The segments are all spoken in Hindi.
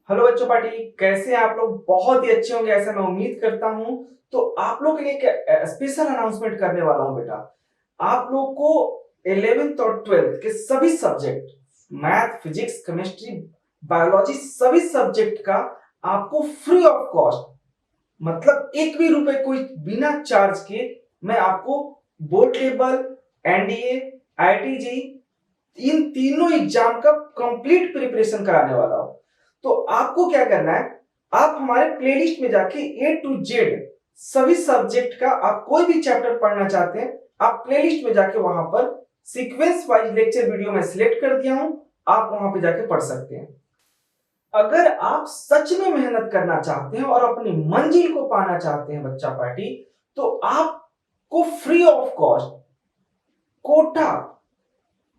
हेलो बच्चों पार्टी, कैसे हैं आप लोग? बहुत ही अच्छे होंगे ऐसा मैं उम्मीद करता हूं। तो आप लोग के लिए एक स्पेशल अनाउंसमेंट करने वाला हूं बेटा। आप लोग को 11th और 12th के सभी subject, math, physics, chemistry, biology, सभी सब्जेक्ट का आपको फ्री ऑफ कॉस्ट, मतलब एक भी रुपए कोई बिना चार्ज के, मैं आपको बोर्ड लेवल, एनडीए, आईआईटी, इन तीनों एग्जाम का कंप्लीट प्रिपरेशन कराने वाला हूं। तो आपको क्या करना है, आप हमारे प्लेलिस्ट में जाके ए टू जेड सभी सब्जेक्ट का, आप कोई भी चैप्टर पढ़ना चाहते हैं, आप प्लेलिस्ट में जाके वहां पर सीक्वेंस वाइज लेक्चर वीडियो में सिलेक्ट कर दिया हूं, आप वहां पे जाके पढ़ सकते हैं। अगर आप सच में मेहनत करना चाहते हैं और अपनी मंजिल को पाना चाहते हैं बच्चा पार्टी, तो आपको फ्री ऑफ कॉस्ट कोटा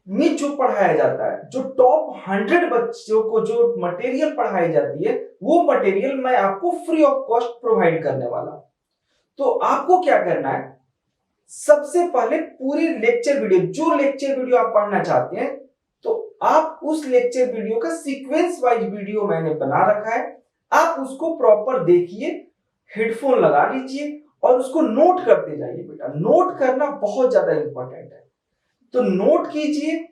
में जो पढ़ाया जाता है, जो टॉप 100 बच्चों को जो मटेरियल पढ़ाई जाती है, वो मटेरियल मैं आपको फ्री ऑफ कॉस्ट प्रोवाइड करने वाला हूं। तो आपको क्या करना है, सबसे पहले पूरे लेक्चर वीडियो, जो लेक्चर वीडियो आप पढ़ना चाहते हैं, तो आप उस लेक्चर वीडियो का सीक्वेंस वाइज वीडियो मैंने बना रखा है, आप उसको प्रॉपर देखिए, हेडफोन लगा लीजिए और उसको नोट करते जाइए बेटा। नोट करना बहुत ज्यादा इंपॉर्टेंट है, तो नोट कीजिए।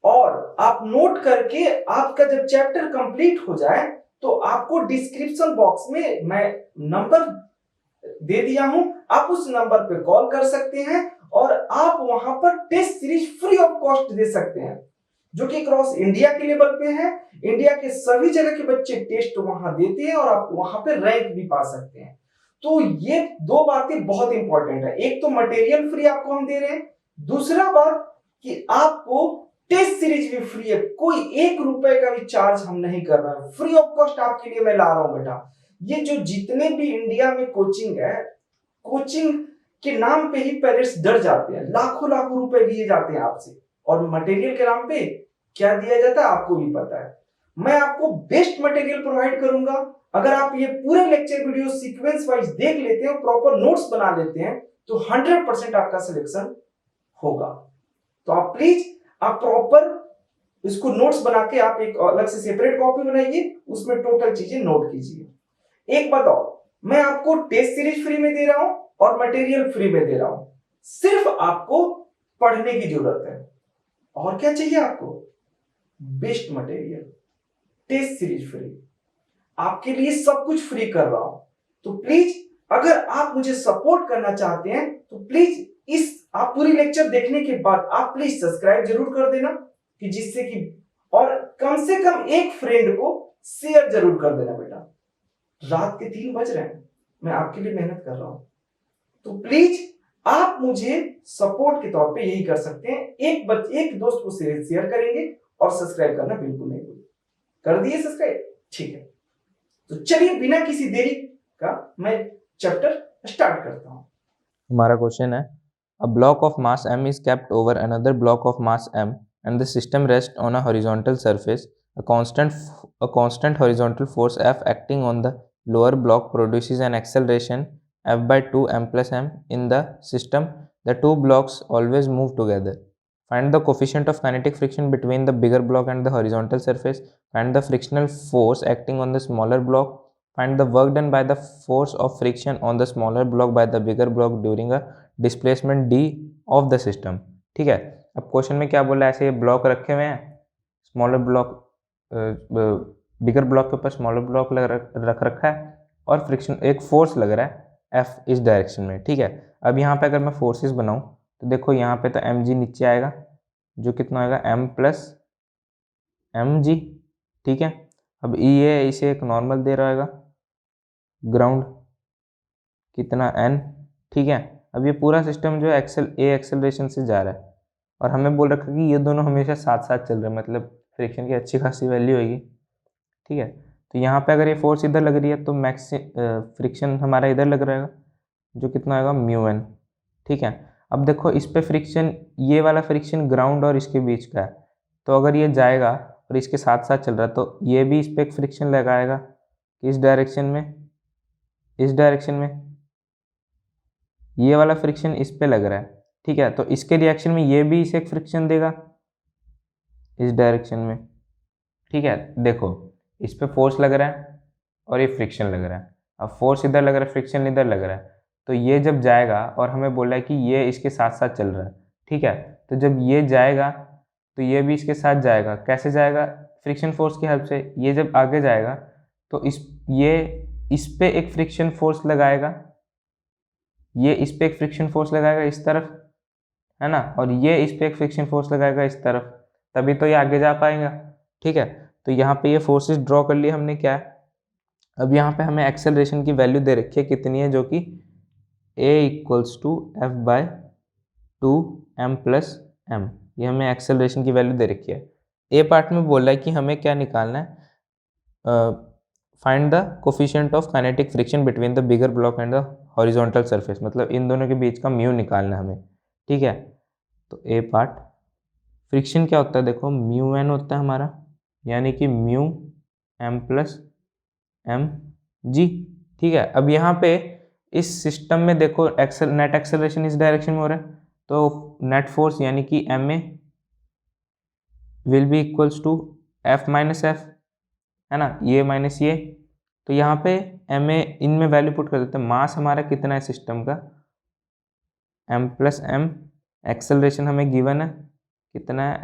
और आप नोट करके आपका जब चैप्टर कंप्लीट हो जाए, तो आपको डिस्क्रिप्शन बॉक्स में मैं नंबर दे दिया हूं, आप उस नंबर पे कॉल कर सकते हैं और आप वहां पर test series free of cost दे सकते हैं, जो कि क्रॉस इंडिया के लेवल पे है। इंडिया के सभी जगह के बच्चे टेस्ट वहां देते हैं और आप वहां पे रैंक भी पा सकते हैं। तो ये दो बातें बहुत इंपॉर्टेंट है, एक तो मटेरियल फ्री आपको हम दे रहे हैं, दूसरा बात कि आपको टेस्ट सीरीज भी फ्री है, कोई 1 रुपए का भी चार्ज हम नहीं कर रहे हैं, फ्री ऑफ कॉस्ट आपके लिए मैं ला रहा हूं बेटा। ये जो जितने भी इंडिया में कोचिंग है, कोचिंग के नाम पे ही पेरेंट्स डर जाते हैं, लाखों लाखों रुपए लिए जाते हैं आपसे, और मटेरियल के नाम पे क्या दिया जाता है आपको भी पता है। मैं आपको बेस्ट मटेरियल प्रोवाइड करूंगा। अगर आप ये पूरे लेक्चर वीडियो सीक्वेंस वाइज देख लेते हैं, प्रॉपर नोट्स बना लेते हैं, तो 100% आपका सिलेक्शन होगा। तो आप प्लीज आप प्रॉपर इसको नोट्स बना के आप एक अलग से सेपरेट कॉपी बनाइए, उसमें टोटल चीजें नोट कीजिए। एक बात और, मैं आपको टेस्ट सीरीज फ्री में दे रहा हूं और मटेरियल फ्री में दे रहा हूं, सिर्फ आपको पढ़ने की जरूरत है। और क्या चाहिए आपको? Best material, test series free, आपके लिए सब कुछ फ्री कर रहा हूं। तो प्लीज अगर आप मुझे सपोर्ट करना चाहते हैं, तो प्लीज इस आप पूरी लेक्चर देखने के बाद आप प्लीज सब्सक्राइब जरूर कर देना, कि जिससे कि, और कम से कम एक फ्रेंड को शेयर जरूर कर देना बेटा। रात के 3 बज रहे हैं, मैं आपके लिए मेहनत कर रहा हूं, तो प्लीज आप मुझे सपोर्ट के तौर पे यही कर सकते हैं, एक दोस्त को शेयर करेंगे और सब्सक्राइब करना बिल्कुल नहीं भूलिए। कर दिए सब्सक्राइब? ठीक है, तो चलिए बिना किसी देरी का मैं चैप्टर स्टार्ट करता हूं। हमारा क्वेश्चन है, a block of mass m is kept over another block of mass m and the system rests on a horizontal surface. A constant horizontal force F acting on the lower block produces an acceleration F by 2 m plus m in the system. The two blocks always move together. Find the coefficient of kinetic friction between the bigger block and the horizontal surface. Find the frictional force acting on the smaller block. Find the work done by the force of friction on the smaller block by the bigger block during a displacement D of the system. ठीक है, अब क्वेश्चन में क्या बोला है, ऐसे ब्लॉक रखे हुए हैं, स्मॉलर ब्लॉक बिगर ब्लॉक के ऊपर स्मॉलर ब्लॉक रख रखा है और फ्रिक्शन एक फोर्स लग रहा है एफ इस डायरेक्शन में। ठीक है, अब यहाँ पे अगर मैं फोर्सेस बनाऊँ तो देखो यहाँ पे तो एम जी नीचे आएगा, जो कितना आएगा एम प्लस एम जी। ठीक है, अब ये इसे एक नॉर्मल दे रहा होगा ग्राउंड, कितना एन। ठीक है, अब ये पूरा सिस्टम जो है एक्सेलरेशन से जा रहा है और हमें बोल रखा है कि ये दोनों हमेशा साथ साथ चल रहे हैं, मतलब फ्रिक्शन की अच्छी खासी वैल्यू होगी। ठीक है, तो यहाँ पे अगर ये फोर्स इधर लग रही है तो फ्रिक्शन हमारा इधर लग रहेगा, जो कितना होगा म्यू एन। ठीक है, अब देखो इस पे फ्रिक्शन, ये वाला फ्रिक्शन ग्राउंड और इसके बीच का है, तो अगर ये जाएगा और इसके साथ साथ चल रहा है तो ये भी इस पर एक फ्रिक्शन लगाएगा इस डायरेक्शन में, इस डायरेक्शन में ये वाला फ्रिक्शन इस पे लग रहा है। ठीक है, तो इसके रिएक्शन में ये भी इसे एक फ्रिक्शन देगा इस डायरेक्शन में। ठीक है, देखो इस पे फोर्स लग रहा है और ये फ्रिक्शन लग रहा है। अब फोर्स इधर लग रहा है, फ्रिक्शन इधर लग रहा है, तो ये जब जाएगा और हमें बोला है कि ये इसके साथ साथ चल रहा है, ठीक है, तो जब ये जाएगा तो ये भी इसके साथ जाएगा। कैसे जाएगा? फ्रिक्शन फोर्स की हेल्प से। ये जब आगे जाएगा तो ये इस पे एक फ्रिक्शन फोर्स लगाएगा, ये इस पे एक फ्रिक्शन फोर्स लगाएगा इस तरफ, है ना, और ये इस पे एक फ्रिक्शन फोर्स लगाएगा इस तरफ, तभी तो ये आगे जा पाएगा, ठीक है। तो यहाँ पे ये फोर्सेस ड्रॉ कर लिए हमने। क्या है, अब यहाँ पे हमें एक्सेलरेशन की वैल्यू दे रखी है कितनी है, जो कि a equals to F by 2m+m, ये हमें एक्सेलरेशन की वैल्यू दे रखी है। ए पार्ट में बोला है कि हमें क्या निकालना है, find the coefficient of kinetic friction between the bigger block and the horizontal surface, मतलब इन दोनों के बीच का म्यू निकालना है हमें, ठीक है। तो ए पार्ट फ्रिक्शन क्या होता है, देखो म्यू एन होता है हमारा, यानी कि म्यू m+m_g, ठीक है। अब यहाँ पे इस सिस्टम में देखो नेट एक्सेलरेशन इस डायरेक्शन में हो रहा है, तो नेट फोर्स यानी कि ma will be equals to f minus F, है ना, ये माइनस ये। तो यहाँ पे ma इनमें वैल्यू पुट कर देते हैं। मास हमारा कितना है सिस्टम का, m+m, एक्सेलरेशन हमें गिवन है कितना है,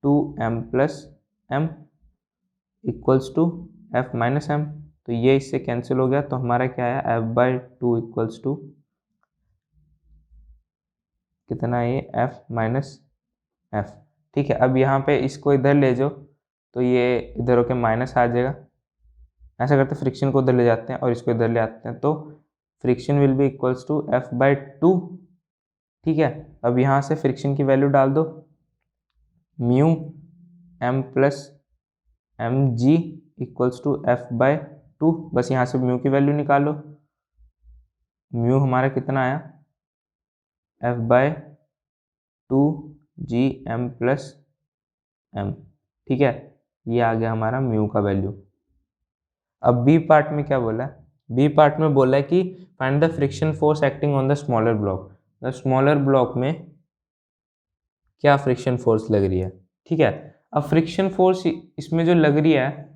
f/2m+m equals to f minus m। तो ये इससे कैंसिल हो गया, तो हमारा क्या है, f/2 इक्वल्स टू कितना है, ये f माइनस f, ठीक है। अब यहाँ पे इसको इधर ले जाओ तो ये इधर होके माइनस आ जाएगा। ऐसा करते फ्रिक्शन को उधर ले जाते हैं और इसको इधर ले आते हैं, तो friction will be equals to f/2, ठीक है। अब यहाँ से फ्रिक्शन की वैल्यू डाल दो, mu m+mg equals to f/2, बस यहाँ से म्यू की वैल्यू निकालो। म्यू हमारा कितना आया, f/2gm+m, ठीक है, ये आ गया हमारा म्यू का वैल्यू। अब बी पार्ट में क्या बोला है, बी पार्ट में बोला है कि find the friction force acting on the smaller block. The smaller block में क्या फ्रिक्शन फोर्स लग रही है, ठीक है। अब फ्रिक्शन फोर्स इसमें जो लग रही है,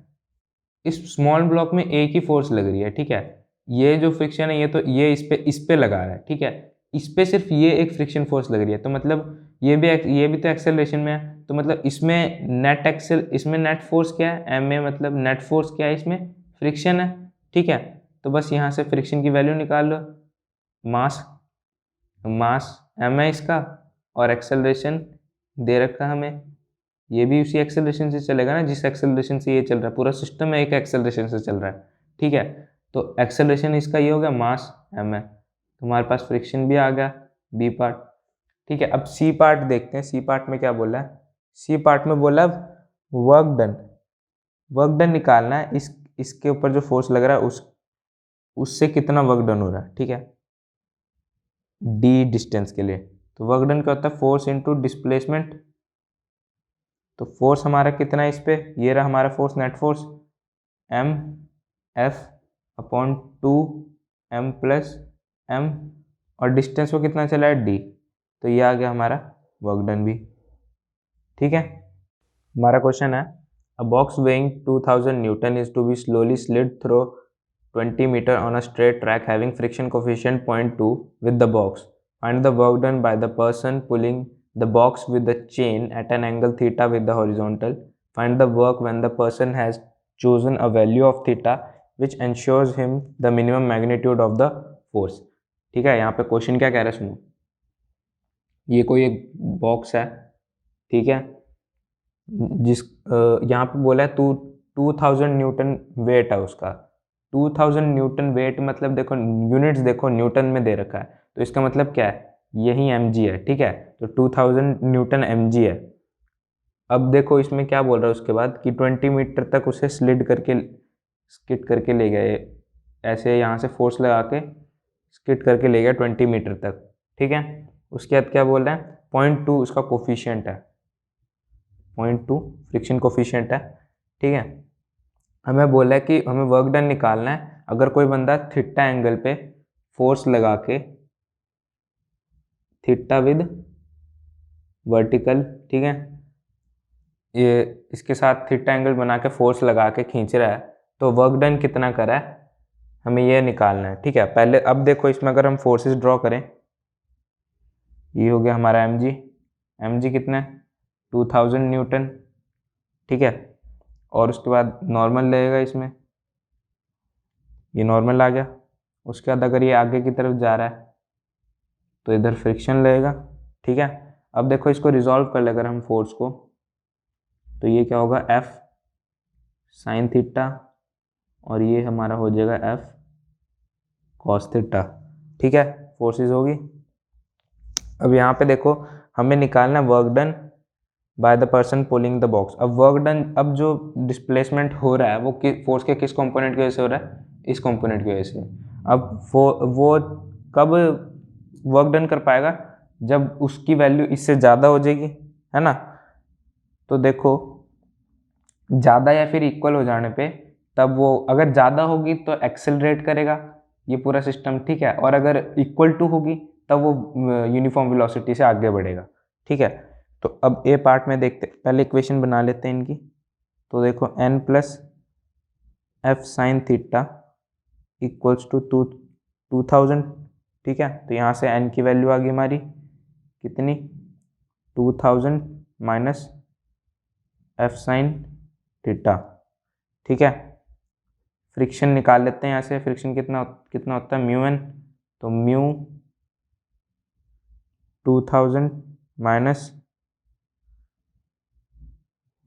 इस स्मॉल ब्लॉक में एक ही फोर्स लग रही है, ठीक है। ये जो फ्रिक्शन है, ये तो ये इस पे लगा रहा है, ठीक है, इस पे सिर्फ ये एक फ्रिक्शन फोर्स लग रही है, तो मतलब ये भी तो एक्सेलरेशन में है, तो मतलब इसमें नेट फोर्स क्या है, एम ए, मतलब नेट फोर्स क्या है, इसमें फ्रिक्शन है, ठीक है। तो बस यहाँ से फ्रिक्शन की वैल्यू निकाल लो। मास एम है इसका, और एक्सेलरेशन दे रखा है हमें, ये भी उसी एक्सेलरेशन से चलेगा ना जिस एक्सेलरेशन से ये चल रहा है, पूरा सिस्टम एक एक्सेलरेशन से चल रहा है, ठीक है। तो एक्सेलरेशन इसका ये हो गया, मास एम है, तो हमारे पास फ्रिक्शन भी आ गया, बी पार्ट, ठीक है। अब सी पार्ट देखते हैं, सी पार्ट में क्या बोला है। सी पार्ट में बोला वर्क डन निकालना है, इसके ऊपर जो फोर्स लग रहा है उससे कितना वर्क डन हो रहा है, ठीक है, डी डिस्टेंस के लिए। तो वर्क डन क्या होता है, फोर्स इनटू डिस्प्लेसमेंट। तो फोर्स हमारा कितना है इस पे, ये रहा हमारा फोर्स, नेट फोर्स mF/2m+m, और डिस्टेंस को कितना चला है, d, तो ये आ गया हमारा वर्क डन भी, ठीक है। हमारा क्वेश्चन है, a box weighing 2000 newton is to be slowly slid through 20 metre on a straight track having friction coefficient 0.2 with the box. Find the work done by the person pulling the box with the chain at an angle theta with the horizontal. Find the work when the person has chosen a value of theta which ensures him the minimum magnitude of the force, ठीक है। यहाँ पे क्वेश्चन क्या कह रहा है सुनो, ये कोई एक बॉक्स है, ठीक है, जिस यहाँ पे बोला है 2000 न्यूटन वेट है उसका। 2000 न्यूटन वेट मतलब देखो यूनिट्स, देखो न्यूटन में दे रखा है, तो इसका मतलब क्या है, यही mg है, ठीक है। तो 2000 न्यूटन mg है। अब देखो इसमें क्या बोल रहा है उसके बाद कि 20 मीटर तक उसे स्किड करके ले गए, ऐसे यहाँ से फोर्स लगा के स्किड करके ले गया 20 मीटर तक, ठीक है। उसके बाद क्या बोल रहा है, 0.2 उसका कोफिशिएंट है, 0.2 फ्रिक्शन कोफिशिएंट है, ठीक है। हमें बोला है कि हमें वर्क डन निकालना है अगर कोई बंदा थीटा एंगल पे फोर्स लगा के, थीटा विद वर्टिकल, ठीक है, ये इसके साथ थीटा एंगल बना के फोर्स लगा के खींच रहा है, तो वर्क डन कितना करा है हमें ये निकालना है। ठीक है, पहले अब देखो इसमें अगर हम फोर्सेस ड्रॉ करें, ये हो गया हमारा एम जी कितना है 2000 न्यूटन। ठीक है, और उसके बाद नॉर्मल लगेगा इसमें, ये नॉर्मल आ गया। उसके बाद अगर ये आगे की तरफ जा रहा है तो इधर फ्रिक्शन लगेगा। ठीक है, अब देखो इसको रिजॉल्व कर ले अगर हम फोर्स को, तो ये क्या होगा F साइन थीटा और ये हमारा हो जाएगा F कॉस थीटा। ठीक है, फोर्सेस होगी। अब यहाँ पे देखो हमें निकालना work done by the person pulling the box. अब वर्क डन, अब जो डिस्प्लेसमेंट हो रहा है वो फोर्स के किस कंपोनेंट की वजह से हो रहा है, इस कंपोनेंट की वजह से। अब वो कब वर्क डन कर पाएगा, जब उसकी वैल्यू इससे ज़्यादा हो जाएगी, है ना। तो देखो ज़्यादा या फिर इक्वल हो जाने पे, तब वो अगर ज़्यादा होगी तो एक्सेलरेट करेगा ये पूरा सिस्टम। ठीक है, और अगर इक्वल टू होगी तब वो यूनिफॉर्म वेलोसिटी से आगे बढ़ेगा। ठीक है, तो अब ए पार्ट में देखते, पहले इक्वेशन बना लेते हैं इनकी। तो देखो n plus F sine theta equals to 2000। ठीक है, तो यहाँ से n की वैल्यू आ गई हमारी कितनी 2000 माइनस एफ साइन थीटा। ठीक है, फ्रिक्शन निकाल लेते हैं यहाँ से, फ्रिक्शन कितना होता है म्यू एन, तो mu 2000 minus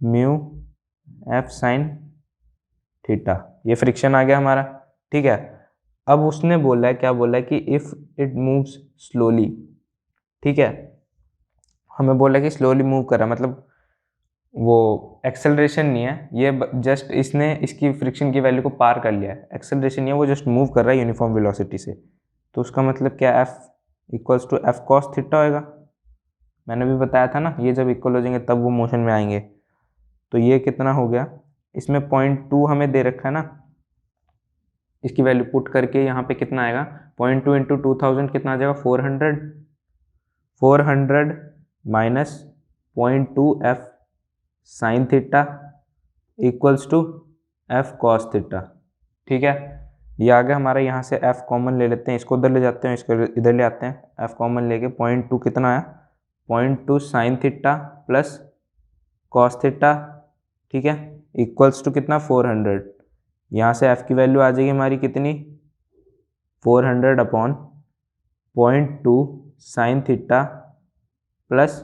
mu F sine theta, ये फ्रिक्शन आ गया हमारा। ठीक है, अब उसने बोला है, क्या बोला है कि इफ़ इट मूव्स स्लोली। ठीक है, हमें बोला है कि स्लोली मूव कर रहा है, मतलब वो एक्सेलरेशन नहीं है, ये जस्ट इसने इसकी फ्रिक्शन की वैल्यू को पार कर लिया है, एक्सेलरेशन नहीं है, वो जस्ट मूव कर रहा है यूनिफॉर्म वेलोसिटी से। तो उसका मतलब क्या, F equals to F cos theta होएगा। मैंने भी बताया था ना, ये जब इक्वल हो जाएंगे तब वो मोशन में आएंगे। तो ये कितना हो गया, इसमें 0.2 हमें दे रखा है ना, इसकी वैल्यू पुट करके यहाँ पे कितना आएगा 0.2 इंटू 2000 कितना आ जाएगा 400 minus 0.2 F sine theta equals to F cos theta. ठीक है, ये आ गया हमारा। यहाँ से एफ कॉमन ले लेते हैं, इसको उधर ले जाते हैं, इसको इधर ले आते हैं। एफ कॉमन लेके 0.2 कितना आया 0.2 sign theta plus cos theta. ठीक है, इक्वल्स टू कितना 400। यहाँ से एफ की वैल्यू आ जाएगी हमारी कितनी 400 upon 0.2 sign theta plus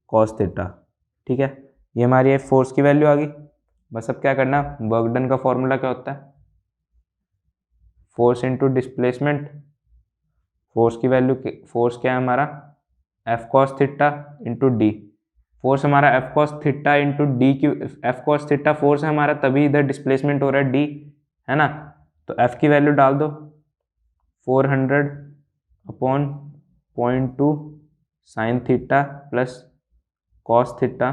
cos theta. ठीक है, ये हमारी फोर्स की वैल्यू आ गई। बस अब क्या करना, वर्क डन का फॉर्मूला क्या होता है, फोर्स इनटू डिस्प्लेसमेंट। फोर्स की वैल्यू, फोर्स क्या है हमारा F cos theta into D. Force हमारा F cos theta into D की, एफ कॉस थीटा फोर्स है हमारा, तभी इधर डिस्प्लेसमेंट हो रहा है डी, है ना। तो एफ की वैल्यू डाल दो 400 upon 0.2 sign theta plus cos theta.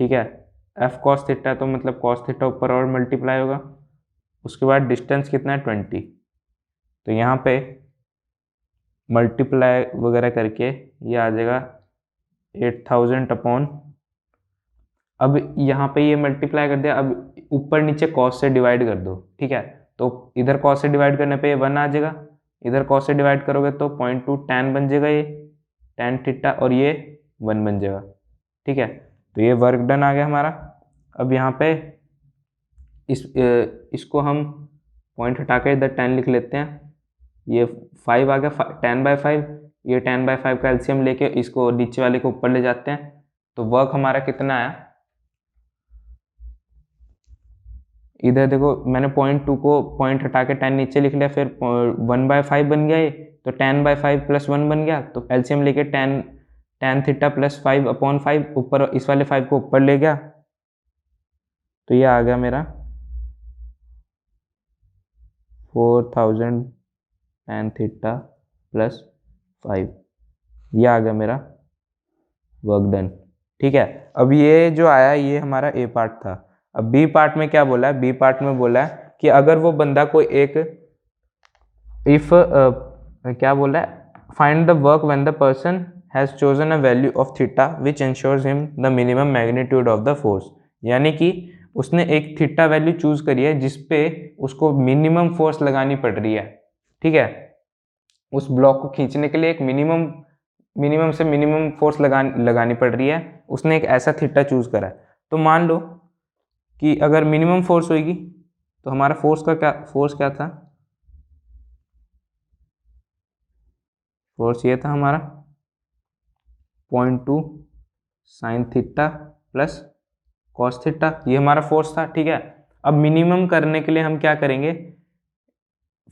ठीक है, एफ कॉस थीटा तो मतलब कॉस थीटा ऊपर और मल्टीप्लाई होगा। उसके बाद डिस्टेंस कितना है 20, तो यहाँ पे मल्टीप्लाई वगैरह करके ये आ जाएगा 8000 अपॉन, अब यहाँ पे ये मल्टीप्लाई कर दिया, अब ऊपर नीचे कॉस से डिवाइड कर दो। ठीक है, तो इधर कॉस से डिवाइड करने पे ये 1 आ जाएगा, इधर कॉस से डिवाइड करोगे तो 0.2 tan बन जाएगा, ये tan थीटा, और ये 1 बन जाएगा। ठीक है, तो ये वर्क डन आ गया हमारा। अब यहाँ पे इसको हम पॉइंट हटा के इधर 10 लिख लेते हैं, ये 5 आ गया 10/5, ये 10/5 का एलसीएम लेके इसको नीचे वाले को ऊपर ले जाते हैं, तो वर्क हमारा कितना आया, इधर देखो मैंने 0.2 को पॉइंट हटा के 10 नीचे लिख लिया, फिर 1/5 बन गया ये, तो 10/5 प्लस 1 बन गया, तो एलसीएम लेके tan थीटा प्लस 5 अपॉन 5, ऊपर इस वाले 5 को ऊपर ले गया, तो ये आ गया मेरा 4000 tan थीटा प्लस 5, ये आ गया मेरा वर्क डन। ठीक है, अब ये जो आया ये हमारा ए पार्ट था। अब बी पार्ट में क्या बोला है, बी पार्ट में बोला है कि अगर वो बंदा कोई एक क्या बोला है, find the work when the person has chosen a value of theta which insures him the minimum magnitude of the force, यानी कि उसने एक थीटा वैल्यू चूज करी है जिस पे उसको मिनिमम फोर्स लगानी पड़ रही है, ठीक है। उस ब्लॉक को खींचने के लिए एक मिनिमम से मिनिमम फोर्स लगानी पड़ रही है, उसने एक ऐसा थीटा चूज करा है। तो मान लो कि अगर मिनिमम फोर्स होगी तो हमारा फोर्स क्या था, फोर्स ये था हमारा 0.2 sign theta plus cos theta, ये हमारा फोर्स था, ठीक है। अब मिनिमम करने के लिए हम क्या करेंगे,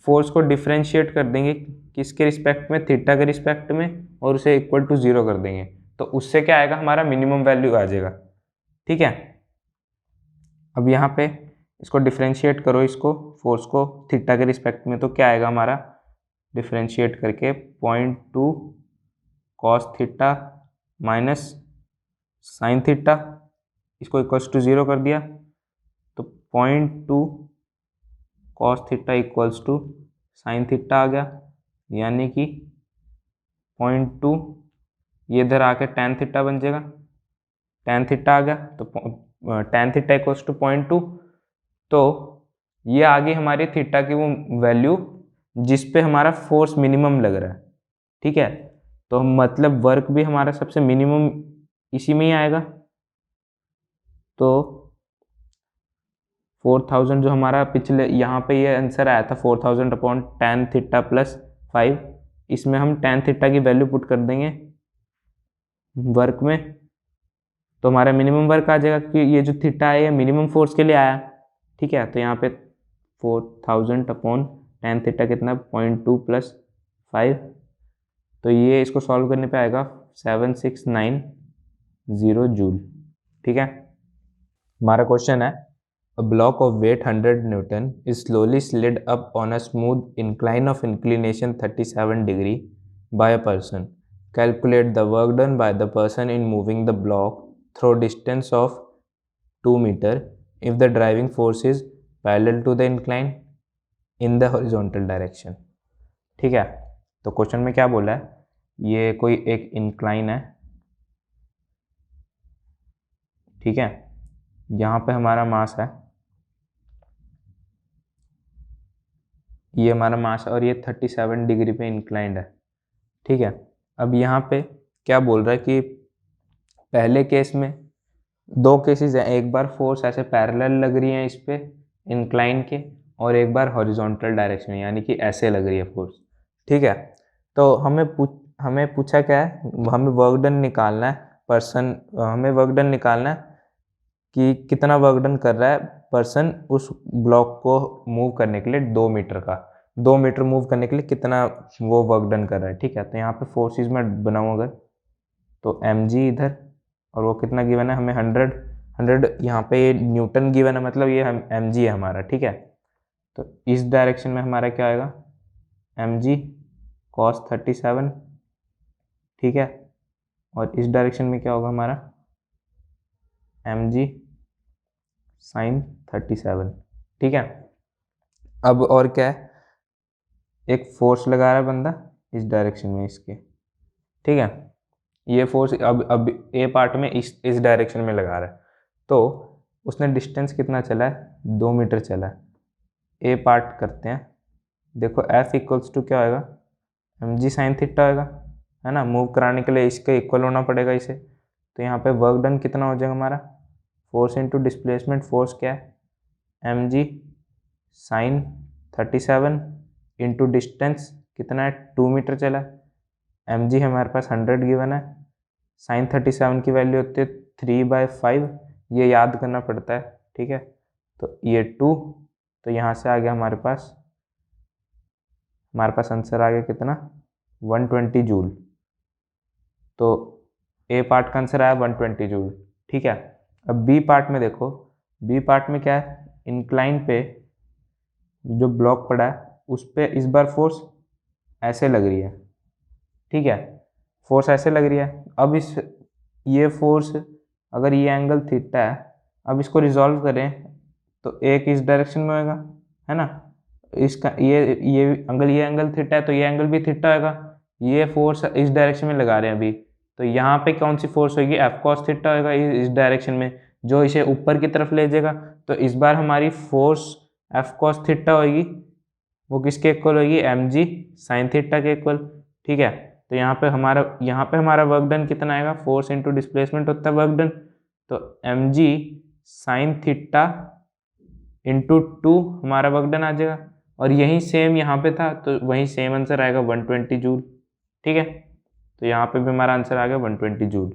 फोर्स को डिफरेंशिएट कर देंगे, किसके रिस्पेक्ट में, थीटा के रिस्पेक्ट में, और उसे इक्वल टू 0 कर देंगे, तो उससे क्या आएगा, हमारा मिनिमम वैल्यू आ जाएगा, ठीक है। अब यहाँ पे इसको डिफरेंशिएट करो, इसको फोर्स को थीटा के रिस्पेक्ट में, तो क्या आएगा हमारा, डिफरेंशिएट करके 0.2 cos theta minus sine theta, इसको इक्वल्स टू 0 कर दिया, तो 0.2 cos theta equals to sine theta आ गया, यानी कि 0.2 ये इधर आके tan थीटा बन जाएगा, tan थीटा आ गया, तो tan थीटा इक्वल्स टू 0.2, तो ये आ गई हमारी थीटा की वो वैल्यू जिस पे हमारा फोर्स मिनिमम लग रहा है, ठीक है। तो मतलब वर्क भी हमारा सबसे मिनिमम इसी में ही आएगा, तो 4000 जो हमारा पिछले यहाँ पे ये आंसर आया था 4000 अपॉन tan थीटा प्लस 5, इसमें हम tan थीटा की वैल्यू पुट कर देंगे वर्क में, तो हमारा मिनिमम वर्क आ जाएगा, क्योंकि ये जो थीटा है ये मिनिमम फोर्स के लिए आया, ठीक है। तो यहाँ पे 4000 अपॉन tan थीटा कितना 0.2 प्लस 5, तो ये इसको सॉल्व करने पे आएगा 7690 जूल, ठीक है। हमारा क्वेश्चन है, a block of weight 100 Newton is slowly slid up on a smooth incline of inclination 37 degree by a person. Calculate the work done by the person in moving the block through distance of 2 meter if the driving force is parallel to the incline in the horizontal direction. ठीक है, तो क्वेश्चन में क्या बोला है, ये कोई एक इंक्लाइन है, ठीक है। यहाँ पे हमारा मास है, ये हमारा मास और ये 37 डिग्री पे इंक्लाइंड है, ठीक है। अब यहाँ पे क्या बोल रहा है कि पहले केस में दो केसेस हैं, एक बार फोर्स ऐसे पैरेलल लग रही है इस पे इंक्लाइन के, और एक बार हॉरिजॉन्टल डायरेक्शन यानी कि ऐसे लग रही है फोर्स, ठीक है। तो हमें पूछा क्या है, हमें वर्क डन निकालना है, हमें वर्क डन निकालना है कि कितना वर्क डन कर रहा है पर्सन उस ब्लॉक को मूव करने के लिए 2 मीटर का, 2 मीटर मूव करने के लिए कितना वो वर्क डन कर रहा है, ठीक है। तो यहाँ पे फोर्सेस में बनाऊँ अगर, तो mg इधर, और वो कितना गिवन है हमें 100 यहाँ पे ये न्यूटन गिवन है, मतलब ये mg है हमारा, ठीक है। तो इस डायरेक्शन में हमारा क्या आएगा, mg cos 37, ठीक है, और इस डायरेक्शन में क्या होगा हमारा mg sin 37, ठीक है। अब और क्या है, एक फोर्स लगा रहा है बंदा इस डायरेक्शन में इसके, ठीक है। ये फोर्स अब ए पार्ट में इस डायरेक्शन में लगा रहा है, तो उसने डिस्टेंस कितना चला है, 2 मीटर चला है। ए पार्ट करते हैं, देखो F इक्वल्स टू क्या होगा, mg sin थीटा होगा, है ना। मूव कराने के लिए इसके इक्वल होना पड़ेगा इसे, तो यहाँ पे वर्क डन कितना हो जाएगा हमारा, फोर्स इंटू डिस्प्लेसमेंट, फोर्स क्या है mg sin 37 इंटू डिस्टेंस कितना है 2 मीटर चला है, mg हमारे पास 100 गिवन है, sin 37 की वैल्यू होती है 3/5, ये याद करना पड़ता है, ठीक है। तो ये 2, तो यहाँ से आ गया हमारे पास आंसर आ गया कितना 120 जूल, तो ए पार्ट का आंसर आया 120 जूल, ठीक है। अब बी पार्ट में देखो, बी पार्ट में क्या है, इंक्लाइन पे जो ब्लॉक पड़ा है उस पे इस बार फोर्स ऐसे लग रही है, ठीक है, फोर्स ऐसे लग रही है। अब ये फोर्स अगर ये एंगल थीटा है, अब इसको रिजॉल्व करें तो एक इस डायरेक्शन में होगा, है ना, इसका ये एंगल थीटा है, तो ये एंगल भी थीटा होगा, ये फोर्स इस डायरेक्शन में लगा रहे हैं अभी, तो यहाँ पे कौन सी फोर्स होगी, एफ कॉस थीटा होगा इस डायरेक्शन में, जो इसे ऊपर की तरफ ले जाएगा। तो इस बार हमारी फोर्स एफ कॉस थीटा होगी, वो किसके इक्वल होगी, एम जी साइन थीटा के इक्वल। ठीक है, तो यहाँ पे हमारा वर्क डन कितना आएगा, फोर्स इंटू डिस्प्लेसमेंट होता है वर्क डन, तो M G sine theta into 2 हमारा वर्क डन आ जाएगा। और यही सेम यहाँ पे था, तो वही सेम आंसर आएगा 120 जूल। ठीक है, तो यहाँ पे भी हमारा आंसर आ गया 120 जूल।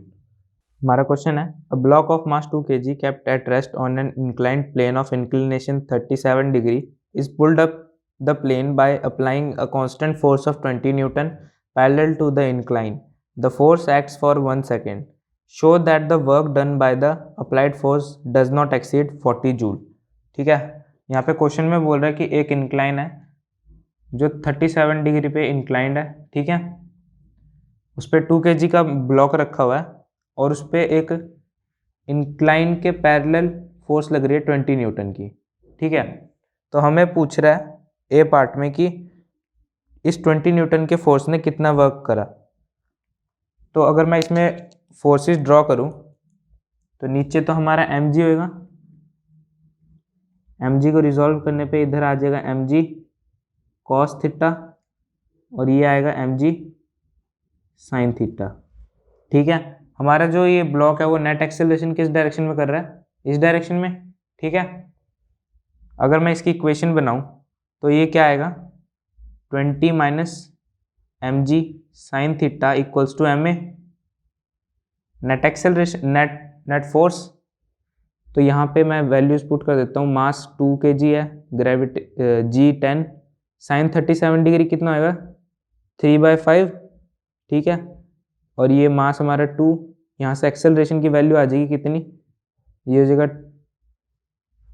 हमारा क्वेश्चन है, a block of mass 2 kg kept at rest on an inclined plane of inclination 37 degree is pulled up the plane by applying a constant force of 20 Newton parallel to the incline. The force acts for 1 second. Show that the work done by the applied force does not exceed 40 joule. ठीक है, यहाँ पे क्वेश्चन में बोल रहा है कि एक इंक्लाइन है जो 37 डिग्री पे इंक्लाइंड है। ठीक है, उस पर 2 kg का ब्लॉक रखा हुआ है और उस पर एक इंक्लाइन के पैरेलल फोर्स लग रही है 20 न्यूटन की। ठीक है, तो हमें पूछ रहा है ए पार्ट में कि इस 20 न्यूटन के फोर्स ने कितना वर्क करा। तो अगर मैं इसमें फोर्सेस ड्रॉ करूं तो नीचे तो हमारा एम जी होगा, एम जी को रिजॉल्व करने पे इधर आ जाएगा एम जी कॉस थीटा और ये आएगा एम जी साइन थीटा। ठीक है, हमारा जो ये ब्लॉक है वो नेट एक्सेलरेशन किस डायरेक्शन में कर रहा है, इस डायरेक्शन में। ठीक है, अगर मैं इसकी इक्वेशन बनाऊं तो ये क्या आएगा, 20 minus M G sine theta equals to M A net acceleration net force. तो यहाँ पे मैं वैल्यूज पुट कर देता हूँ, मास 2 kg है, ग्रेविटी जी 10, साइन 37 डिग्री कितना होगा 3/5। ठीक है, और ये मास हमारा 2, यहाँ से एक्सेलरेशन की वैल्यू आ जाएगी कितनी, ये हो जाएगा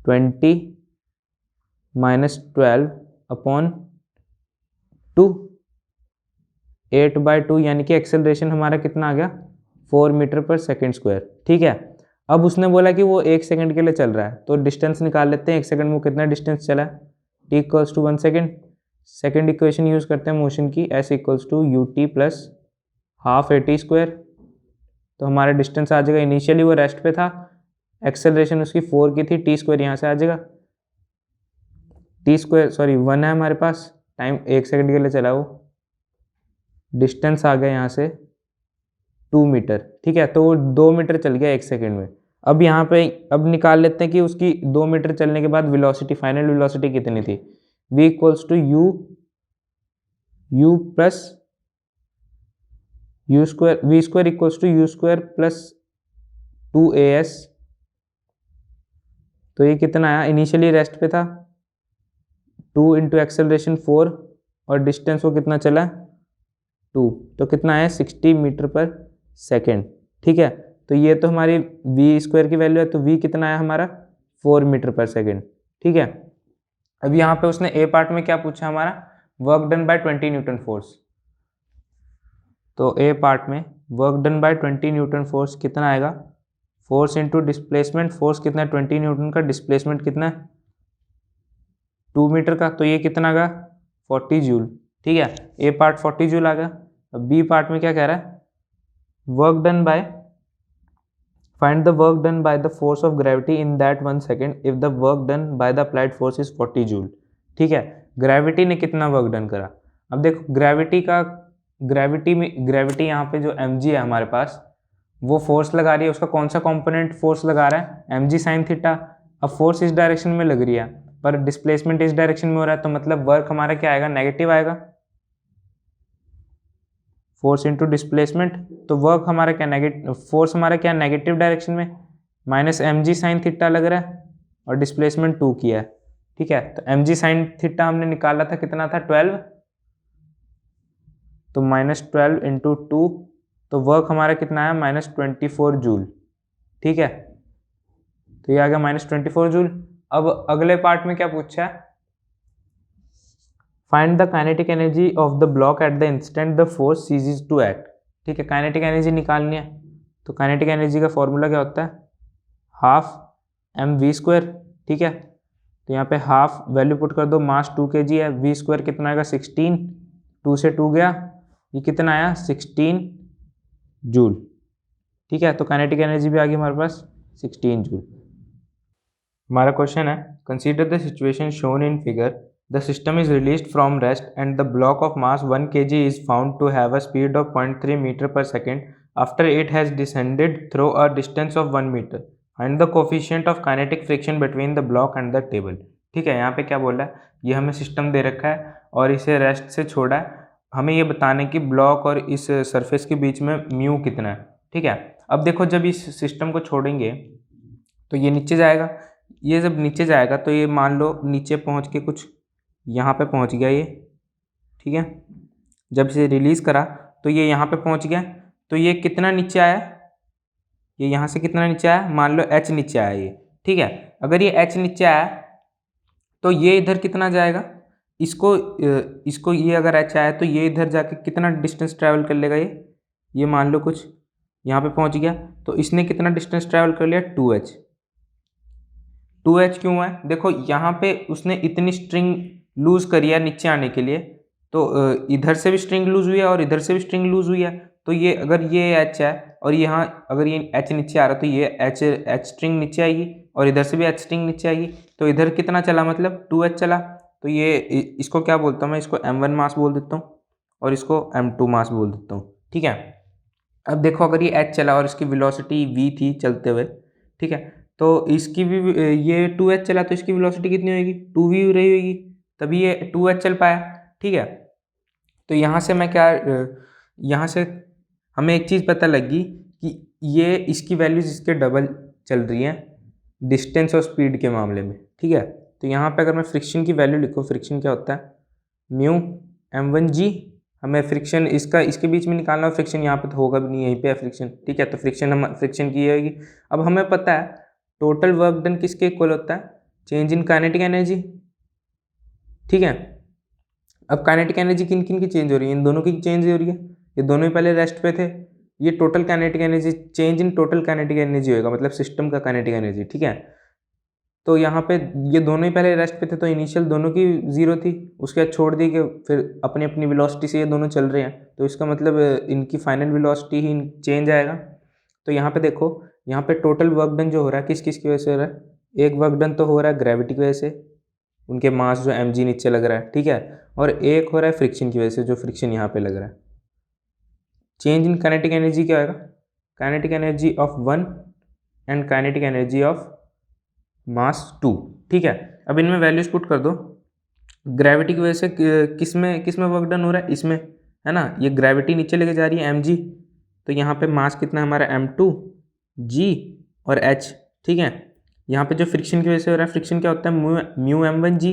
20 माइनस 12 अपॉन 2, 8/2, यानी कि एक्सेलरेशन हमारा कितना आ गया 4 मीटर पर सेकेंड स्क्वायर। ठीक है, अब उसने बोला कि वो 1 सेकंड के लिए चल रहा है, तो डिस्टेंस निकाल लेते हैं, 1 सेकंड में वो कितना डिस्टेंस चला है, T equals to 1 second. Second equation use करते हैं मोशन की, S equals to U T plus half A T square. तो हमारा डिस्टेंस आ जाएगा, इनिशियली वो रेस्ट पे था, एक्सेलरेशन उसकी 4 की थी, टी स्क्वायर यहाँ से आ जाएगा, टी स्क्वायर 1 है हमारे पास, टाइम 1 सेकंड के लिए चला, वो डिस्टेंस आ गया यहाँ से 2 मीटर। ठीक है, तो वो 2 मीटर चल गया 1 सेकंड में। अब यहाँ पे अब निकाल लेते हैं कि उसकी 2 मीटर चलने के बाद वेलोसिटी, फाइनल वेलोसिटी कितनी थी, v equals to U plus U square, V square equals to U square plus 2as। तो ये कितना आया, इनिशियली रेस्ट पे था, 2 इंटू एक्सेलरेशन 4 और डिस्टेंस वो कितना चला 2, तो कितना आया 60 मीटर पर सेकेंड। ठीक है, तो ये तो हमारी वी स्क्वायर की वैल्यू है, तो वी कितना आया हमारा 4 मीटर पर सेकेंड। ठीक है, अब यहाँ पे उसने ए पार्ट में क्या पूछा हमारा, work done bye 20 Newton force. तो ए पार्ट में work done bye 20 Newton force कितना आएगा, फोर्स इंटू डिस्प्लेसमेंट, फोर्स कितना है 20 न्यूटन का, डिस्प्लेसमेंट कितना है 2 मीटर का, तो ये कितना आ गया 40 जूल। ठीक है, ए पार्ट 40 जूल आ गया। अब बी पार्ट में क्या कह रहा है, work done bye, find the work done by the force of gravity in that 1 second if the work done by the applied force is 40 joule. ठीक है, ग्रेविटी ने कितना वर्क डन करा। अब देखो ग्रेविटी यहाँ पे जो एम है हमारे पास, वो फोर्स लगा रही है, उसका कौन सा कंपोनेंट फोर्स लगा रहा है, एम जी साइन थीटा। अब फोर्स इस डायरेक्शन में लग रही है पर डिस्प्लेसमेंट इस डायरेक्शन में हो रहा है, तो मतलब वर्क हमारा क्या आएगा, नेगेटिव आएगा, फोर्स इंटू डिस्प्लेसमेंट। तो वर्क हमारा क्या नेगेटिव, फोर्स हमारा क्या नेगेटिव डायरेक्शन में, minus M G sine theta लग रहा है और डिस्प्लेसमेंट 2 किया है। ठीक है, तो एम जी साइन थीटा हमने निकाला था, कितना था 12, तो -12 इंटू 2, तो वर्क हमारा कितना आया -24 जूल। ठीक है, तो ये आ गया -24 जूल। अब अगले पार्ट में क्या पूछा है, find the kinetic energy of the block at the instant the force ceases to act. ठीक है, काइनेटिक एनर्जी निकालनी है, तो काइनेटिक एनर्जी का फॉर्मूला क्या होता है, हाफ एम वी स्क्वायर। ठीक है, तो यहाँ पे हाफ वैल्यू पुट कर दो, मास 2 kg है, वी स्क्वायर कितना आएगा 16, 2 से 2 गया, ये कितना आया 16 जूल। ठीक है, तो काइनेटिक एनर्जी भी आ गई हमारे पास 16 जूल। हमारा क्वेश्चन है, consider the situation shown in figure, the system is released from rest and the block of mass 1 kg is found to have a speed of 0.3 metre per second after it has descended through a distance of 1 metre, find the coefficient of kinetic friction between the block and the table. ठीक है, यहाँ पे क्या बोला है, ये हमें सिस्टम दे रखा है और इसे रेस्ट से छोड़ा है, हमें ये बताने कि ब्लॉक और इस सरफेस के बीच में म्यू कितना है। ठीक है, अब देखो जब इस सिस्टम को छोड़ेंगे तो ये नीचे जाएगा, ये जब नीचे जाएगा तो ये मान लो नीचे पहुंच के कुछ यहाँ पे पहुंच गया ये। ठीक है, जब इसे रिलीज़ करा तो ये यहाँ पे पहुंच गया, तो ये कितना नीचे आया, ये यहाँ से कितना नीचे आया, मान लो h नीचे आया ये। ठीक है, अगर ये h नीचे आया तो ये इधर कितना जाएगा, इसको ये अगर h आया तो ये इधर जाके कितना डिस्टेंस ट्रैवल कर लेगा, ये मान लो कुछ यहाँ पे पहुँच गया, तो इसने कितना डिस्टेंस ट्रैवल कर लिया 2h। 2h क्यों है, देखो यहाँ पे उसने इतनी स्ट्रिंग लूज करी है नीचे आने के लिए, तो इधर से भी स्ट्रिंग लूज हुई है और इधर से भी स्ट्रिंग लूज हुई है, तो ये अगर ये h है और यहाँ अगर ये h नीचे आ रहा तो ये h स्ट्रिंग नीचे आएगी और इधर से भी h स्ट्रिंग नीचे आएगी, तो इधर कितना चला, मतलब 2h चला, तो ये इसको क्या बोलता हूँ मैं, इसको m1 मास बोल देता हूँ और इसको m2 मास बोल देता हूँ। ठीक है, अब देखो अगर ये h चला और इसकी वेलोसिटी v थी चलते हुए, ठीक है, तो इसकी भी ये 2h चला तो इसकी वेलोसिटी कितनी होगी, 2v रही होगी, तभी ये 2h चल पाया। ठीक है, तो यहाँ से मैं क्या, यहाँ से हमें एक चीज़ पता लगी कि ये इसकी वैल्यूज इसके डबल चल रही हैं डिस्टेंस और स्पीड के मामले में। ठीक है, तो यहाँ पे अगर मैं फ्रिक्शन की वैल्यू लिखूँ, फ्रिक्शन क्या होता है, म्यू m1g, हमें फ्रिक्शन इसके बीच में निकालना है, फ्रिक्शन यहाँ पे तो होगा भी नहीं, यहीं पे है फ्रिक्शन। ठीक है, तो फ्रिक्शन की होगी। अब हमें पता है टोटल वर्क डन किसके इक्वल होता है, चेंज इन काइनेटिक एनर्जी। ठीक है, अब काइनेटिक एनर्जी किन किन की चेंज हो रही है, इन दोनों की चेंज हो रही है, ये दोनों ही पहले रेस्ट पे थे, ये total kinetic energy, change in total kinetic energy होगा, मतलब सिस्टम का काइनेटिक एनर्जी। ठीक है, तो यहाँ पे ये दोनों ही पहले रेस्ट पे थे तो इनिशियल दोनों की जीरो थी, उसके बाद छोड़ दी कि फिर अपनी अपनी वेलोसिटी से ये दोनों चल रहे हैं, तो इसका मतलब इनकी फाइनल वेलोसिटी ही चेंज आएगा। तो यहाँ पे देखो, यहाँ पे टोटल वर्क डन जो हो रहा है किस किस की वजह से हो रहा है, एक वर्क डन तो हो रहा है ग्रेविटी की वजह से, उनके मास जो mg नीचे लग रहा है। ठीक है, और एक हो रहा है फ्रिक्शन की वजह से, जो फ्रिक्शन यहाँ पे लग रहा है। चेंज इन काइनेटिक एनर्जी क्या होगा, kinetic energy of 1 and kinetic energy of mass 2। ठीक है, अब इनमें वैल्यूज पुट कर दो, ग्रेविटी की वजह से किसमें वर्क डन हो रहा है, इसमें है ना, ये ग्रेविटी नीचे लेके जा रही है mg, तो यहाँ पे मास कितना है हमारा m2 g और h। ठीक है, यहाँ पे जो फ्रिक्शन की वजह से हो रहा है, फ्रिक्शन क्या होता है, म्यू m1g,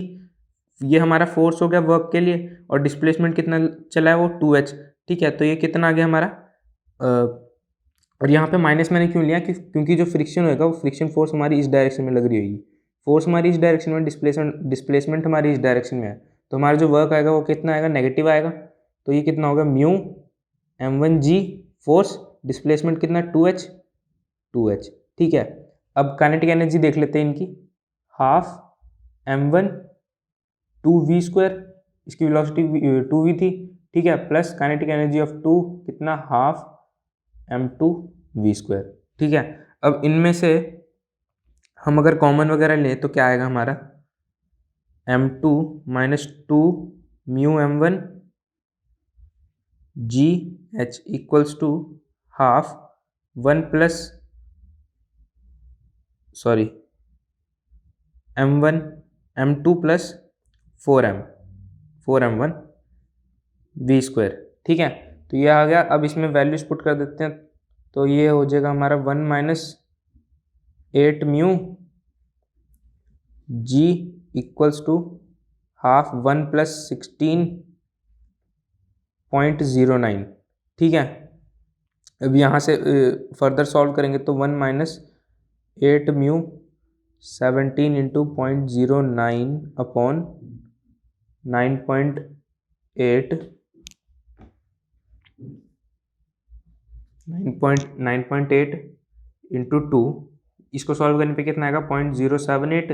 ये हमारा फोर्स हो गया वर्क के लिए, और डिस्प्लेसमेंट कितना चला है वो 2h। ठीक है, तो ये कितना आ गया हमारा, और यहाँ पे माइनस मैंने क्यों लिया, क्योंकि जो फ्रिक्शन होगा वो फ्रिक्शन फोर्स हमारी इस डायरेक्शन में लग रही होगी, फोर्स हमारी इस डायरेक्शन में, डिस्प्लेसमेंट हमारी इस डायरेक्शन में है, तो हमारा जो वर्क आएगा वो कितना आएगा, नेगेटिव आएगा, तो ये कितना होगा, म्यू m1g फोर्स, डिस्प्लेसमेंट कितना 2h। ठीक है, अब काइनेटिक एनर्जी देख लेते हैं इनकी, हाफ m1 2v², इसकी वेलोसिटी 2v थी। ठीक है, प्लस काइनेटिक एनर्जी ऑफ 2 कितना, हाफ m2v²। ठीक है, अब इनमें से हम अगर कॉमन वगैरह लें तो क्या आएगा हमारा, m2 minus 2 mu m1 g h equals to half 1 plus m1 m2 plus 4m1 v²। ठीक है, तो ये आ गया। अब इसमें वैल्यूज पुट कर देते हैं, तो ये हो जाएगा हमारा 1 minus 8 mu g equals to half 1 plus 16.09। ठीक है, अब यहाँ से फर्दर सॉल्व करेंगे तो 1 minus 8 mu 17 into 0.09 upon 9.8 into 2, इसको सॉल्व करने पे कितना आएगा 0.078।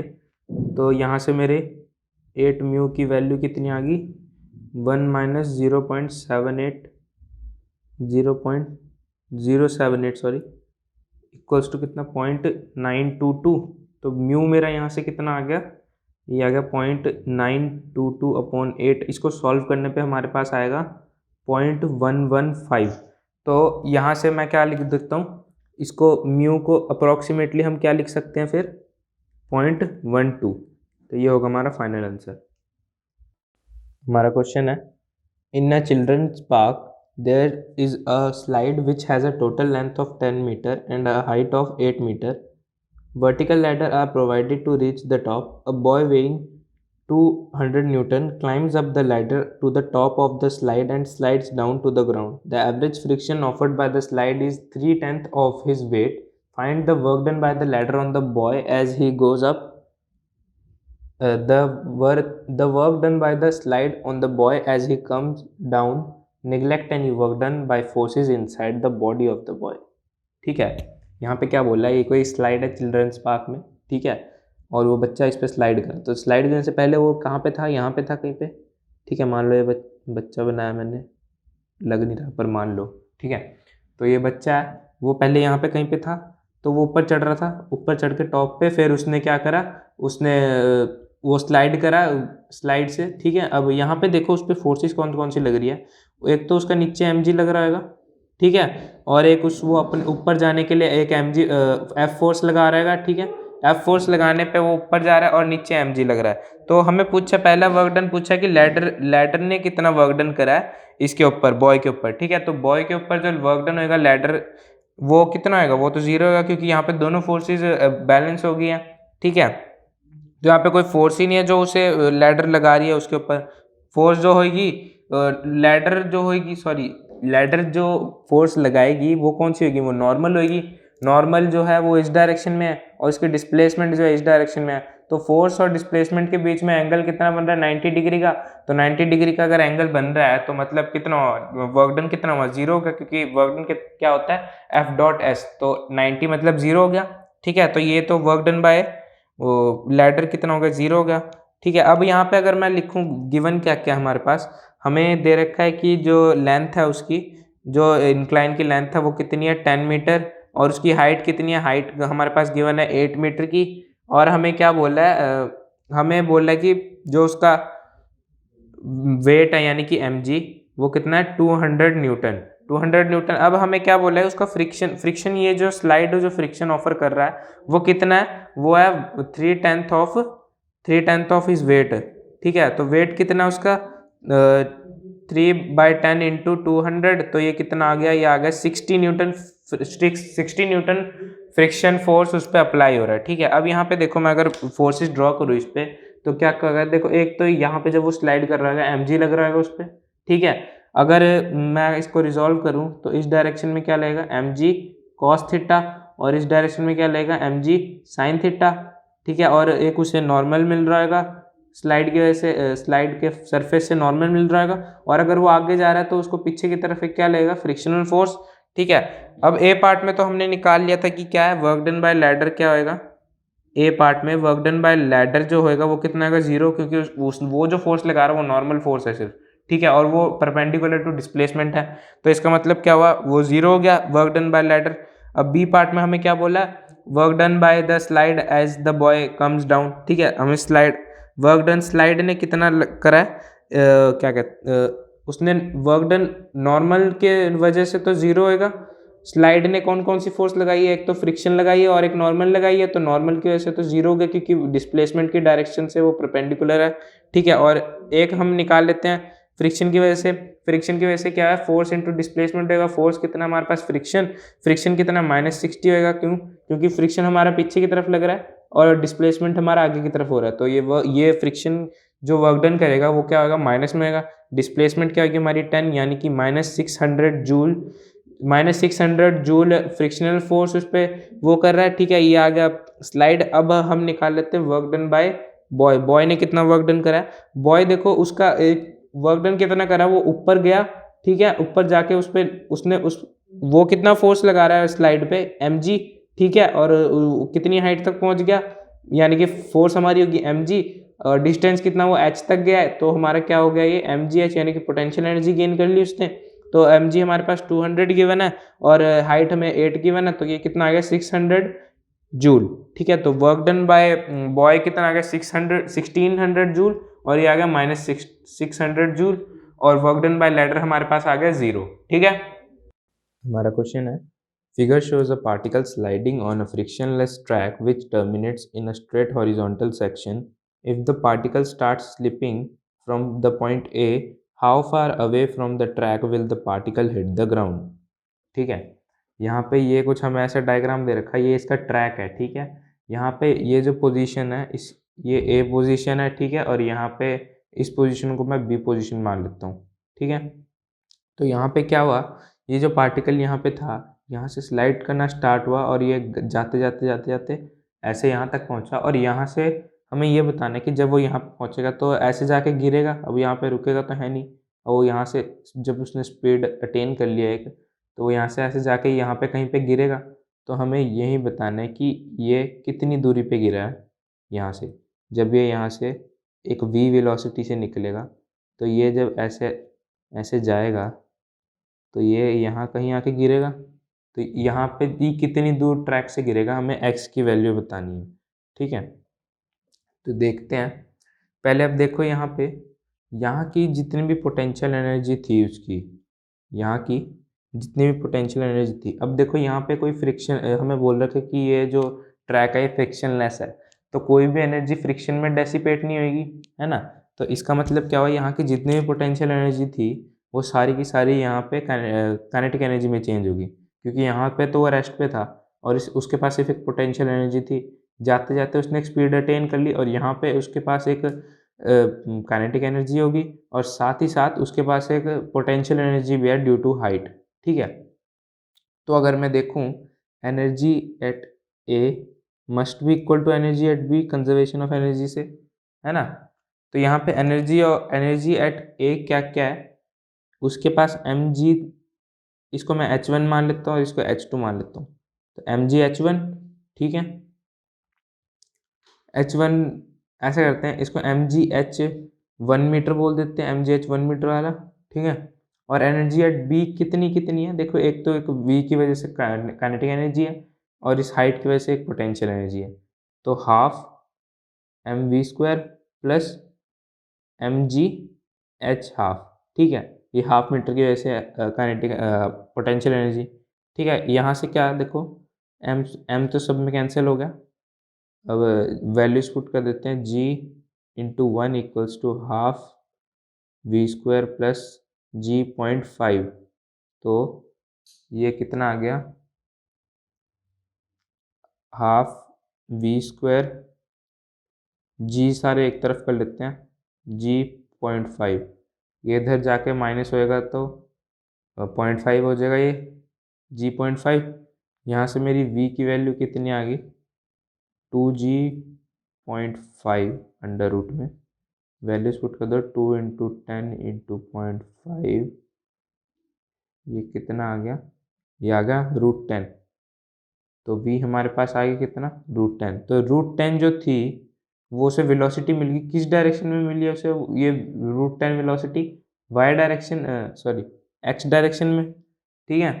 तो यहाँ से मेरे 8 म्यू की वैल्यू कितनी आ गई, 1 माइनस 0.78 078 सॉरी इक्वल्स टू कितना 0.922, तो म्यू मेरा यहाँ से कितना आ गया, ये आ गया 0.922/8। इसको सॉल्व करने पे हमारे पास आएगा 0.115। तो यहाँ से मैं क्या लिख देता हूँ, इसको म्यू को अप्रॉक्सीमेटली हम क्या लिख सकते हैं फिर 0.12। तो ये होगा हमारा फाइनल आंसर। हमारा क्वेश्चन है, in a children's park there is a slide which has a total length of 10 meter and a height of 8 meter. Vertical ladder are provided to reach the top. A boy weighing 200 Newton climbs up the ladder to the top of the slide and slides down to the ground. The average friction offered by the slide is 3/10 of his weight. Find the work done by the ladder on the boy as he goes up. The work done by the slide on the boy as he comes down. Neglect any work done by forces inside the body of the boy. ठीक है, यहाँ पे क्या बोल रहा है, ये कोई स्लाइड है चिल्ड्रंस पार्क में, ठीक है, और वो बच्चा इस पर स्लाइड कर, तो स्लाइड करने से पहले वो कहाँ पे था, यहाँ पे था कहीं पे, ठीक है, मान लो ये बच्चा बनाया मैंने, लग नहीं रहा पर मान लो, ठीक है, तो ये बच्चा है, वो पहले यहाँ पे कहीं पे था, तो वो ऊपर चढ़ रहा था, ऊपर चढ़ के टॉप पे, फिर उसने क्या करा, उसने वो स्लाइड करा स्लाइड से, ठीक है। अब यहाँ पे देखो उस पर फोर्सेस कौन कौन सी लग रही है, एक तो उसका नीचे mg लग रहा होगा, ठीक है, और एक वो अपने ऊपर जाने के लिए एक mg F फोर्स लगा रहेगा, ठीक है, F फोर्स लगाने पे वो ऊपर जा रहा है और नीचे mg लग रहा है। तो हमें पूछा, पहला वर्क डन पूछा कि लैडर ने कितना वर्क डन करा है इसके ऊपर, बॉय के ऊपर, ठीक है, तो बॉय के ऊपर जो वर्क डन होगा लैडर वो कितना होगा, वो तो 0 होगा क्योंकि यहाँ पे दोनों फोर्सेज बैलेंस हो गई हैं, ठीक है, तो यहाँ पे कोई फोर्स ही नहीं है जो उसे लैडर लगा रही है उसके ऊपर। फोर्स जो होगी लैडर जो फोर्स लगाएगी वो कौन सी होगी, वो नॉर्मल होगी, नॉर्मल जो है वो इस डायरेक्शन में है और इसकी डिस्प्लेसमेंट जो है इस डायरेक्शन में है, तो फोर्स और डिस्प्लेसमेंट के बीच में एंगल कितना बन रहा है 90 डिग्री का, तो 90 डिग्री का अगर एंगल बन रहा है तो मतलब कितना वर्क डन कितना हुआ, 0 होगा, क्योंकि वर्क डन क्या होता है F.S, तो 90 मतलब 0 हो गया, ठीक है, तो ये तो वर्क डन बाय वो लैडर कितना होगा, 0 हो गया, ठीक है। अब यहाँ पे अगर मैं लिखूँ गिवन क्या क्या हमारे पास, हमें दे रखा है कि जो लेंथ है उसकी, जो इंक्लाइन की लेंथ है वो कितनी है 10 मीटर, और उसकी हाइट कितनी है, हाइट हमारे पास गिवन है 8 मीटर की, और हमें क्या बोल रहा है, हमें बोल रहा है कि जो उसका वेट है यानी कि mg वो कितना है 200 न्यूटन, 200 न्यूटन। अब हमें क्या बोला है उसका फ्रिक्शन ये जो स्लाइड जो फ्रिक्शन ऑफर कर रहा है वो कितना है, वो है 3/10 ऑफ हिज वेट, ठीक है, तो वेट कितना उसका 3/10 इंटू 200, तो ये कितना आ गया, ये आ गया 60 न्यूटन, 60 न्यूटन फ्रिक्शन फोर्स उस पर अप्लाई हो रहा है, ठीक है। अब यहाँ पे देखो मैं अगर फोर्सेस ड्रॉ करूँ इस पर तो क्या कर देखो, एक तो यहाँ पे जब वो स्लाइड कर रहा है mg लग रहा है उस पर, ठीक है, अगर मैं इसको रिजॉल्व करूँ तो इस डायरेक्शन में क्या लगेगा mg cos थीटा, और इस डायरेक्शन में क्या लगेगा mg sin थीटा, ठीक है, और एक उसे नॉर्मल मिल रहा होगा स्लाइड की वजह से, स्लाइड के सरफेस से नॉर्मल मिल रहा होगा, और अगर वो आगे जा रहा है तो उसको पीछे की तरफ एक क्या लगेगा फ्रिक्शनल फोर्स, ठीक है। अब ए पार्ट में तो हमने निकाल लिया था कि क्या है वर्क डन बाय लैडर क्या होएगा, ए पार्ट में वर्क डन बाय लैडर जो होएगा वो कितना होगा 0, क्योंकि वो जो फोर्स लगा रहा है वो नॉर्मल फोर्स है सिर्फ, ठीक है, और वो परपेंडिकुलर टू डिस्प्लेसमेंट है, तो इसका मतलब क्या हुआ, वो 0 हो गया वर्क डन बाय लैडर। अब बी पार्ट में हमें क्या बोला, work done by the slide as the boy comes down, ठीक है, हमें स्लाइड वर्क डन स्लाइड ने कितना करा है, क्या कहते उसने वर्क डन नॉर्मल के वजह से तो 0 होएगा, स्लाइड ने कौन कौन सी फोर्स लगाई है, एक तो फ्रिक्शन लगाई है और एक नॉर्मल लगाई है, तो नॉर्मल की वजह से तो 0 हो गया क्योंकि डिस्प्लेसमेंट की डायरेक्शन से वो परपेंडिकुलर है, ठीक है, और एक हम निकाल लेते हैं फ्रिक्शन की वजह से, फ्रिक्शन की वजह से क्या है फोर्स इंटू डिस्प्लेसमेंट होगा, फोर्स कितना हमारे पास फ्रिक्शन कितना -60 होगा, क्यों, क्योंकि फ्रिक्शन हमारा पीछे की तरफ लग रहा है और डिस्प्लेसमेंट हमारा आगे की तरफ हो रहा है, तो ये फ्रिक्शन जो वर्क डन करेगा वो क्या होगा माइनस में होगा, डिस्प्लेसमेंट क्या होगी हमारी 10 यानी कि -600 जूल फ्रिक्शनल फोर्स उस पर वो कर रहा है, ठीक है, ये आ गया स्लाइड। अब हम निकाल लेते हैं work done bye boy, boy ने कितना वर्क डन करा है, बॉय देखो उसका एक वर्क डन कितना करा, वो ऊपर गया, ठीक है, ऊपर जाके उस पर उसने वो कितना फोर्स लगा रहा है स्लाइड पे mg, ठीक है, और कितनी हाइट तक पहुंच गया, यानी कि फोर्स हमारी होगी mg, डिस्टेंस कितना वो h तक गया है, तो हमारा क्या हो गया ये mgh यानी कि पोटेंशियल एनर्जी गेन कर ली उसने, तो एम जी हमारे पास 200 गिवन है और हाइट हमें 8 गिवन है, तो ये कितना आ गया 600 जूल। ठीक है, तो वर्क डन बाय बॉय कितना आ गया 1600 जूल और ये आ गया -600 जूल और वर्क डन बाय लैडर हमारे पास आ गया 0। ठीक है, हमारा क्वेश्चन है figure shows a particle sliding on a frictionless track which terminates in a straight horizontal section. If the particle starts slipping from the point A, how far away from the track will the particle hit the ground? ठीक है, यहाँ पे ये कुछ हमें ऐसा डायग्राम दे रखा है, ये इसका ट्रैक है। ठीक है, यहाँ पे ये जो पोजीशन है इस ये ए पोजीशन है। ठीक है, और यहाँ पे इस पोजीशन को मैं बी पोजीशन मान लेता हूँ। ठीक है, तो यहाँ पे क्या हुआ, ये जो पार्टिकल यहाँ पे था यहाँ से स्लाइड करना स्टार्ट हुआ और ये जाते जाते जाते जाते ऐसे यहाँ तक पहुँचा और यहाँ से हमें ये बताना है कि जब वो यहाँ पे पहुँचेगा तो ऐसे जाके गिरेगा, अब यहाँ पे रुकेगा तो है नहीं, और वो यहाँ से जब उसने स्पीड अटेन कर लिया एक, तो वो यहाँ से ऐसे जाके यहाँ पे कहीं पे गिरेगा। तो हमें यही बताना है कि ये कितनी दूरी पे गिरा है यहाँ से। जब ये यहाँ से एक v वेलोसिटी से निकलेगा तो ये जब ऐसे ऐसे जाएगा तो ये यहाँ कहीं आके गिरेगा, तो यहाँ पे भी कितनी दूर ट्रैक से गिरेगा हमें x की वैल्यू बतानी है। ठीक है, तो देखते हैं। पहले अब देखो यहाँ पे यहाँ की जितनी भी पोटेंशियल एनर्जी थी उसकी, यहाँ की जितनी भी पोटेंशियल एनर्जी थी, अब देखो यहाँ पे कोई फ्रिक्शन हमें बोल रखा है कि ये जो ट्रैक है ये फ्रिक्शनलेस है, तो कोई भी एनर्जी फ्रिक्शन में डेसिपेट नहीं होगी, है ना। तो इसका मतलब क्या हुआ, यहाँ की जितनी भी पोटेंशियल एनर्जी थी वो सारी की सारी यहाँ पे काइनेटिक एनर्जी में चेंज होगी, क्योंकि यहाँ पे तो वो रेस्ट पे था और उसके पास सिर्फ एक पोटेंशियल एनर्जी थी। जाते जाते उसने एक स्पीड अटेन कर ली और यहाँ पे उसके पास एक काइनेटिक एनर्जी होगी और साथ ही साथ उसके पास एक पोटेंशियल एनर्जी भी है ड्यू टू हाइट। ठीक है, तो अगर मैं देखूँ energy at A must be equal to energy at B, conservation of energy से, है ना। तो यहाँ पे एनर्जी और एनर्जी एट ए क्या क्या है, उसके पास एम जी, इसको मैं H1 मान लेता हूँ और इसको H2 मान लेता हूँ, तो एम जी H1। ठीक है, H1 ऐसा करते हैं, इसको एम जी एच 1 मीटर बोल देते हैं, एम जी एच 1 मीटर वाला। ठीक है, और एनर्जी एट बी कितनी कितनी है, देखो एक तो एक वी की वजह से काइनेटिक एनर्जी है और इस हाइट की वजह से एक पोटेंशियल एनर्जी है, तो half M V square plus M G H half. ठीक है, ये हाफ मीटर की वजह से काइनेटिक पोटेंशियल एनर्जी। ठीक है, यहाँ से क्या देखो एम तो सब में कैंसिल हो गया, अब वैल्यूज पुट कर देते हैं, G into 1 equals to half V square plus G 0.5, तो ये कितना आ गया, हाफ वी स्क्वायर, जी सारे एक तरफ कर लेते हैं, जी 0.5, ये इधर जाके माइनस होएगा तो 0.5 हो जाएगा ये जी 0.5। यहाँ से मेरी v की वैल्यू कितनी आ गई, 2g.5 अंडर रूट में वैल्यूज पुट कर दो, 2 इंटू 10 इंटू 0.5, ये कितना आ गया, ये आ गया √10। तो v हमारे पास आ गया कितना, √10। तो √10 जो थी वो उसे वेलोसिटी मिल गई, किस डायरेक्शन में मिली है उसे, ये √10 velocity y direction, sorry x direction में। ठीक है,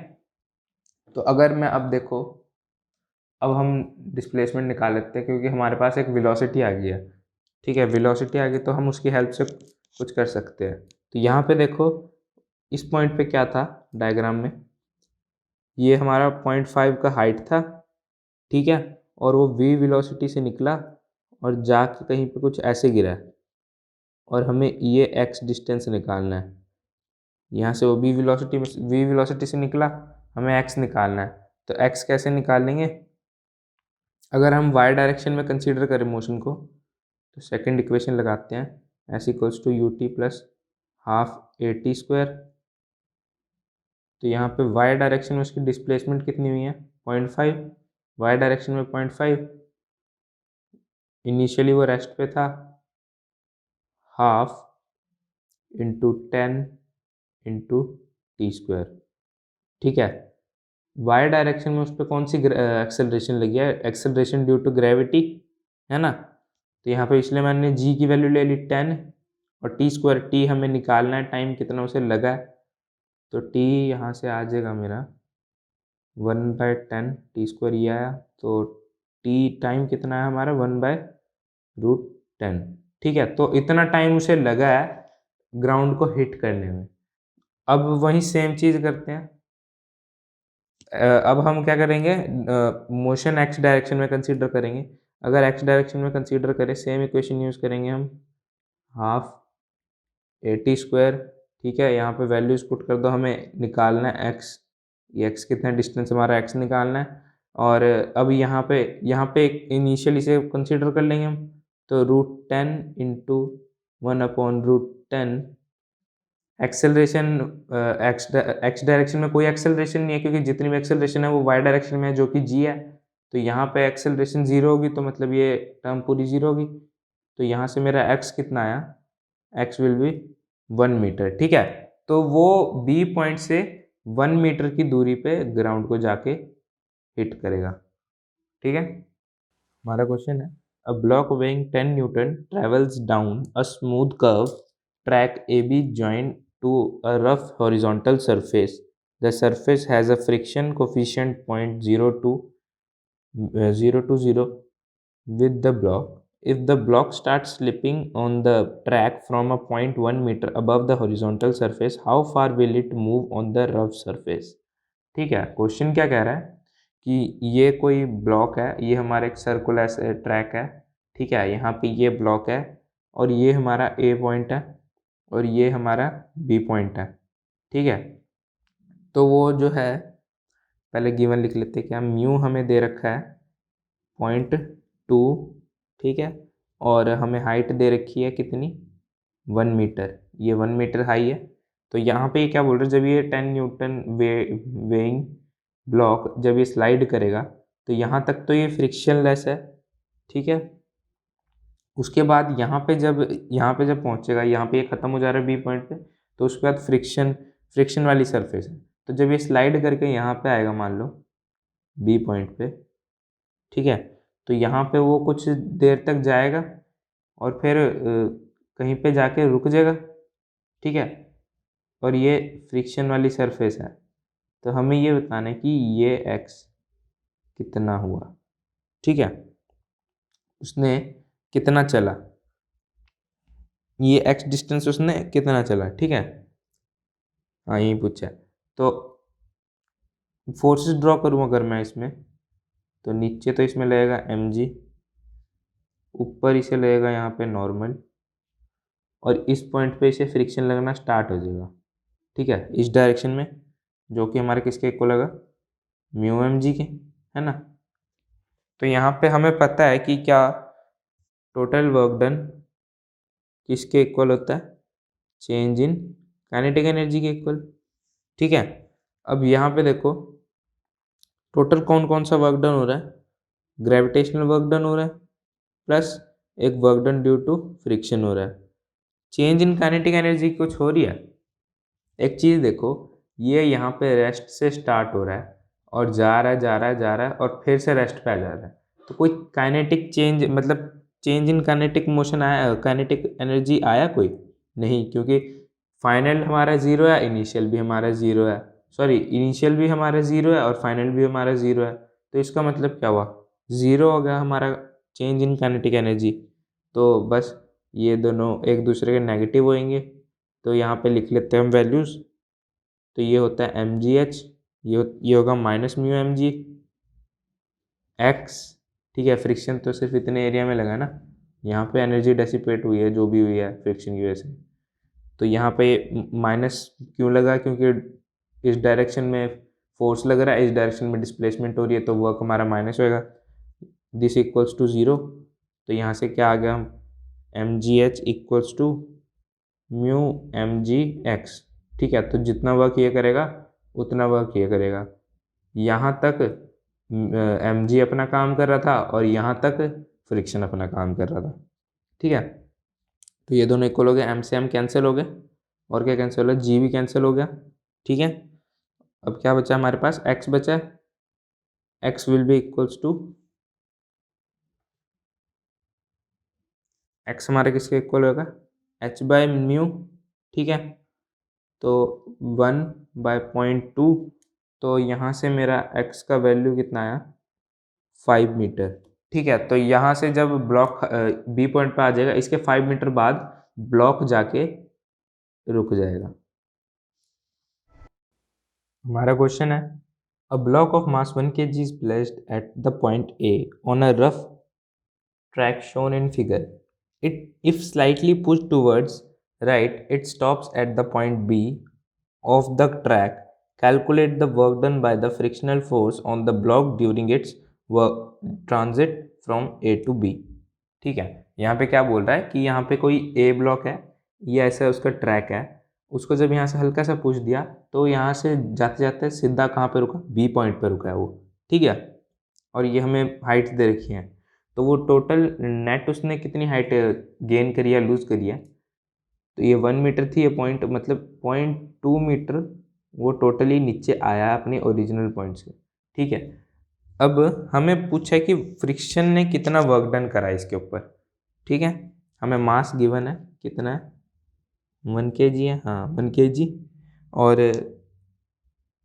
तो अगर मैं अब देखो, अब हम डिस्प्लेसमेंट निकाल लेते हैं क्योंकि हमारे पास एक वेलोसिटी आ गई है। ठीक है, वेलोसिटी आ गई तो हम उसकी हेल्प से कुछ कर सकते हैं। तो यहाँ पे देखो इस पॉइंट पे क्या था डायग्राम में, ये हमारा 0.5 का हाइट था। ठीक है, और वो v वेलोसिटी से निकला और जाके कहीं पे कुछ ऐसे गिरा और हमें ये x डिस्टेंस निकालना है। यहाँ से वो v वेलोसिटी से निकला, हमें x निकालना है। तो x कैसे निकालेंगे, अगर हम y डायरेक्शन में कंसीडर करें मोशन को, तो सेकंड इक्वेशन लगाते हैं, s equals to U T plus half A T square. तो यहाँ पे y डायरेक्शन में उसकी डिस्प्लेसमेंट कितनी हुई है, 0.5, y डायरेक्शन में 0.5, इनिशियली वो रेस्ट पे था, half into 10 into T square. ठीक है, y डायरेक्शन में उस पर कौन सी एक्सेलरेशन लगी है, एक्सेलरेशन ड्यू टू ग्रेविटी, है ना। तो यहाँ पे इसलिए मैंने g की वैल्यू ले ली 10 और टी स्क्वायर, टी हमें निकालना है, टाइम कितना उसे लगा है, तो टी यहाँ से आ जाएगा मेरा 1/10 टी स्क्वायर ये आया, तो टी टाइम कितना है हमारा 1/√10। ठीक है, तो इतना टाइम उसे लगा है ग्राउंड को हिट करने में। अब वही सेम चीज़ करते हैं। अब हम क्या करेंगे, मोशन एक्स डायरेक्शन में कंसीडर करेंगे। अगर एक्स डायरेक्शन में कंसीडर करें, सेम इक्वेशन यूज़ करेंगे हम, हाफ ए टी स्क्वायर। ठीक है, यहाँ पे वैल्यूज पुट कर दो, हमें निकालना है एक्स, ये एक्स कितना डिस्टेंस हमारा एक्स निकालना है। और अब यहाँ पे इनिशियल इसे कंसीडर कर लेंगे हम, तो √10 इंटू 1/√10। एक्सेलरेशन एक्स डायरेक्शन में कोई एक्सेलरेशन नहीं है, क्योंकि जितनी भी एक्सेलरेशन है वो वाई डायरेक्शन में है, जो कि जी है। तो यहाँ पे एक्सेलरेशन ज़ीरो होगी, तो मतलब ये टर्म पूरी ज़ीरो होगी। तो यहाँ से मेरा एक्स कितना आया, एक्स विल बी 1 मीटर। ठीक है, तो वो बी पॉइंट से 1 मीटर की दूरी पे ग्राउंड को जाके हिट करेगा। ठीक है, हमारा क्वेश्चन है, a block weighing 10 Newton travels down a smooth curve track AB joined to a rough horizontal surface. The surface has a friction coefficient 0.02 with the block. If the block starts slipping on the track from a point 1 meter above the horizontal surface, how far will it move on the rough surface? ठीक है, क्वेश्चन क्या कह रहा है कि ये कोई ब्लॉक है, ये हमारा एक सर्कुलर ट्रैक है। ठीक है, यहाँ पे ये ब्लॉक है और ये हमारा ए पॉइंट है और ये हमारा बी पॉइंट है। ठीक है, तो वो जो है, पहले गिवन लिख लेते हैं, क्या म्यू हमें दे रखा है 0.2। ठीक है, और हमें हाइट दे रखी है कितनी, 1 मीटर, ये 1 मीटर हाई है। तो यहाँ पे क्या बोल रहे हैं, जब ये 10 न्यूटन वेइंग ब्लॉक जब ये स्लाइड करेगा, तो यहाँ तक तो ये फ्रिक्शनलेस है। ठीक है, उसके बाद यहाँ पे जब पहुँचेगा, यहाँ पे ये ख़त्म हो जा रहा है बी पॉइंट पे, तो उसके बाद फ्रिक्शन वाली सरफेस है। तो जब ये स्लाइड करके यहाँ पे आएगा, मान लो बी पॉइंट पे, ठीक है, तो यहाँ पे वो कुछ देर तक जाएगा और फिर कहीं पे जाके रुक जाएगा। ठीक है, और ये फ्रिक्शन वाली सरफेस है, तो हमें ये बताना है कि ये एक्स कितना हुआ। ठीक है, उसने कितना चला, ये एक्स डिस्टेंस उसने कितना चला। ठीक है, हाँ यही पूछा है। तो फोर्सेस ड्रॉ करूँ अगर मैं इसमें, तो नीचे तो इसमें लगेगा mg, ऊपर इसे लगेगा यहाँ पे नॉर्मल, और इस पॉइंट पे इसे फ्रिक्शन लगना स्टार्ट हो जाएगा। ठीक है, इस डायरेक्शन में, जो कि हमारे किसके इक्वल लगा, म्यू एम जी के, है ना। तो यहाँ पे हमें पता है कि क्या टोटल वर्क डन किसके इक्वल होता है, चेंज इन काइनेटिक एनर्जी के इक्वल। ठीक है, अब यहाँ पे देखो टोटल कौन कौन सा वर्क डन हो रहा है, ग्रेविटेशनल वर्क डन हो रहा है, प्लस एक work done due to friction हो रहा है। चेंज इन काइनेटिक एनर्जी कुछ हो रही है, एक चीज़ देखो, ये यहाँ पे रेस्ट से स्टार्ट हो रहा है और जा रहा है जा रहा है जा रहा है और फिर से रेस्ट पे आ जा रहा है। तो कोई काइनेटिक चेंज, मतलब चेंज इन काइनेटिक मोशन आया, काइनेटिक एनर्जी आया कोई नहीं, क्योंकि फाइनल हमारा ज़ीरो है, इनिशियल भी हमारा ज़ीरो है, सॉरी इनिशियल भी हमारा ज़ीरो है और फाइनल भी हमारा ज़ीरो है। तो इसका मतलब क्या हुआ, ज़ीरो हो गया हमारा चेंज इन काइनेटिक एनर्जी। तो बस ये दोनों एक दूसरे के नेगेटिव होंगे, तो यहाँ पे लिख लेते हैं हम वैल्यूज़। तो ये होता है एम जी एच, ये होगा minus mu M G X. ठीक है, फ्रिक्शन तो सिर्फ इतने एरिया में लगा ना, यहाँ पे एनर्जी डेसिपेट हुई है जो भी हुई है फ्रिक्शन की वजह से। तो यहाँ पे माइनस क्यों लगा, क्योंकि इस डायरेक्शन में फोर्स लग रहा है, इस डायरेक्शन में डिस्प्लेसमेंट हो रही है, तो वर्क हमारा माइनस होएगा, दिस इक्वल्स टू ज़ीरो। तो यहाँ से क्या आ गया, हम M G H equals to mu M G X. ठीक है, तो जितना वर्क ये करेगा उतना वर्क ये करेगा। यहाँ तक एम जी अपना काम कर रहा था और यहाँ तक फ्रिक्शन अपना काम कर रहा था। ठीक है, तो ये दोनों इक्वल हो गए, एम से एम कैंसिल हो गए और क्या कैंसिल हो गया, जी भी कैंसिल हो गया। ठीक है, अब क्या बचा हमारे पास, एक्स बचा है, X will be equals to, X हमारे किसके इक्वल होगा, एच बाय म्यू। ठीक है, तो 1/0.2, तो यहाँ से मेरा x का वैल्यू कितना आया 5 मीटर। ठीक है, तो यहाँ से जब ब्लॉक बी पॉइंट पे आ जाएगा, इसके 5 मीटर बाद ब्लॉक जाके रुक जाएगा। हमारा क्वेश्चन है, a block of mass 1 kg is placed at the point A on a rough track shown in figure. If slightly pushed towards right, it stops at the point B of the track. Calculate the work done by the frictional force on the block during its work transit from A to B. ठीक है, यहाँ पे क्या बोल रहा है कि यहाँ पे कोई A ब्लॉक है, ये ऐसा उसका ट्रैक है, उसको जब यहाँ से हल्का सा पुश दिया तो यहाँ से जाते जाते सीधा कहाँ पे रुका, बी पॉइंट पे रुका है वो। ठीक है, और ये हमें हाइट दे रखी है, तो वो टोटल नेट उसने कितनी हाइट गेन करी है, लूज करी है, तो ये 1 मीटर थी, ये पॉइंट मतलब 0.2 मीटर वो टोटली नीचे आया अपने ओरिजिनल पॉइंट से। ठीक है, अब हमें पूछा है कि फ्रिक्शन ने कितना वर्क डन करा है इसके ऊपर। ठीक है, हमें मास गिवन है, कितना है 1 kg है, हाँ 1 kg, और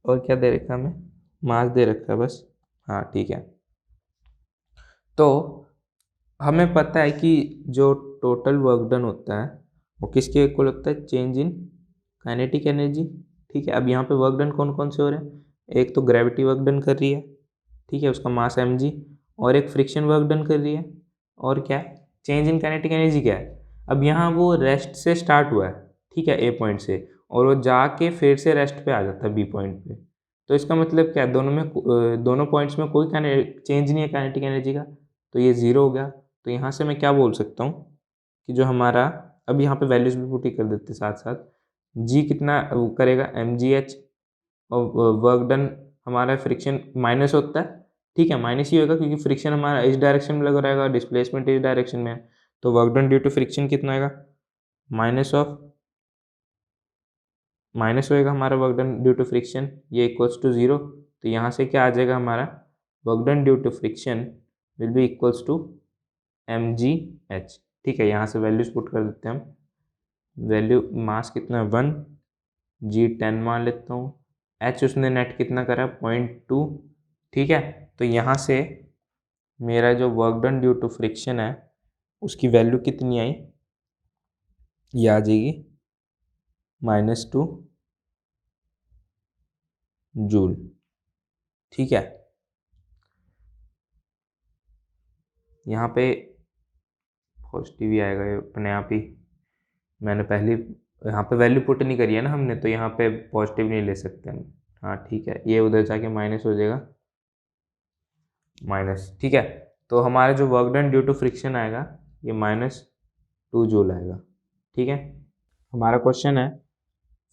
क्या दे रखा है हमें, मास दे रखा है बस। हाँ ठीक है, तो हमें पता है कि जो टोटल वर्क डन होता है वो किसके इक्वल होता है, चेंज इन काइनेटिक एनर्जी। ठीक है, अब यहाँ पे वर्क डन कौन कौन से हो रहे हैं, एक तो ग्रेविटी वर्क डन कर रही है, ठीक है, उसका मास mg, और एक फ्रिक्शन वर्क डन कर रही है, और क्या चेंज इन काइनेटिक एनर्जी क्या है। अब यहाँ वो रेस्ट से स्टार्ट हुआ है, ठीक है, ए पॉइंट से, और वो जाके फिर से रेस्ट पे आ जाता है बी पॉइंट पे, तो इसका मतलब क्या है, दोनों पॉइंट्स में कोई चेंज नहीं है काइनेटिक एनर्जी का, तो ये ज़ीरो हो गया। तो यहाँ से मैं क्या बोल सकता हूँ कि जो हमारा, अब यहाँ पे वैल्यूज भी पुट ही कर देते साथ साथ, जी कितना वो करेगा mgh, और वर्क डन हमारा फ्रिक्शन माइनस होता है, ठीक है, माइनस ही होगा क्योंकि फ्रिक्शन हमारा इस डायरेक्शन में लगा रहेगा, डिस्प्लेसमेंट इस डायरेक्शन में है, तो work done due to friction कितना आएगा, माइनस होएगा हमारा work done due to friction, ये इक्वल्स टू 0, तो यहाँ से क्या आ जाएगा हमारा work done due to friction will be equals to mgh। ठीक है, यहाँ से वैल्यूज पुट कर देते हैं हम, वैल्यू मास कितना है 1, g 10 मान लेता हूँ, h उसने नेट कितना करा 0.2। ठीक है, तो यहाँ से मेरा जो work done due to friction है उसकी वैल्यू कितनी आई, ये आ जाएगी -2 जूल। ठीक है, यहाँ पे पॉजिटिव ही आएगा ये अपने आप ही, मैंने पहले यहाँ पे वैल्यू पुट नहीं करी है ना हमने, तो यहाँ पे पॉजिटिव नहीं ले सकते हम। हाँ ठीक है, ये उधर जाके माइनस हो जाएगा, माइनस। ठीक है, तो हमारा जो work done due to friction आएगा ये -2 जूल आएगा। ठीक है, हमारा क्वेश्चन है,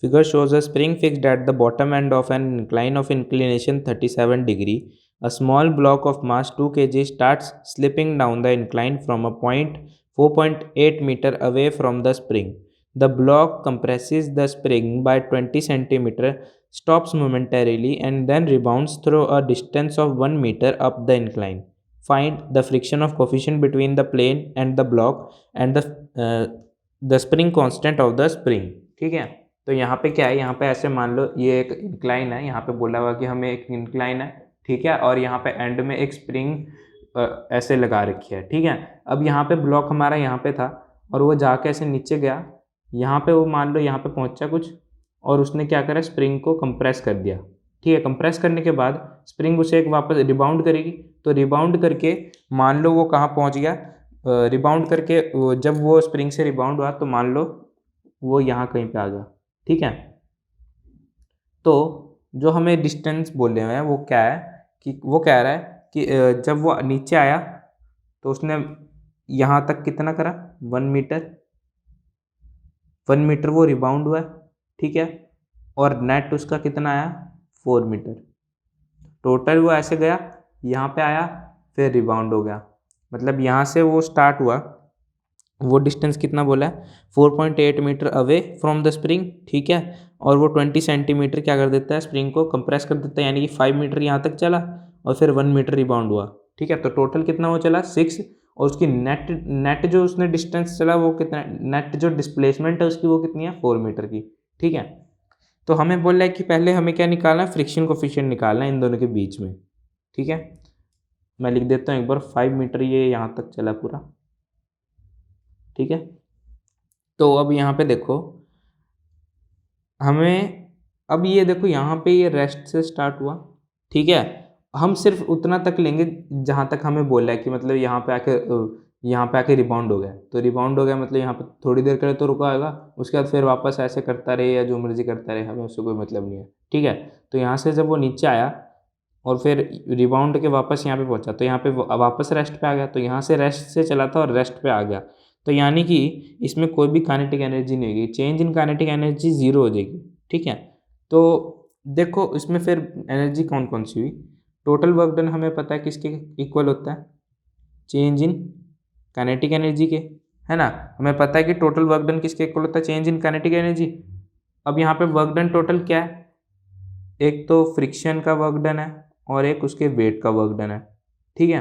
figure shows a spring fixed at the bottom end of an incline of inclination 37 degree. A small block of mass 2 kg starts slipping down the incline from a point 4.8 meter away from the spring. The block compresses the spring by 20 centimeter, stops momentarily, and then rebounds through a distance of 1 meter up the incline. Find the friction of coefficient between the plane and the block and the spring constant of the spring. ठीक है, तो यहाँ पे क्या है, यहाँ पे ऐसे मान लो ये एक इंक्लाइन है, यहाँ पे बोला हुआ कि हमें एक इंक्लाइन है, ठीक है, और यहाँ पे एंड में एक स्प्रिंग ऐसे लगा रखी है। ठीक है, अब यहाँ पे ब्लॉक हमारा यहाँ पे था और वो जाके ऐसे नीचे गया, यहाँ पे वो मान लो यहाँ पे पहुँचा कुछ, और उसने क्या करा, स्प्रिंग को कंप्रेस कर दिया। ठीक है, कंप्रेस करने के बाद स्प्रिंग उसे एक वापस रिबाउंड करेगी, तो रिबाउंड करके मान लो वो कहाँ पहुँच गया, रिबाउंड करके जब वो स्प्रिंग से रिबाउंड हुआ तो मान लो वो यहाँ कहीं पे आ गया। ठीक है, तो जो हमें डिस्टेंस बोले हुए हैं वो क्या है, कि वो कह रहा है कि जब वो नीचे आया तो उसने यहाँ तक कितना करा 1 मीटर, 1 मीटर वो रिबाउंड हुआ है। ठीक है, और नेट उसका कितना आया 4 मीटर, टोटल वो ऐसे गया, यहाँ पे आया, फिर रिबाउंड हो गया, मतलब यहाँ से वो स्टार्ट हुआ, वो डिस्टेंस कितना बोला है 4.8 metre away from the spring. ठीक है, और वो 20 सेंटीमीटर क्या कर देता है, स्प्रिंग को कंप्रेस कर देता है, यानी कि 5 मीटर यहाँ तक चला और फिर 1 मीटर रिबाउंड हुआ। ठीक है, तो टोटल कितना वो चला 6, और उसकी नेट जो उसने डिस्टेंस चला वो कितना, नेट जो डिस्प्लेसमेंट है उसकी वो कितनी है 4 मीटर की। ठीक है, तो हमें बोल रहा है कि पहले हमें क्या निकालना है, फ्रिक्शन कोफिशिएंट निकालना है इन दोनों के बीच में, ठीक है। मैं लिख देता हूँ एक बार, 5 मीटर ये यहाँ तक चला पूरा, ठीक है। तो अब यहाँ पे देखो हमें, अब ये देखो यहाँ पे ये रेस्ट से स्टार्ट हुआ, ठीक है। हम सिर्फ उतना तक लेंगे जहाँ तक हमें बोला है कि मतलब यहाँ पे आके रिबाउंड हो गया, तो रिबाउंड हो गया मतलब यहाँ पे थोड़ी देर के लिए तो रुका होगा, उसके बाद फिर वापस ऐसे करता रहे या जो मर्जी करता रहे, हमें उससे कोई मतलब नहीं है, ठीक है। तो यहाँ से जब वो नीचे आया और फिर रिबाउंड के वापस यहाँ पे पहुँचा, तो यहाँ पे वापस रेस्ट पे आ गया, तो यहाँ से रेस्ट से चला था और रेस्ट पे आ गया, तो यानी कि इसमें कोई भी काइनेटिक एनर्जी नहीं होगी, change in kinetic energy zero हो जाएगी, ठीक है। तो देखो इसमें फिर एनर्जी कौन कौन सी हुई, टोटल वर्क डन हमें पता है किसके इक्वल होता है, चेंज इन काइनेटिक एनर्जी के, है ना। हमें पता है कि टोटल वर्क डन किसके इक्वल होता है, चेंज इन काइनेटिक एनर्जी। अब यहाँ पे वर्क डन टोटल क्या है, एक तो फ्रिक्शन का वर्क डन है और एक उसके वेट का वर्क डन है, ठीक है।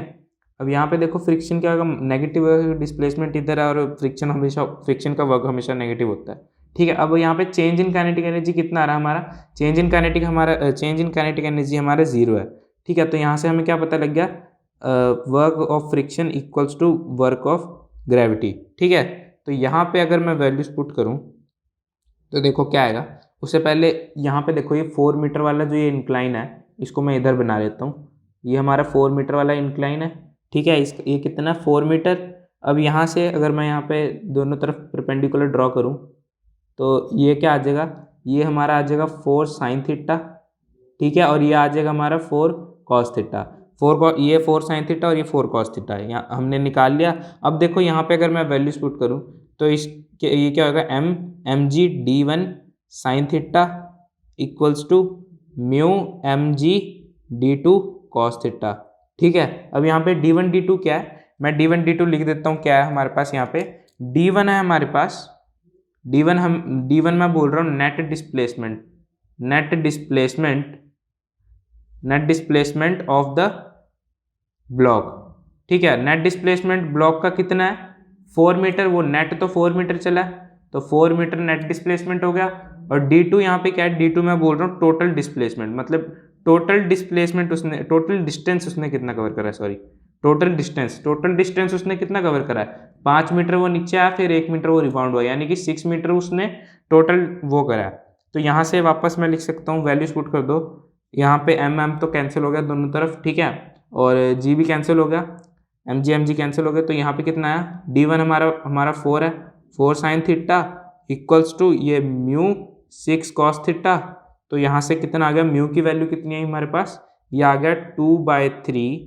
अब यहाँ पे देखो फ्रिक्शन क्या होगा, नेगेटिव डिस्प्लेसमेंट इधर है और फ्रिक्शन का वर्क हमेशा नेगेटिव होता है, ठीक है। अब यहाँ पे चेंज इन काइनेटिक एनर्जी कितना आ रहा है हमारा, चेंज इन काइनेटिक एनर्जी हमारा 0 है, ठीक है। तो यहाँ से हमें क्या पता लग गया, work of friction equals to work of gravity, ठीक है। तो यहाँ पे अगर मैं वैल्यूज पुट करूँ तो देखो क्या आएगा, उससे पहले यहाँ पे देखो ये 4 मीटर वाला जो ये इंक्लाइन है इसको मैं इधर बना लेता हूँ, ये हमारा 4 मीटर वाला इंक्लाइन है, ठीक है। ये कितना 4 मीटर। अब यहाँ से अगर मैं यहाँ पे दोनों तरफ परपेंडिकुलर ड्रॉ करूँ तो ये क्या आ जाएगा, ये हमारा आ जाएगा 4 साइन थीटा, ठीक है। और ये आ जाएगा हमारा 4 कॉस थीटा, ये 4 साइन थीटा और ये 4 कॉस थीटा है, यहाँ हमने निकाल लिया। अब देखो यहाँ पे अगर मैं वैल्यूज पुट करूँ तो ये क्या होगा, M G D one sine theta equals to mu M G D two cos theta, ठीक है। अब यहाँ पे D1 D2 क्या है, मैं D1 D2 लिख देता हूँ, क्या है हमारे पास यहाँ पे D1 है हमारे पास, D1 मैं बोल रहा हूँ net displacement of the block, ठीक है। नेट डिस्प्लेसमेंट ब्लॉक का कितना है 4 मीटर, वो नेट तो 4 मीटर चला है तो 4 मीटर नेट डिस्प्लेसमेंट हो गया। और D2 यहाँ पे क्या है, D2 मैं बोल रहा हूँ टोटल डिस्प्लेसमेंट, मतलब टोटल डिस्टेंस उसने कितना कवर करा है, सॉरी टोटल डिस्टेंस उसने कितना कवर करा है, 5 मीटर वो नीचे आया, फिर 1 मीटर वो रिबाउंड हुआ, यानी कि 6 मीटर उसने टोटल वो करा है। तो यहाँ से वापस मैं लिख सकता हूँ, वैल्यूज पुट कर दो, यहाँ पे एम तो कैंसिल हो गया दोनों तरफ, ठीक है, और जी भी कैंसिल हो गया, एम जी कैंसिल हो गया, तो यहाँ पे कितना आया, D1 हमारा 4 है, 4 साइन थीटा इक्वल्स टू ये म्यू 6 कॉस थीटा, तो यहाँ से कितना आ गया, म्यू की वैल्यू कितनी आई हमारे पास, ये आ गया 2/3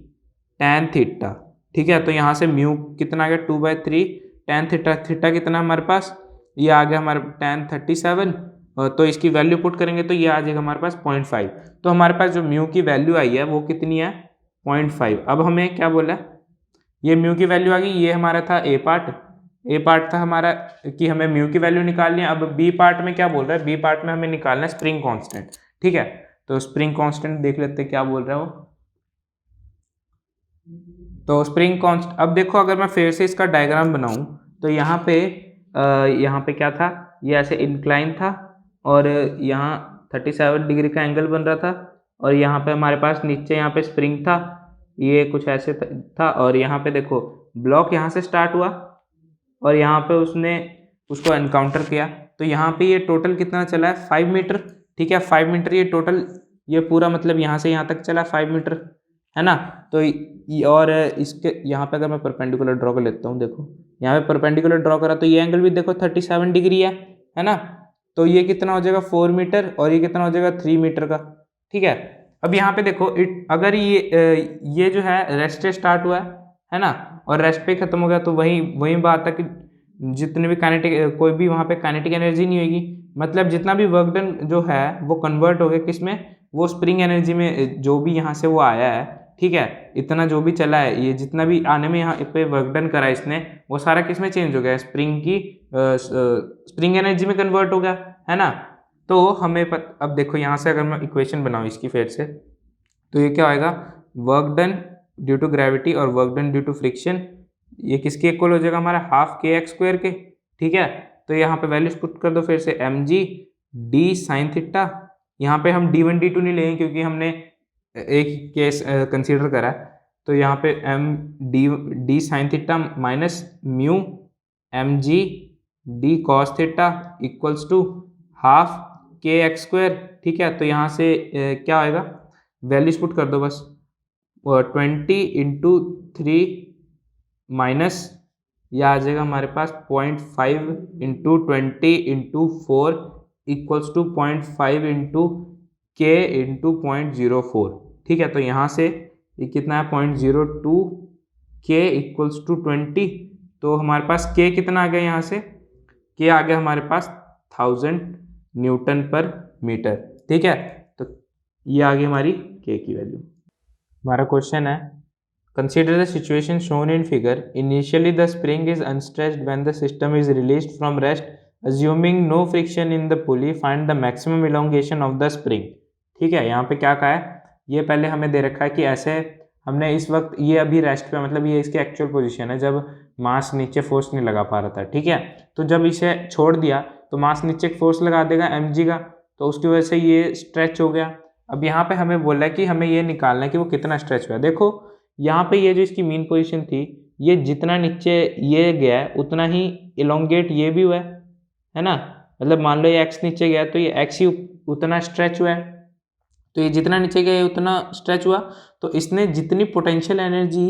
टैन थीटा, ठीक है। तो यहाँ से म्यू कितना आ गया, 2/3 टैन थीटा, थीटा कितना हमारे पास, ये आ गया हमारे टैन 37, तो इसकी वैल्यू पुट करेंगे तो ये आ जाएगा हमारे पास 0.5, तो हमारे पास जो म्यू की वैल्यू आई है वो कितनी है 0.5। अब हमें क्या बोला, ये म्यू की वैल्यू आ गई, ये हमारा था ए पार्ट था हमारा कि हमें म्यू की वैल्यू निकालनी है। अब बी पार्ट में क्या बोल रहा है, बी पार्ट में हमें निकालना है स्प्रिंग कांस्टेंट, ठीक है। तो स्प्रिंग कांस्टेंट देख लेते हैं क्या बोल रहा है वो, तो स्प्रिंग कांस्टेंट, अब देखो अगर मैं फिर से इसका डायग्राम बनाऊं तो यहाँ पे क्या था, ये ऐसे इंक्लाइन था और यहाँ 37 डिग्री का एंगल बन रहा था, और यहाँ पे हमारे पास नीचे यहाँ पे स्प्रिंग था, ये कुछ ऐसे था, और यहाँ पे देखो ब्लॉक यहाँ से स्टार्ट हुआ और यहाँ पे उसने उसको एनकाउंटर किया, तो यहाँ पे ये टोटल कितना चला है 5 मीटर, ठीक है। 5 मीटर ये टोटल, ये पूरा मतलब यहाँ से यहाँ तक चला 5 मीटर, है ना। तो और इसके यहाँ पे अगर मैं परपेंडिकुलर ड्रॉ कर लेता हूँ, देखो यहाँ पे परपेंडिकुलर ड्रॉ करा तो ये एंगल भी देखो 37 डिग्री है ना। तो ये कितना हो जाएगा 4 मीटर और ये कितना हो जाएगा 3 मीटर का, ठीक है। अब यहाँ पे देखो अगर ये जो है रेस्ट से स्टार्ट हुआ है ना, और रेस्ट पे खत्म हो गया, तो वही बात है कि जितने भी कोई भी वहाँ पे काइनेटिक एनर्जी नहीं होगी, मतलब जितना भी वर्क डन जो है वो कन्वर्ट हो गया किसमें, वो स्प्रिंग एनर्जी में, जो भी यहाँ से वो आया है, ठीक है। इतना जो भी चला है, ये जितना भी आने में यहाँ पे वर्क डन करा इसने, वो सारा किस में चेंज हो गया, स्प्रिंग एनर्जी में कन्वर्ट हो गया, है ना। तो हमें अब देखो यहाँ से अगर मैं इक्वेशन बनाऊँ इसकी फिर से, तो ये क्या आएगा, work done due to gravity और work done due to friction, ये किसके इक्वल हो जाएगा हमारा हाफ kx स्क्वायर के, ठीक है। तो यहाँ पे वैल्यूज पुट कर दो फिर से, mg डी साइन थीटा, यहाँ पे हम D1 D2 नहीं लेंगे क्योंकि हमने एक केस कंसीडर करा है, तो यहाँ पे D sine theta minus mu mg d cos theta equals to half K X square. ठीक है, तो यहाँ से क्या आएगा, वैल्यूज पुट कर दो बस, 20 इंटू 3 माइनस यह आ जाएगा हमारे पास 0.5 into 20 into 4 equals to 0.5 into K into 0.04। ठीक है, तो यहाँ से ये कितना है 0.02 के इक्वल्स टू 20, तो हमारे पास के कितना आ गया, यहाँ से के आ गया हमारे पास 1000 न्यूटन पर मीटर। ठीक है, तो ये आ गई हमारी के की वैल्यू। हमारा क्वेश्चन है, consider the situation shown in figure. Initially the spring is unstretched when the system is released from rest. Assuming no friction in the pulley, find the maximum elongation of the spring. ठीक है, यहाँ पे क्या कहा है, ये पहले हमें दे रखा है कि ऐसे हमने इस वक्त ये अभी रेस्ट पे, मतलब ये इसकी एक्चुअल पोजीशन है जब मास नीचे फोर्स नहीं लगा पा रहा था। ठीक है, तो जब इसे छोड़ दिया तो मास नीचे फोर्स लगा देगा mg का, तो उसकी वजह से ये स्ट्रेच हो गया। अब यहाँ पे हमें बोला है कि हमें ये निकालना है कि वो कितना स्ट्रेच हुआ है। देखो यहाँ पे ये जो इसकी मीन पोजीशन थी, ये जितना नीचे ये गया है उतना ही इलोंगेट ये भी हुआ है ना, मतलब मान लो ये x नीचे गया तो ये x ही उतना स्ट्रेच हुआ है, तो ये जितना नीचे गया उतना स्ट्रेच हुआ, तो इसने जितनी पोटेंशियल एनर्जी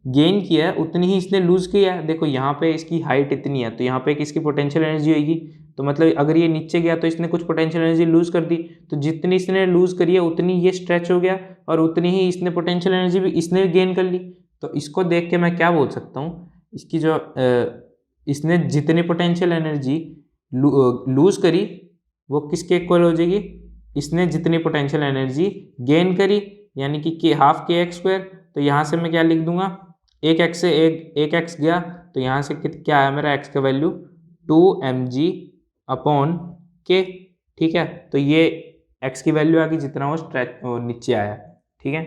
गेन किया है उतनी ही इसने लूज किया है। देखो यहाँ पे इसकी हाइट इतनी है, तो यहाँ पे इसकी पोटेंशियल एनर्जी होगी, तो मतलब अगर ये नीचे गया तो इसने कुछ पोटेंशियल एनर्जी लूज कर दी, तो जितनी इसने लूज करी है उतनी ये स्ट्रेच हो गया और उतनी ही इसने पोटेंशियल एनर्जी भी इसने गेन कर ली। तो इसको देख के मैं क्या बोल सकता हूँ, इसकी जो इसने जितनी पोटेंशियल एनर्जी लूज करी वो किसके इक्वल हो जाएगी, इसने जितनी पोटेंशियल एनर्जी गेन करी, यानी कि हाफ के एक्स स्क्वायर। तो यहाँ से मैं क्या लिख दूंगा, एक एक्स से एक एक्स गया, तो यहाँ से क्या आया मेरा एक्स का वैल्यू 2mg अपॉन के। ठीक है, तो ये x की वैल्यू आ गई जितना वो स्ट्रेच नीचे आया। ठीक है,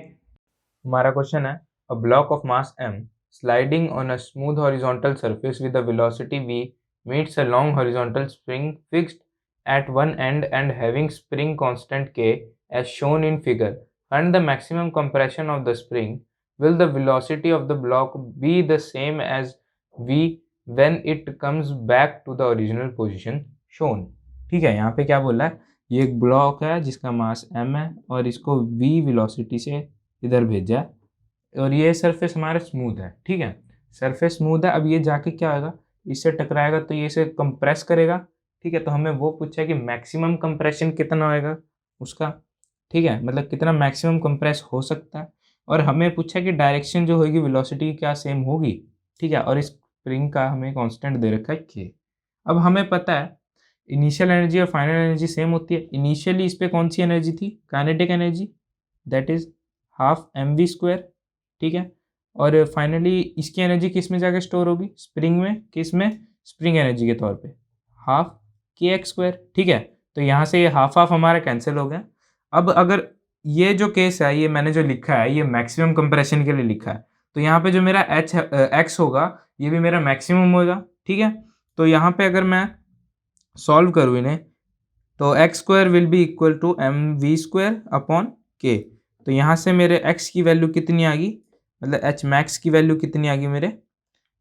हमारा क्वेश्चन है, a block of mass m sliding on a smooth horizontal surface with a velocity v meets a long horizontal spring fixed at one end and having spring constant k as shown in figure. Find the maximum compression of the spring. Will the velocity of the block be the same as v when it comes back to the original position shown? ठीक है, यहाँ पे क्या बोला है, ये एक ब्लॉक है जिसका मास m है और इसको v वेलोसिटी से इधर भेजा है और ये सरफेस हमारा स्मूथ है। ठीक है, सरफेस स्मूथ है, अब ये जाके क्या होगा, इससे टकराएगा तो ये इसे कंप्रेस करेगा। ठीक है, तो हमें वो पूछा है कि मैक्सिमम कंप्रेशन कितना होएगा उसका। ठीक है, मतलब कितना मैक्सिमम कंप्रेस हो सकता है, और हमें पूछा है कि डायरेक्शन जो होगी वेलोसिटी की क्या सेम होगी। ठीक है, और इस स्प्रिंग का हमें कांस्टेंट दे रखा है के। अब हमें पता है इनिशियल एनर्जी और फाइनल एनर्जी सेम होती है। इनिशियली इस पे कौन सी एनर्जी थी, kinetic energy, that is half mv square. ठीक है, और फाइनली इसकी एनर्जी किस में जाकर स्टोर होगी, स्प्रिंग में, किस में, स्प्रिंग एनर्जी के तौर पे हाफ के एक्स स्क्वायर। ठीक है, तो यहाँ से ये हाफ हाफ हमारा कैंसिल हो गया। अब अगर ये जो केस है, ये मैंने जो लिखा है ये मैक्सिमम कंप्रेशन के लिए लिखा है, तो यहाँ पे जो मेरा एक्स होगा ये भी मेरा मैक्सिमम होगा। ठीक है, तो यहाँ पे अगर मैं सॉल्व करूँ इन्हें, तो X square will be equal to mv square upon K. तो यहाँ से मेरे x की वैल्यू कितनी आ गई, मतलब h मैक्स की वैल्यू कितनी आ गई मेरे,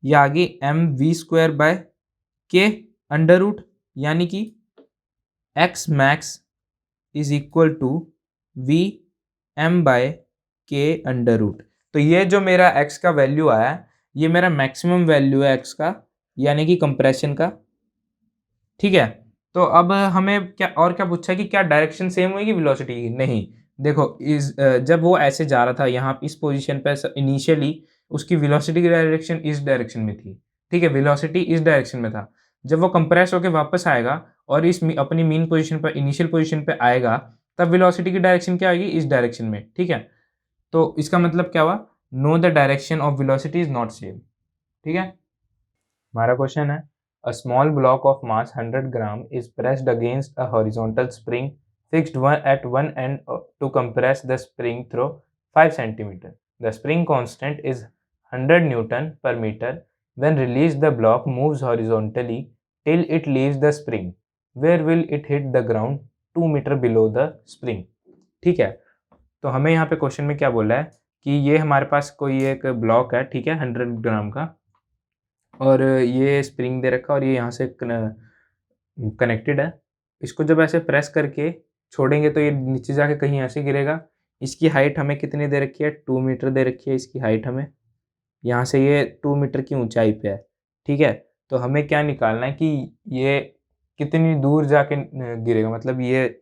ये आ गई mv square by K under root, यानी कि x max is equal to v m by K under root. तो ये जो मेरा x का वैल्यू आया ये मेरा मैक्सिमम वैल्यू है x का, यानी कि कंप्रेशन का। ठीक है, तो अब हमें क्या और क्या पूछा है कि क्या डायरेक्शन सेम होगी वेलोसिटी की, नहीं। देखो जब वो ऐसे जा रहा था यहाँ इस पोजीशन पे, इनिशियली उसकी वेलोसिटी की डायरेक्शन इस डायरेक्शन में थी। ठीक है, वेलोसिटी इस डायरेक्शन में था। जब वो कंप्रेस होकर वापस आएगा और इस अपनी मीन पोजीशन पर, इनिशियल पोजीशन पे आएगा, तब वेलोसिटी की डायरेक्शन क्या आएगी, इस डायरेक्शन में। ठीक है, तो इसका मतलब क्या हुआ, know the direction of velocity is not same. ठीक है, हमारा क्वेश्चन है, a small block of mass 100 gram is pressed against a horizontal spring fixed at one end to compress the spring through 5 cm. The spring constant is 100 Newton per meter. When released, the block moves horizontally till it leaves the spring. Where will it hit the ground 2 metre below the spring. ठीक है, तो हमें यहाँ पे क्वेश्चन में क्या बोला है कि ये हमारे पास कोई एक ब्लॉक है, ठीक है, 100 ग्राम का, और ये स्प्रिंग दे रखा है और ये यहाँ से कनेक्टेड है। इसको जब ऐसे प्रेस करके छोड़ेंगे तो ये नीचे जाके कहीं ऐसे गिरेगा। इसकी हाइट हमें कितनी दे रखी है, 2 मीटर दे रखी है इसकी हाइट हमें, यहाँ से ये 2 मीटर की ऊंचाई पे है। ठीक है, तो हमें क्या निकालना है कि ये कितनी दूर जाके गिरेगा, मतलब ये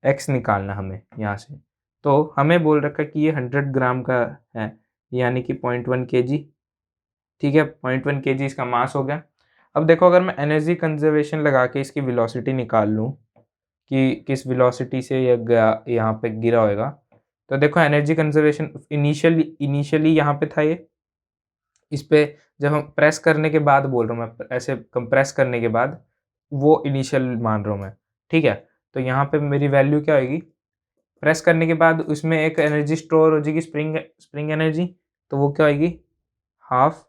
एक्स निकालना हमें यहाँ से। तो हमें बोल रखा है कि ये 100 ग्राम का है, यानी कि 0.1 kg। ठीक है, 0.1 kg इसका मास हो गया। अब देखो, अगर मैं एनर्जी कंजर्वेशन लगा के इसकी वेलोसिटी निकाल लूँ कि किस वेलोसिटी से ये यहाँ पे गिरा होगा, तो देखो एनर्जी कंजर्वेशन इनिशियली यहाँ पे था ये, इस पे जब हम प्रेस करने के बाद बोल रहा हूँ मैं, ऐसे कंप्रेस करने के बाद, वो इनिशियल मान रहा हूँ मैं। ठीक है, तो यहाँ पे मेरी वैल्यू क्या होगी, प्रेस करने के बाद उसमें एक एनर्जी स्टोर हो जाएगी, स्प्रिंग एनर्जी, तो वो क्या होगी, हाफ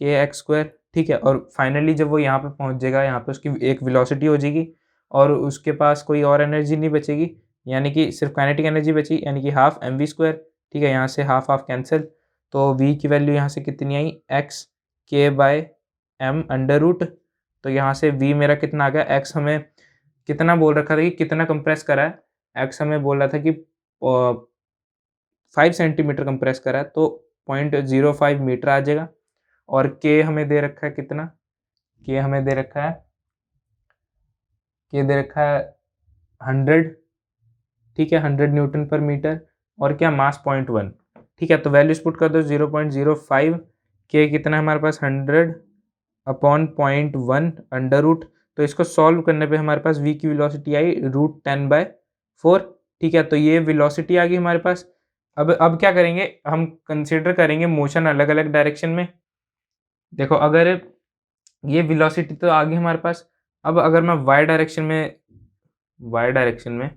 के एक्स स्क्वायर। ठीक है, और फाइनली जब वो यहाँ पे पहुँच जाएगा, यहाँ पे उसकी एक वेलोसिटी हो जाएगी और उसके पास कोई और एनर्जी नहीं बचेगी, यानी कि सिर्फ काइनेटिक एनर्जी बची, यानी कि हाफ एम वी स्क्वायर। ठीक है, यहाँ से हाफ हाफ कैंसिल, तो v की वैल्यू यहाँ से कितनी आई, एक्स के बाय एम अंडर रूट। तो यहाँ से v मेरा कितना आ गया, x हमें कितना बोल रखा था कि कितना कंप्रेस करा है, x हमें बोल रहा था कि 5 सेंटीमीटर कंप्रेस करा है, तो 0.05 मीटर आ जाएगा। और k हमें दे रखा है कितना, k हमें दे रखा है, k दे रखा है 100। ठीक है, 100 न्यूटन पर मीटर, और क्या, मास 0.1। ठीक है, तो वैल्यूज पुट कर दो, 0.05, के कितना है हमारे पास, 100 अपॉन 0.1 अंडर रूट। तो इसको सॉल्व करने पे हमारे पास v की वेलोसिटी आई √10/4। ठीक है, तो ये वेलोसिटी आ गई हमारे पास। अब क्या करेंगे, हम कंसिडर करेंगे मोशन अलग अलग डायरेक्शन में। देखो, अगर ये वेलोसिटी तो आ गई हमारे पास, अब अगर मैं y डायरेक्शन में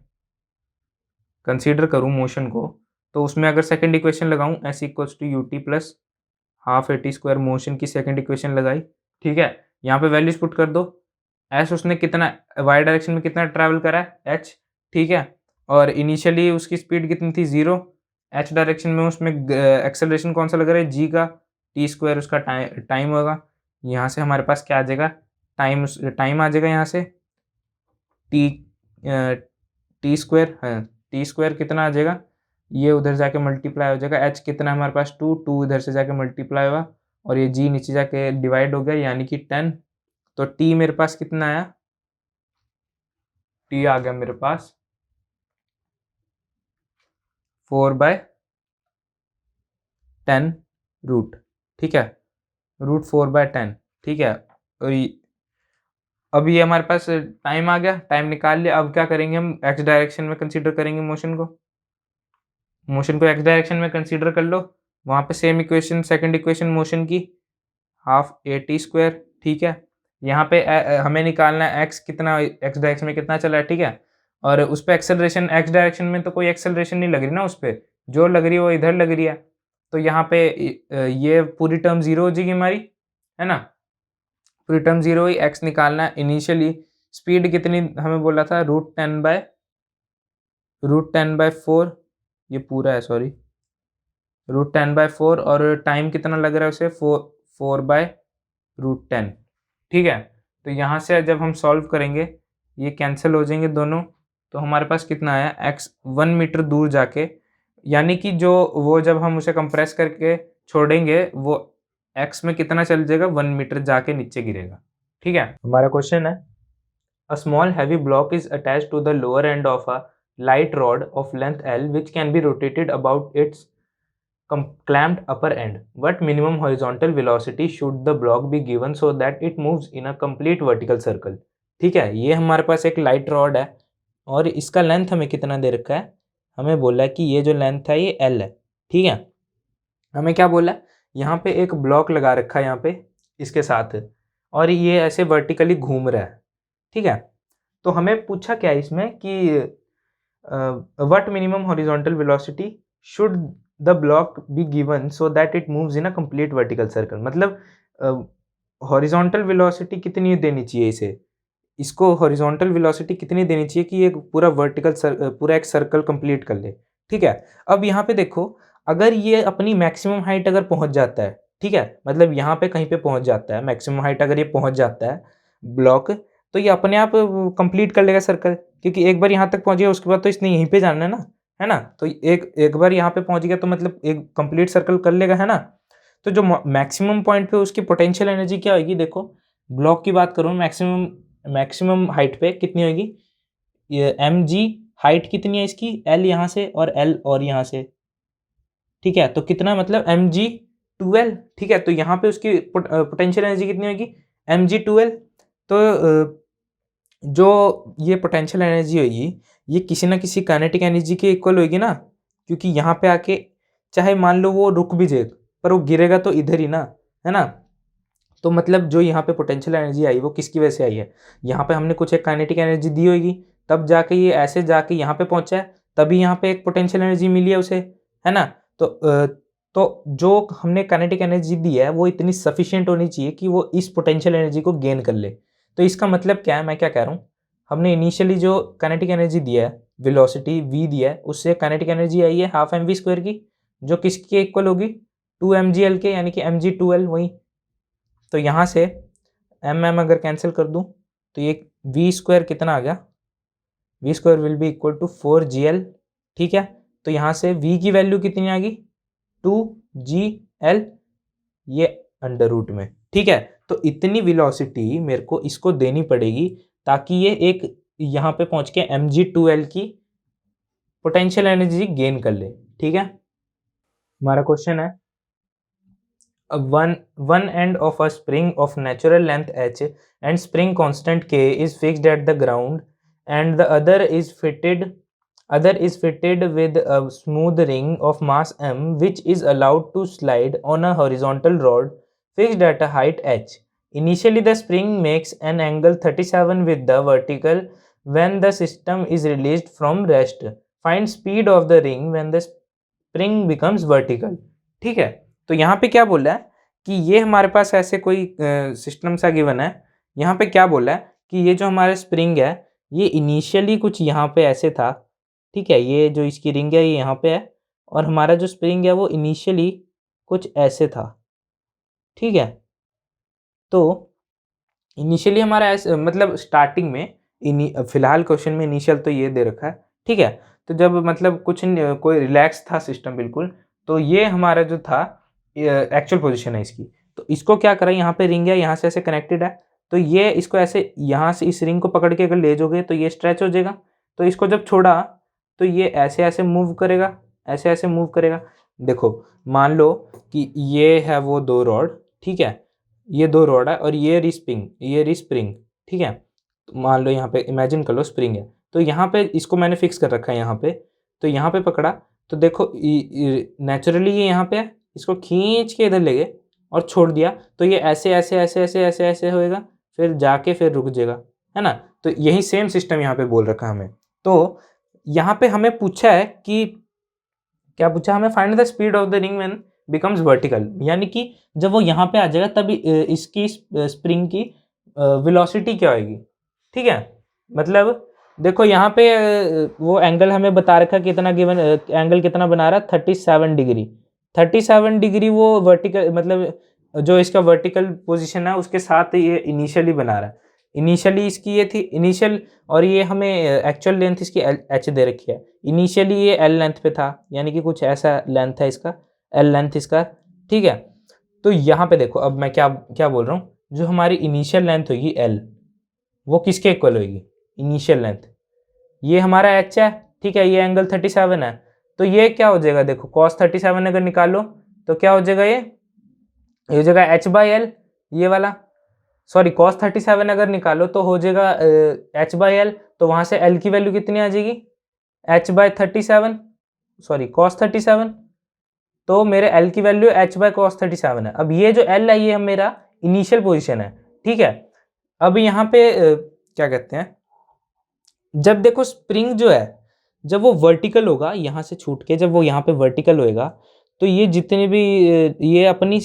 कंसीडर करूँ मोशन को, तो उसमें अगर सेकंड इक्वेशन लगाऊं, s equals to U T plus half A T square, motion की सेकंड इक्वेशन लगाई। ठीक है, यहाँ पे वैल्यूज पुट कर दो, s उसने कितना y डायरेक्शन में कितना ट्रैवल करा है, h। ठीक है, और इनिशियली उसकी स्पीड कितनी थी, 0। h डायरेक्शन में उसमें एक्सेलरेशन कौन सा लग रहा है, g का, t स्क्वायर उसका टाइम होगा। यहाँ से हमारे पास क्या आ जाएगा, टाइम आ जाएगा यहाँ से, t टी स्क्वायर है, टी स्क्वायर कितना आ जाएगा, ये उधर जाके मल्टीप्लाई हो जाएगा, h कितना है हमारे पास, 2 इधर से जाके मल्टीप्लाई हुआ, और ये g नीचे जाके डिवाइड हो गया, यानी कि 10। तो t मेरे पास कितना आया, t आ गया मेरे पास 4/10 रूट। ठीक है, √4/10। ठीक है, और अब ये हमारे पास टाइम आ गया, टाइम निकाल लिया। अब क्या करेंगे, हम x डायरेक्शन में कंसीडर करेंगे मोशन को x डायरेक्शन में कंसीडर कर लो। वहाँ पे same equation, second equation motion की, हाफ ए टी स्क्वायर। ठीक है, यहाँ पे हमें निकालना है x कितना, x डायरेक्शन में कितना चला है। ठीक है, और उस पर एक्सेलरेशन, x डायरेक्शन में तो कोई एक्सेलरेशन नहीं लग रही ना, उस पर जो लग रही है वो इधर लग रही है। तो यहाँ पे ये पूरी टर्म जीरो हो जाएगी हमारी, है ना, पूरी टर्म जीरो हुई। x निकालना है, इनिशियली स्पीड कितनी हमें बोला था, √10/4, ये पूरा है, सॉरी, √10/4, और टाइम कितना लग रहा है उसे, 4/√10। ठीक है, तो यहाँ से जब हम सॉल्व करेंगे, ये कैंसिल हो जाएंगे दोनों, तो हमारे पास कितना आया, x 1 मीटर दूर जाके, यानी कि जो वो जब हम उसे कंप्रेस करके छोड़ेंगे, वो x में कितना चल जाएगा, 1 मीटर जाके नीचे गिरेगा। ठीक है, हमारा क्वेश्चन है, a small heavy block is attached to the lower end of a light rod of length L which can be rotated about its clamped upper end. What minimum horizontal velocity should the block be given so that it moves in a complete vertical circle? ठीक है, ये हमारे पास एक लाइट रॉड है और इसका लेंथ हमें कितना दे रखा है, हमें बोला है कि ये जो लेंथ है ये L है। ठीक है, हमें क्या बोला है, यहाँ पे एक ब्लॉक लगा रखा है यहाँ पे इसके साथ, और ये ऐसे वर्टिकली घूम रहा है। ठीक है, तो हमें पूछा क्या है इसमें कि what minimum horizontal velocity should the block be given so that it moves in a complete vertical circle. मतलब हॉरिजॉन्टल वेलोसिटी कितनी देनी चाहिए इसे, इसको हॉरिजॉन्टल वेलोसिटी कितनी देनी चाहिए कि ये पूरा पूरा एक सर्कल कंप्लीट कर ले, ठीक है। अब यहाँ पे देखो, अगर ये अपनी मैक्सिमम हाइट अगर पहुंच जाता है, ठीक है, मतलब यहाँ पे कहीं पे पहुंच जाता है, मैक्सिमम हाइट अगर ये पहुंच जाता है ब्लॉक, तो ये अपने आप कंप्लीट कर लेगा सर्कल, क्योंकि एक बार यहाँ तक पहुंच गया उसके बाद तो इसने यहीं पे जाना है ना। तो एक बार यहाँ पे पहुंच गया तो मतलब एक कंप्लीट सर्कल कर लेगा, है ना। तो जो मैक्सिमम पॉइंट पे उसकी पोटेंशियल एनर्जी क्या होगी, देखो ब्लॉक की बात करूँ, मैक्सिमम हाइट पे कितनी होगी, ये mg हाइट कितनी है इसकी, l यहाँ से और l और यहाँ से, ठीक है। तो कितना मतलब mg 2l, ठीक है। तो यहाँ पे उसकी पोटेंशियल एनर्जी कितनी होगी, mg 2l। तो जो ये पोटेंशियल एनर्जी होगी ये किसी ना किसी काइनेटिक एनर्जी के इक्वल होगी ना, क्योंकि यहाँ पे आके चाहे मान लो वो रुक भी जाए पर वो गिरेगा तो इधर ही ना, है ना। तो मतलब जो यहाँ पे पोटेंशियल एनर्जी आई वो किसकी वजह से आई है, यहाँ पे हमने कुछ एक काइनेटिक एनर्जी दी होगी, तब जाके ये ऐसे जाके यहाँ पे पहुंचा है, तभी यहाँ पे एक पोटेंशियल एनर्जी मिली है उसे, है ना। तो जो हमने काइनेटिक एनर्जी दी है वो इतनी सफिशिएंट होनी चाहिए कि वो इस पोटेंशियल एनर्जी को गेन कर ले। तो इसका मतलब क्या है, मैं क्या कह रहा हूँ, हमने इनिशियली जो काइनेटिक एनर्जी दिया है, वेलोसिटी v दिया है, उससे काइनेटिक एनर्जी आई है हाफ mv² की, जो किसके इक्वल होगी, 2mgl के, यानी कि mg2l वही। तो यहाँ से mm अगर कैंसिल कर दूँ तो ये v² कितना आ गया, v² will be equal to 4gl, ठीक है। तो यहाँ से v की वैल्यू कितनी आ गई, 2gl, ये अंडर रूट में, ठीक है। तो इतनी वेलोसिटी मेरे को इसको देनी पड़ेगी ताकि ये एक यहाँ पे पहुँच के mg2l की पोटेंशियल एनर्जी गेन कर ले, ठीक है। हमारा क्वेश्चन है, one end of a spring of natural length h and spring constant k is fixed at the ground, and the other is fitted with a smooth ring of mass m which is allowed to slide on a horizontal rod fixed at a height h. Initially the spring makes an angle 37 with the vertical when the system is released from rest. Find speed of the ring when the spring becomes vertical, ठीक है। तो यहाँ पे क्या बोला है कि ये हमारे पास ऐसे कोई सिस्टम सा गिवन है, यहाँ पे क्या बोला है कि ये जो हमारा स्प्रिंग है ये इनिशियली कुछ यहाँ पे ऐसे था, ठीक है, ये जो इसकी रिंग है ये यहाँ पे है, और हमारा जो स्प्रिंग है वो इनिशियली कुछ ऐसे था, ठीक है। तो इनिशियली हमारा ऐसे मतलब स्टार्टिंग में फिलहाल क्वेश्चन में इनिशियल तो ये दे रखा है, ठीक है। तो जब मतलब कोई रिलैक्स था सिस्टम बिल्कुल, तो ये हमारा जो था एक्चुअल पोजीशन है इसकी। तो इसको क्या करा, यहाँ पे रिंग है, यहाँ से ऐसे कनेक्टेड है, तो ये इसको ऐसे यहाँ से इस रिंग को पकड़ के अगर ले जाओगे तो ये स्ट्रेच हो जाएगा। तो इसको जब छोड़ा तो ये ऐसे ऐसे मूव करेगा, ऐसे ऐसे मूव करेगा। देखो मान लो कि ये है वो दो रॉड, ठीक है, ये दो रॉड है और ये रिस्प्रिंग, ठीक है। तो मान लो यहाँ पे इमेजिन कर लो स्प्रिंग है, तो यहाँ पे इसको मैंने फिक्स कर रखा है यहाँ पे, तो यहाँ पे पकड़ा तो देखो नेचुरली ये यहाँ पे है, इसको खींच के इधर ले गए और छोड़ दिया तो ये ऐसे ऐसे ऐसे ऐसे ऐसे ऐसे होएगा, फिर जाके फिर रुक जाएगा, है ना। तो यही सेम सिस्टम यहाँ पे बोल रखा है हमें। तो यहाँ पे हमें पूछा है कि क्या पूछा हमें, find the speed of the ring when becomes vertical, यानी कि जब वो यहाँ पे आ जाएगा तभी इसकी स्प्रिंग की वेलोसिटी क्या होगी, ठीक है। मतलब देखो यहाँ पे वो एंगल हमें बता रखा कितना गिवन, एंगल कितना बना रहा है 37 डिग्री, 37 डिग्री वो वर्टिकल मतलब जो इसका वर्टिकल पोजीशन है उसके साथ ये इनिशियली बना रहा है। इनिशियली इसकी ये थी इनिशियल, और ये हमें एक्चुअल लेंथ इसकी h दे रखी है। इनिशियली ये l लेंथ पे था, यानी कि कुछ ऐसा लेंथ है इसका, l लेंथ इसका, ठीक है। तो यहाँ पे देखो अब मैं क्या क्या बोल रहा हूँ, जो हमारी इनिशियल लेंथ होगी l वो किसके इक्वल होगी, इनिशियल लेंथ ये हमारा h है, ठीक है, ये एंगल 37 है, तो ये क्या हो जाएगा, देखो cos 37 अगर निकालो तो क्या हो जाएगा, ये हो जाएगा h/l, ये वाला, सॉरी cos 37 अगर निकालो तो हो जाएगा h/l, तो वहां से l की वैल्यू कितनी आ जाएगी, h/37, सॉरी cos 37, तो मेरे l की वैल्यू h/cos 37 है। अब ये जो l है ये मेरा इनिशियल पोजीशन है, ठीक है। अब यहाँ पे क्या कहते हैं, जब देखो स्प्रिंग जो है जब वो वर्टिकल होगा यहाँ से छूट के, जब वो यहाँ पे वर्टिकल होएगा तो ये जितने भी ये अपनी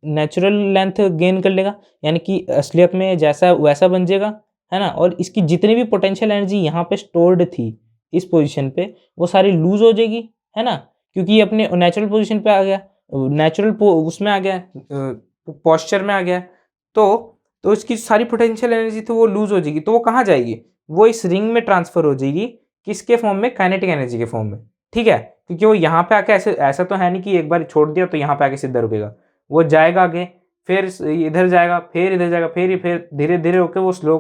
नेचुरल लेंथ गेन कर लेगा, यानी कि असलियत में जैसा वैसा बन जाएगा, है ना, और इसकी जितनी भी पोटेंशियल एनर्जी यहाँ पे स्टोर्ड थी इस पोजीशन पे वो सारी लूज हो जाएगी, है ना, क्योंकि ये अपने नेचुरल पोजीशन पे आ गया, नेचुरल उसमें आ गया, पॉस्चर में आ गया। तो इसकी सारी पोटेंशियल एनर्जी तो वो लूज हो जाएगी, तो वो कहाँ जाएगी, वो इस रिंग में ट्रांसफर हो जाएगी, किसके फॉर्म में, काइनेटिक एनर्जी के फॉर्म में, ठीक है, क्योंकि वो यहाँ पे आके ऐसा तो है नहीं कि एक बार छोड़ दिया तो यहाँ पे आके सीधा रुकेगा, वो जाएगा आगे, फिर इधर जाएगा, फिर इधर जाएगा, फिर धीरे धीरे होके वो स्लो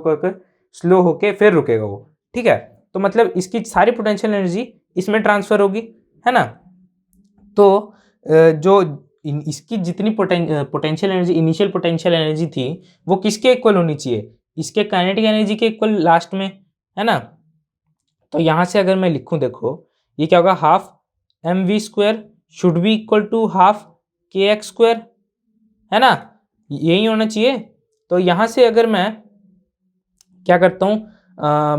होके फिर रुकेगा वो, ठीक है। तो मतलब इसकी सारी पोटेंशियल एनर्जी इसमें ट्रांसफर होगी, है ना। तो जो इसकी जितनी potential energy, initial potential energy थी वो किसके इक्वल होनी चाहिए, इसके काइनेटिक एनर्जी के इक्वल लास्ट में, है ना। तो यहाँ से अगर मैं लिखूं, देखो ये क्या होगा, half mv² should be equal to half kx², है ना, यही होना चाहिए। तो यहाँ से अगर मैं क्या करता हूँ,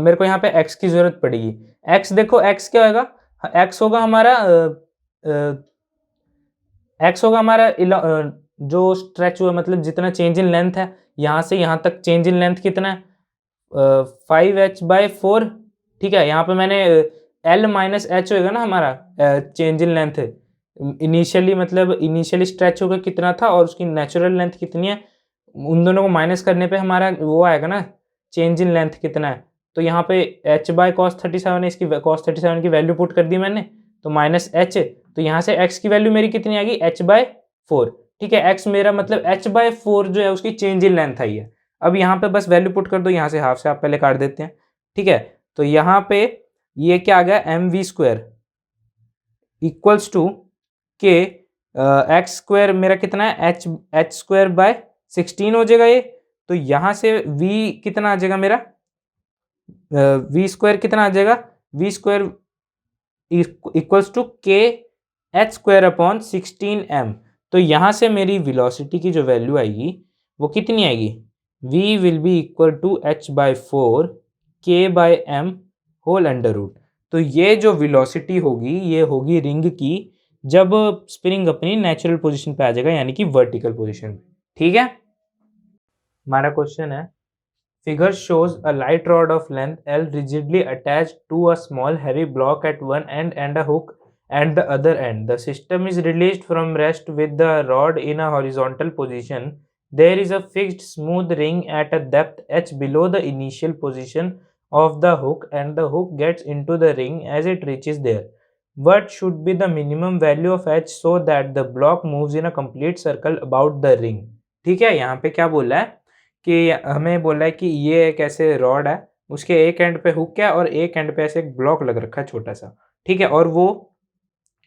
मेरे को यहाँ पे x की जरूरत पड़ेगी। x देखो, x क्या होगा, x होगा हमारा जो स्ट्रेच हुआ, मतलब जितना चेंज इन लेंथ है, यहाँ से यहाँ तक चेंज इन लेंथ कितना है, 5h/4, ठीक है। यहाँ पे मैंने L माइनस एच होगा ना हमारा चेंज इन लेंथ, इनिशियली मतलब इनिशियली स्ट्रेच होगा कितना था और उसकी नेचुरल लेंथ कितनी है, उन दोनों को माइनस करने पे हमारा वो आएगा ना, चेंज इन लेंथ कितना है। तो यहाँ पे h/cos37 है, इसकी cos37 की वैल्यू पुट कर दी मैंने, तो माइनस एच, तो यहाँ से x की वैल्यू मेरी कितनी आ गई, h/4, ठीक है। x मेरा मतलब h/4 जो है उसकी चेंज इन लेंथ आई है। अब यहाँ पे बस वैल्यू पुट कर दो, यहाँ से हाफ से आप पहले काट देते हैं, ठीक है। तो यहाँ पे ये क्या आ गया, mv² इक्वल्स टू के x² मेरा कितना है, h²/16 हो जाएगा ये। तो यहाँ से v कितना आ जाएगा मेरा, v² कितना आ जाएगा, v² इक्वल्स टू kh²/16m। तो यहाँ से मेरी वेलोसिटी की जो वैल्यू आएगी वो कितनी आएगी, v will be equal to h/4 k/m whole under root. तो ये जो वेलोसिटी होगी ये होगी रिंग की जब स्प्रिंग अपनी नेचुरल पोजीशन पे आ जाएगा, यानी कि वर्टिकल पोजीशन पे, ठीक है। हमारा क्वेश्चन है, figure shows a light rod of length L rigidly attached to a small heavy block at one end and a hook at the other end. The system is released from rest with the rod in a horizontal position. There is a fixed smooth ring at a depth h below the initial position of the hook and the hook gets into the ring as it reaches there. What should be the minimum value of h so that the block moves in a complete circle about the ring? ठीक है, यहाँ पे क्या बोला है कि हमें बोला है कि ये एक ऐसे रॉड है, उसके एक एंड पे हुक है और एक एंड पे ऐसे एक ब्लॉक लग रखा है छोटा सा, ठीक है। और वो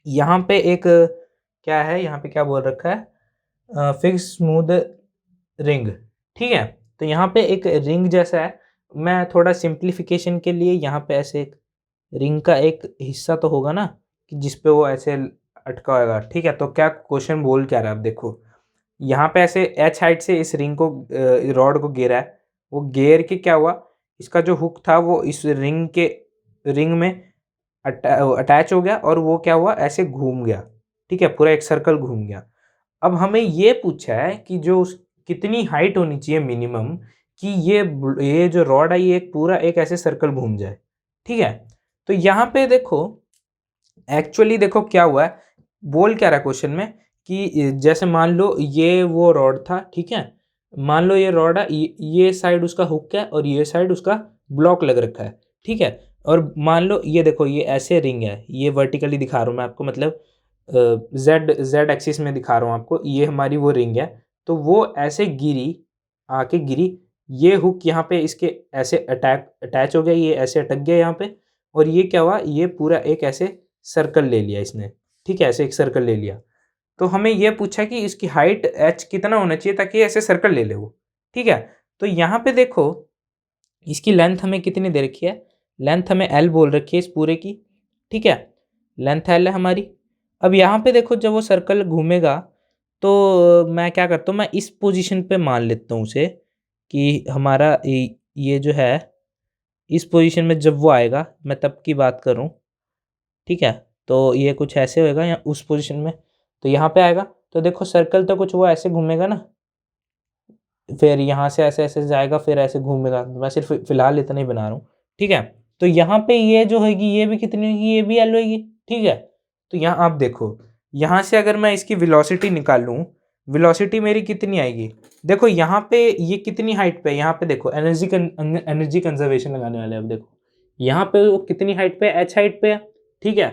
यहाँ पे एक क्या है, यहाँ पे क्या बोल रखा है, फिक्स स्मूथ रिंग, ठीक है। तो यहाँ पे एक रिंग जैसा है, मैं थोड़ा सिंप्लीफिकेशन के लिए यहाँ पे ऐसे एक रिंग का एक हिस्सा तो होगा ना कि जिसपे वो ऐसे अटका होगा, ठीक है। तो क्या क्वेश्चन बोल क्या रहा है, आप देखो यहाँ पे ऐसे h हाइट से इस रिंग को, रॉड को घेरा है, वो घेर के क्या हुआ, इसका जो हुक था वो इस रिंग में अटैच हो गया और वो क्या हुआ, ऐसे घूम गया, ठीक है, पूरा एक सर्कल घूम गया। अब हमें ये पूछा है कि जो कितनी हाइट होनी चाहिए मिनिमम कि ये जो रॉड है ये पूरा एक ऐसे सर्कल घूम जाए, ठीक है। तो यहाँ पे देखो एक्चुअली देखो क्या हुआ है, बोल क्या रहा है क्वेश्चन में कि जैसे मान लो ये वो रॉड था, ठीक है, मान लो ये रॉड है, ये साइड उसका हुक है और ये साइड उसका ब्लॉक लग रखा है, ठीक है। और मान लो ये देखो ये ऐसे रिंग है, ये वर्टिकली दिखा रहा हूँ मैं आपको, मतलब जेड एक्सिस में दिखा रहा हूँ आपको, ये हमारी वो रिंग है। तो वो ऐसे गिरी, ये हुक यहाँ पे इसके ऐसे अटैच हो गया, ये ऐसे अटक गया यहाँ पे, और ये क्या हुआ, ये पूरा एक ऐसे सर्कल ले लिया इसने, ठीक है, ऐसे एक सर्कल ले लिया। तो हमें यह पूछा कि इसकी हाइट h कितना होना चाहिए ताकि ऐसे सर्कल ले ले वो, ठीक है। तो यहाँ पे देखो इसकी लेंथ हमें कितनी दे रखी है, लेंथ हमें L बोल रखी है इस पूरे की, ठीक है, लेंथ L है हमारी। अब यहाँ पे देखो जब वो सर्कल घूमेगा तो मैं क्या करता हूँ, मैं इस पोजीशन पे मान लेता हूँ उसे कि हमारा ये जो है इस पोजीशन में जब वो आएगा, मैं तब की बात करूँ, ठीक है। तो ये कुछ ऐसे होएगा या उस पोजीशन में, तो यहाँ पे आएगा तो देखो सर्कल तो कुछ वो ऐसे घूमेगा ना, फिर यहाँ से ऐसे ऐसे जाएगा, फिर ऐसे घूमेगा। मैं सिर्फ फिलहाल इतना ही बना रहा हूँ, ठीक है। तो यहाँ पे ये जो होगी ये भी कितनी होगी, ये भी एल होगी, ठीक है। तो यहाँ आप देखो, यहाँ से अगर मैं इसकी वेलोसिटी निकालूं, वेलोसिटी मेरी कितनी आएगी, देखो यहाँ पे ये कितनी हाइट पे है, यहाँ पे देखो एनर्जी कंजर्वेशन लगाने वाले हैं। अब देखो यहाँ पे वो कितनी हाइट पे, एच हाइट पे है, ठीक है।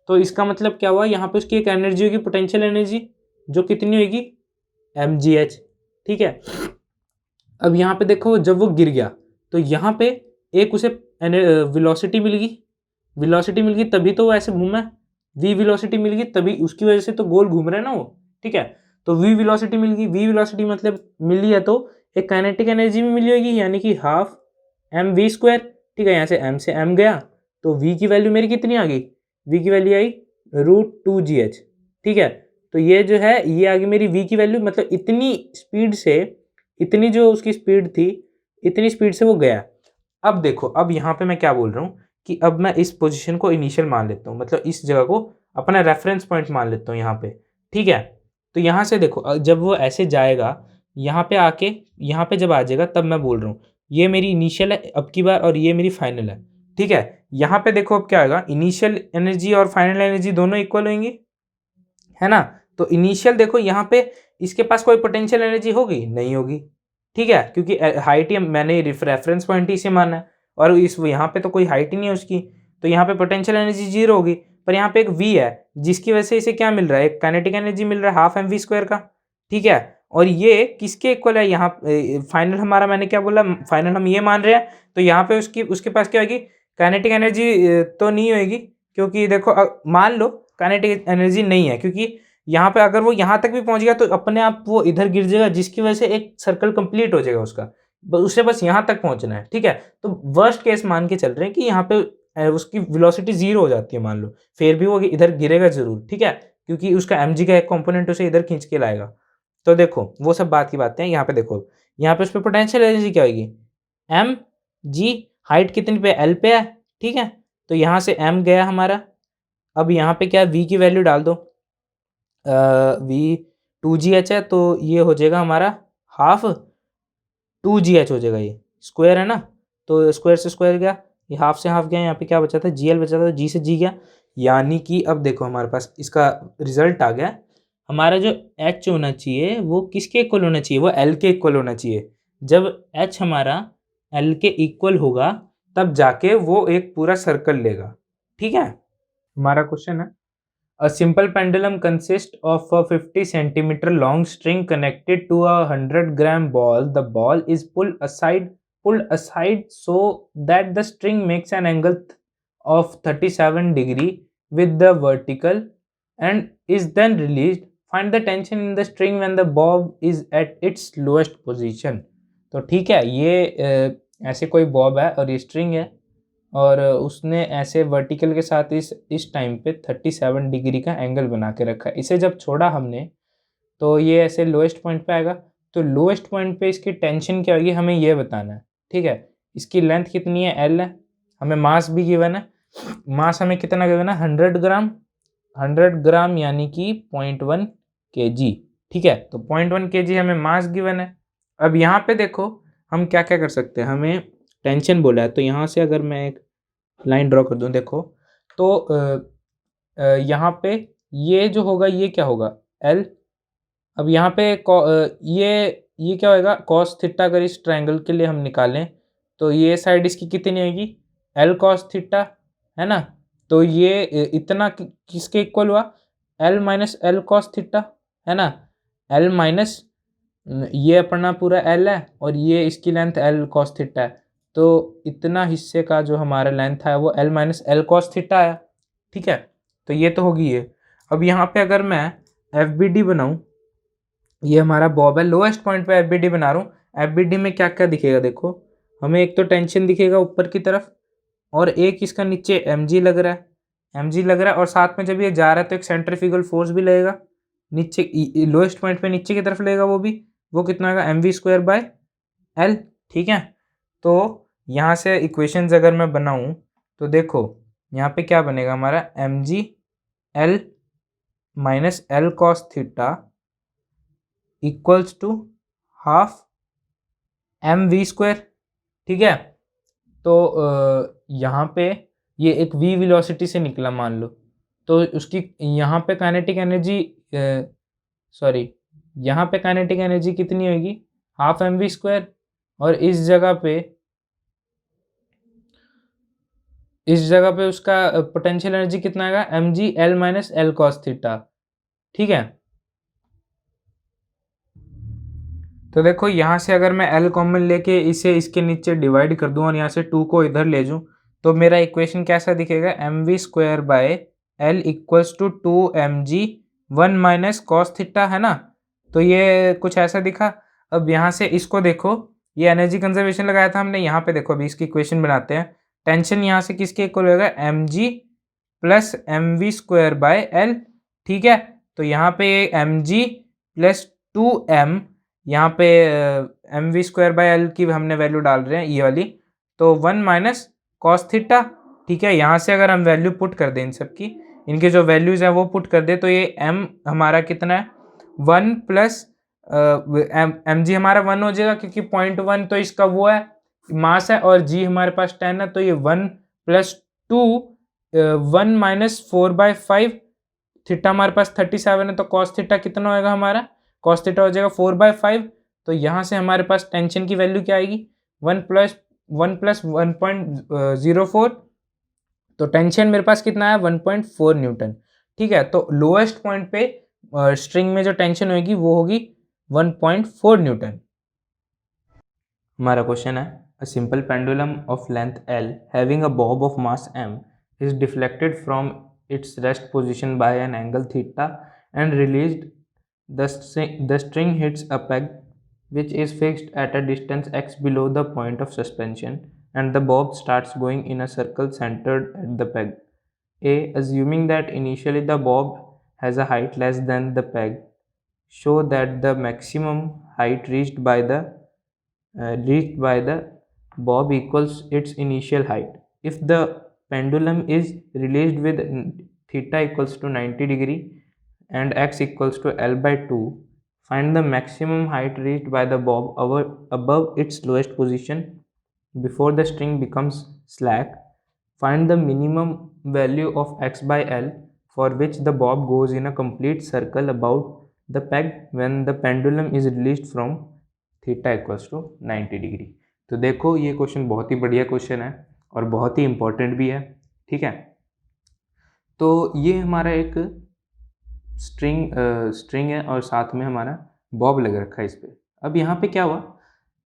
तो इसका मतलब क्या हुआ, यहाँ पे उसकी एक एनर्जी होगी, पोटेंशियल एनर्जी, जो कितनी होगी, mgh, ठीक है। अब यहाँ पे देखो जब वो गिर गया तो यहाँ पे एक उसे वेलोसिटी मिल गई, वेलोसिटी मिल गई तभी तो वो ऐसे घूमा है, v वेलोसिटी मिल गई तभी, उसकी वजह से तो गोल घूम रहा है ना वो, ठीक है। तो v वेलोसिटी मिल गई, v वेलोसिटी मतलब मिली है तो एक काइनेटिक एनर्जी भी मिली होगी, यानी कि हाफ mv², ठीक है। यहाँ से m गया तो v की वैल्यू मेरी कितनी आ गई, v की वैल्यू आई √2gh, ठीक है। तो ये जो है ये आ गई मेरी v की वैल्यू, मतलब इतनी स्पीड से, इतनी जो उसकी स्पीड थी, इतनी स्पीड से वो गया। अब देखो, अब यहाँ पे मैं क्या बोल रहा हूँ कि अब मैं इस पोजीशन को इनिशियल मान लेता हूँ, मतलब इस जगह को अपना रेफरेंस पॉइंट मान लेता हूँ यहाँ पे, ठीक है। तो यहाँ से देखो जब वो ऐसे जाएगा, यहाँ पे आके यहाँ पे जब आ जाएगा तब मैं बोल रहा हूँ ये मेरी इनिशियल है अब की बार और ये मेरी फाइनल है, ठीक है। यहाँ पे देखो अब क्या होगा, इनिशियल एनर्जी और फाइनल एनर्जी दोनों इक्वल होंगी, है ना। तो इनिशियल देखो यहाँ पे इसके पास कोई पोटेंशियल एनर्जी होगी, नहीं होगी, ठीक है, क्योंकि हाइट ही मैंने रेफरेंस पॉइंट ही से माना है और इस यहाँ पे तो कोई हाइट ही नहीं है उसकी, तो यहाँ पे पोटेंशियल एनर्जी 0 होगी। पर यहाँ पे एक v है जिसकी वजह से इसे क्या मिल रहा है, एक काइनेटिक एनर्जी मिल रहा है हाफ mv² का, ठीक है। और ये किसके इक्वल है, यहाँ फाइनल हमारा, मैंने क्या बोला, फाइनल हम ये मान रहे हैं, तो यहाँ पे उसके पास क्या होगी, काइनेटिक एनर्जी तो नहीं होगी, क्योंकि देखो मान लो काइनेटिक एनर्जी नहीं है, क्योंकि यहाँ पे अगर वो यहाँ तक भी पहुंच गया तो अपने आप वो इधर गिर जाएगा, जिसकी वजह से एक सर्कल कंप्लीट हो जाएगा उसका, उसे बस यहाँ तक पहुंचना है, ठीक है। तो वर्स्ट केस मान के चल रहे हैं कि यहाँ पे उसकी वेलोसिटी 0 हो जाती है मान लो, फिर भी वो इधर गिरेगा जरूर, ठीक है, क्योंकि उसका mg का एक कंपोनेंट उसे इधर खींच के लाएगा। तो देखो वो सब बात की बातें हैं। यहाँ पे देखो, यहाँ पे उस पर पोटेंशियल एनर्जी क्या होगी, mg, हाइट कितनी पे, l पे है, ठीक है। तो यहाँ से m गया हमारा, अब यहाँ पे क्या है, v की वैल्यू डाल दो, v2gh है तो ये हो जाएगा हमारा हाफ 2gh हो जाएगा, ये स्क्वायर है ना, तो स्क्वायर से स्क्वायर गया, ये हाफ से हाफ गया, यहाँ पे क्या बचा था, gl बचा था, g से g गया, यानी कि अब देखो हमारे पास इसका रिजल्ट आ गया। हमारा जो h होना चाहिए वो किसके इक्वल होना चाहिए, वो l के इक्वल होना चाहिए। जब h हमारा l के इक्वल होगा तब जाके वो एक पूरा सर्कल लेगा, ठीक है। हमारा क्वेश्चन है, a simple pendulum consists of a 50 centimeter long string connected to a 100-gram ball. The ball is pulled aside so that the string makes an angle of 37 degree with the vertical and is then released. Find the tension in the string when the bob is at its lowest position. तो ठीक है, ये ऐसे कोई बॉब है और ये स्ट्रिंग है और उसने ऐसे वर्टिकल के साथ इस टाइम पे 37 डिग्री का एंगल बना के रखा है। इसे जब छोड़ा हमने तो ये ऐसे लोएस्ट पॉइंट पे आएगा, तो लोएस्ट पॉइंट पे इसकी टेंशन क्या होगी हमें ये बताना है, ठीक है। इसकी लेंथ कितनी है, एल है, हमें मास भी गिवन है, मास हमें कितना गिवन है, 100 ग्राम, 100 ग्राम यानी कि 0.1 kg, ठीक है। तो 0.1 kg हमें मास गिवन है। अब यहाँ पे देखो हम क्या क्या कर सकते हैं, हमें टेंशन बोला है, तो यहाँ से अगर मैं एक लाइन ड्रॉ कर दूं, देखो तो यहाँ पे ये जो होगा ये क्या होगा, L। अब यहाँ पे ये क्या होगा, कॉस थीटा, अगर इस ट्रायंगल के लिए हम निकालें तो ये साइड इसकी कितनी होगी, L कॉस थीटा, है ना। तो ये इतना किसके इक्वल हुआ, L minus L cos theta, है ना। L माइनस ये अपना पूरा L है और ये इसकी लेंथ L कॉस थीटा है, तो इतना हिस्से का जो हमारा लेंथ है वो L minus L cos theta है, ठीक है। तो ये तो होगी ये। अब यहाँ पे अगर मैं FBD बनाऊँ, ये हमारा बॉब है, लोएस्ट पॉइंट पे FBD बना रहा हूँ। FBD में क्या क्या दिखेगा, देखो हमें एक तो टेंशन दिखेगा ऊपर की तरफ और एक इसका नीचे mg लग रहा है, और साथ में जब ये जा रहा है तो एक सेंट्रीफ्यूगल फोर्स भी लगेगा नीचे, लोएस्ट पॉइंट पे नीचे की तरफ लगेगा, वो कितना होगा, mv²/L, ठीक है। तो यहाँ से इक्वेशंस अगर मैं बनाऊँ तो देखो यहाँ पे क्या बनेगा हमारा, mg L minus L cos theta equals to half mv², ठीक है। तो यहाँ पे ये एक v वेलोसिटी से निकला मान लो, तो उसकी यहाँ पे काइनेटिक एनर्जी सॉरी यहाँ पे काइनेटिक एनर्जी कितनी होगी, हाफ mv², और इस जगह पे उसका पोटेंशियल एनर्जी कितना आएगा, mg l minus l cos theta, ठीक है। तो देखो यहाँ से अगर मैं l कॉमन लेके इसे इसके नीचे डिवाइड कर दूं और यहाँ से 2 को इधर ले जाऊं, तो मेरा इक्वेशन कैसा दिखेगा, mv² by l equals to 2mg 1 minus cos theta, है ना। तो ये कुछ ऐसा दिखा। अब यहाँ से इसको देखो, ये एनर्जी कंजर्वेशन लगाया था हमने, यहाँ पे देखो अभी इसकी इक्वेशन बनाते हैं। टेंशन यहाँ से किसके इक्वल होगा, mg plus mv² by l, ठीक है। तो यहाँ पे mg प्लस 2m, यहाँ पे mv² बाय l की हमने वैल्यू डाल रहे हैं ये वाली, तो 1 माइनस कॉस थीटा, ठीक है। यहाँ से अगर हम वैल्यू पुट कर दें इन सब की, इनके जो वैल्यूज है वो पुट कर दे, तो ये m हमारा कितना है, 1 प्लस mg हमारा 1 हो जाएगा, क्योंकि 0.1 तो इसका वो है मास है, और g हमारे पास 10 है, तो ये 1 प्लस 2 1 माइनस 4/5, थीटा हमारे पास 37 है, तो कॉस थीटा कितना होएगा हमारा, कॉस थीटा हो जाएगा 4/5। तो यहाँ से हमारे पास टेंशन की वैल्यू क्या आएगी, 1 प्लस 1.04, तो टेंशन मेरे पास कितना है, 1.4 न्यूटन, ठीक है। तो लोएस्ट पॉइंट पे स्ट्रिंग में जो टेंशन होगी वो होगी 1.4 न्यूटन। हमारा क्वेश्चन है, a simple pendulum of length L having a Bob of mass M is deflected from its rest position by an angle theta and released. The string hits a peg which is fixed at a distance x below the point of suspension, and the bob starts going in a circle centered at the peg. A. Assuming that initially the bob has a height less than the peg, show that the maximum height reached by the bob equals its initial height. If the pendulum is released with theta equals to 90 degree and x equals to L by 2, find the maximum height reached by the bob above its lowest position before the string becomes slack. Find the minimum value of x by L for which the bob goes in a complete circle about the peg when the pendulum is released from theta equals to 90 degree. तो देखो ये क्वेश्चन बहुत ही बढ़िया क्वेश्चन है और बहुत ही इंपॉर्टेंट भी है, ठीक है। तो ये हमारा एक स्ट्रिंग है और साथ में हमारा बॉब लग रखा है इस पर। अब यहाँ पे क्या हुआ,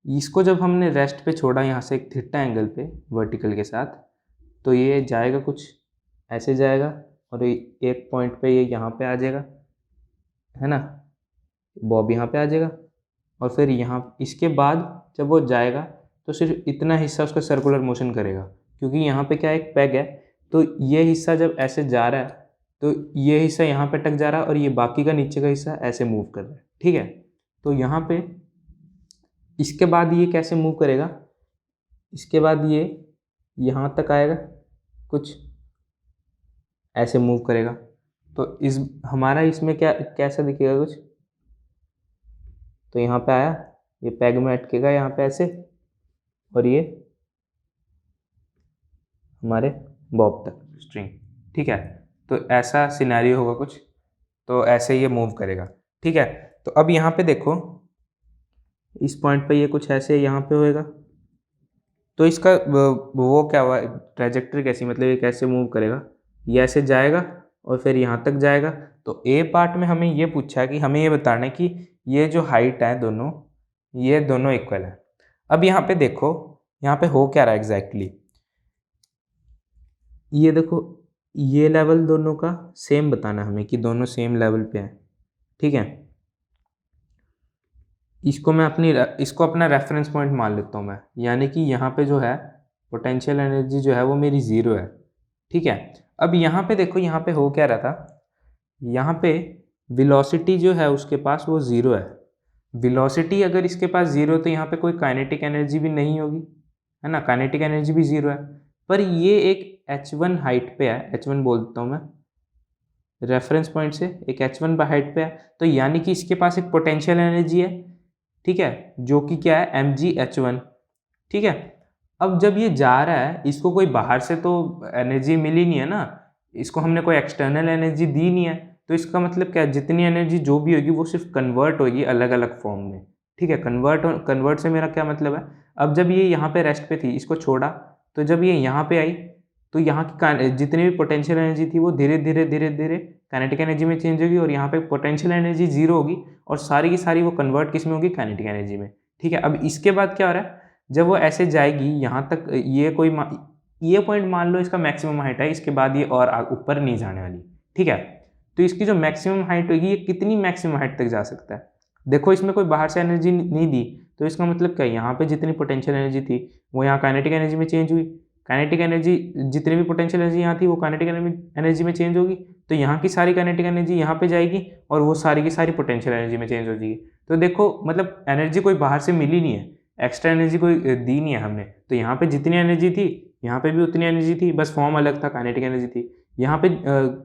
इसको जब हमने रेस्ट पे छोड़ा यहाँ से एक थीटा एंगल पे वर्टिकल के साथ, तो ये जाएगा कुछ ऐसे जाएगा और एक पॉइंट पे ये यहाँ पे आ जाएगा, है ना, बॉब यहाँ पे आ जाएगा, और फिर यहाँ इसके बाद जब वो जाएगा तो सिर्फ इतना हिस्सा उसका सर्कुलर मोशन करेगा, क्योंकि यहाँ पे क्या एक पैग है, तो ये हिस्सा जब ऐसे जा रहा है तो ये हिस्सा यहाँ पे टक जा रहा है और ये बाकी का नीचे का हिस्सा ऐसे मूव कर रहा है, ठीक है। तो यहाँ पे इसके बाद ये कैसे मूव करेगा, इसके बाद ये यहाँ तक आएगा, कुछ ऐसे मूव करेगा, तो इस हमारा इसमें क्या कैसा दिखेगा कुछ, तो यहाँ पे आया, ये पैग में अटकेगा यहाँ पे ऐसे, और ये हमारे बॉब तक स्ट्रिंग, ठीक है। तो ऐसा सिनेरियो होगा कुछ, तो ऐसे ये मूव करेगा, ठीक है। तो अब यहाँ पे देखो, इस पॉइंट पे ये कुछ ऐसे यहाँ पे होएगा, तो इसका वो क्या हुआ, ट्रैजेक्टरी कैसी, मतलब ये कैसे मूव करेगा, ये ऐसे जाएगा और फिर यहाँ तक जाएगा। तो ए पार्ट में हमें ये पूछा है कि हमें ये बताना है कि ये जो हाइट है दोनों, ये दोनों इक्वल है। अब यहाँ पे देखो, यहाँ पे हो क्या रहा है एग्जैक्टली, ये देखो, ये लेवल दोनों का सेम बताना हमें कि दोनों सेम लेवल पे है, ठीक है। इसको अपना रेफरेंस पॉइंट मान लेता हूँ मैं, यानी कि यहाँ पे जो है पोटेंशियल एनर्जी जो है वो मेरी ज़ीरो है, ठीक है। अब यहाँ पे देखो, यहाँ पे हो क्या रहा था, यहाँ पे वेलोसिटी जो है उसके पास वो ज़ीरो है। वेलोसिटी अगर इसके पास ज़ीरो, तो यहाँ पे कोई काइनेटिक एनर्जी भी नहीं होगी, है ना, काइनेटिक एनर्जी भी ज़ीरो है। पर ये एक h1 हाइट पे है, h1 बोल देता हूँ मैं रेफरेंस पॉइंट से, एक h1 हाइट पे है, तो यानी कि इसके पास एक पोटेंशियल एनर्जी है ठीक है, जो कि क्या है MgH1, ठीक है। अब जब ये जा रहा है, इसको कोई बाहर से तो एनर्जी मिली नहीं है ना, इसको हमने कोई एक्सटर्नल एनर्जी दी नहीं है, तो इसका मतलब क्या है, जितनी एनर्जी जो भी होगी वो सिर्फ कन्वर्ट होगी अलग अलग फॉर्म में, ठीक है। कन्वर्ट से मेरा क्या मतलब है, अब जब ये यहाँ पे रेस्ट पे थी, इसको छोड़ा, तो जब ये यहाँ पे आई, तो यहाँ की जितनी भी पोटेंशियल एनर्जी थी वो धीरे धीरे धीरे धीरे काइनेटिक एनर्जी में चेंज होगी, और यहाँ पे पोटेंशियल एनर्जी जीरो होगी, और सारी की सारी वो कन्वर्ट किस में होगी, काइनेटिक एनर्जी में, ठीक है। अब इसके बाद क्या हो रहा है, जब वो ऐसे जाएगी यहाँ तक, ये पॉइंट मान लो इसका मैक्सिमम हाइट है, इसके बाद ये और ऊपर नहीं जाने वाली, ठीक है। तो इसकी जो मैक्सिमम हाइट होगी, ये कितनी मैक्सिमम हाइट तक जा सकता है, देखो इसमें कोई बाहर से एनर्जी नहीं दी, तो इसका मतलब क्या है, यहाँ पे जितनी पोटेंशियल एनर्जी थी वो यहाँ काइनेटिक एनर्जी में चेंज हुई, काइनेटिक एनर्जी जितनी भी पोटेंशियल एनर्जी यहाँ थी वो काइनेटिक एनर्जी में चेंज होगी, तो यहाँ की सारी काइनेटिक एनर्जी यहाँ पे जाएगी, और वो सारी की सारी पोटेंशियल एनर्जी में चेंज हो जाएगी। तो देखो मतलब एनर्जी कोई बाहर से मिली नहीं है, एक्स्ट्रा एनर्जी कोई दी नहीं है हमने, तो यहाँ पे जितनी एनर्जी थी यहाँ पे भी उतनी एनर्जी थी, बस फॉर्म अलग था, काइनेटिक एनर्जी थी। यहाँ पे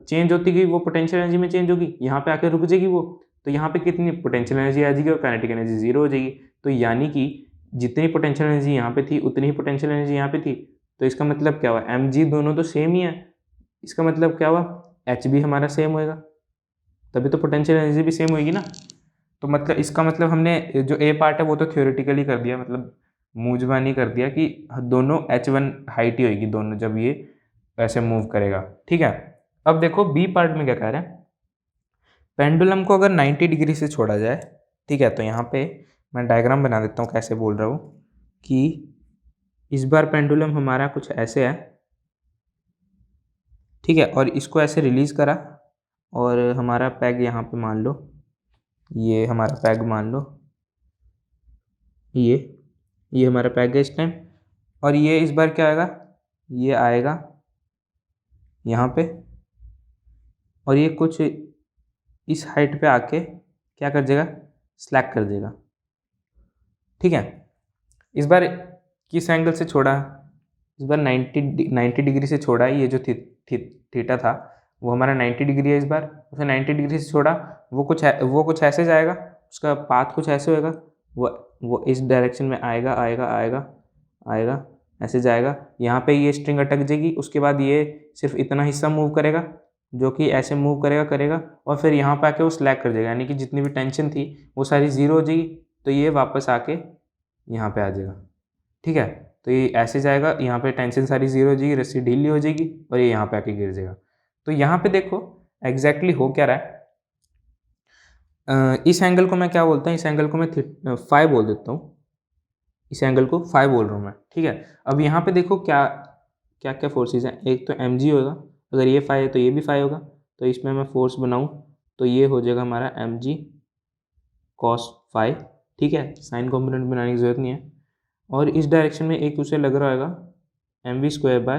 चेंज होती गई वो पोटेंशियल एनर्जी में चेंज होगी, यहाँ पे आके रुक जाएगी वो, तो यहाँ पे कितनी पोटेंशियल एनर्जी आ जाएगी और काइनेटिक एनर्जी जीरो हो जाएगी। तो यानी कि जितनी पोटेंशियल एनर्जी यहाँ पे थी उतनी ही पोटेंशियल एनर्जी यहाँ पे थी, तो इसका मतलब क्या हुआ, mg दोनों तो सेम ही है, इसका मतलब क्या हुआ, h भी हमारा सेम होएगा, तभी तो पोटेंशियल एनर्जी भी सेम होएगी ना। तो मतलब इसका मतलब हमने जो ए पार्ट है वो तो थ्योरेटिकली कर दिया, मतलब मूंजबानी कर दिया कि दोनों h1 हाइट ही होगी दोनों जब ये ऐसे मूव करेगा, ठीक है। अब देखो बी पार्ट में क्या कह रहे हैं, पेंडुलम को अगर 90 डिग्री से छोड़ा जाए, ठीक है, तो यहाँ पे मैं डायग्राम बना देता हूँ कैसे बोल रहा हूँ कि इस बार पेंडुलम हमारा कुछ ऐसे है, ठीक है, और इसको ऐसे रिलीज करा, और हमारा पैग यहाँ पे मान लो, ये हमारा पैग मान लो, ये हमारा पैग है इस टाइम, और ये इस बार क्या आएगा, ये आएगा यहाँ पे, और ये कुछ इस हाइट पे आके क्या कर देगा, स्लैक कर देगा, ठीक है। इस बार किस एंगल से छोड़ा, इस बार 90 डिग्री से छोड़ा, ये जो थीटा था वो हमारा 90 डिग्री है, इस बार उसे 90 डिग्री से छोड़ा, वो कुछ ऐसे जाएगा, उसका पाथ कुछ ऐसे होएगा, वो इस डायरेक्शन में आएगा आएगा आएगा आएगा, ऐसे जाएगा, यहाँ पे ये स्ट्रिंग अटक जाएगी, उसके बाद ये सिर्फ इतना हिस्सा मूव करेगा, जो कि ऐसे मूव करेगा, और फिर यहाँ पे आके वो स्लैक कर देगा, यानी कि जितनी भी टेंशन थी वो सारी जीरो हो जाएगी, तो ये वापस आके यहाँ पे आ जाएगा, ठीक है। तो ये ऐसे जाएगा, यहाँ पे टेंशन सारी जीरो हो जाएगी, रस्सी ढीली हो जाएगी, और ये यहाँ पे आके गिर जाएगा। तो यहाँ पे देखो एग्जैक्टली हो क्या रहा है, इस एंगल को मैं क्या बोलता हूँ, इस एंगल को मैं फाइव बोल देता हूँ, इस एंगल को फाइव बोल रहा हूँ मैं, ठीक है। अब यहाँ पे देखो क्या क्या क्या फोर्सेज हैं, एक तो mg होगा, अगर ये फाइव है तो ये भी फाइव होगा, तो इसमें मैं फोर्स बनाऊँ तो ये हो जाएगा हमारा mg cos फाइव, ठीक है, साइन कॉम्पोनेंट बनाने की जरूरत नहीं है। और इस डायरेक्शन में एक उसे लग रहा होगा mv² बाय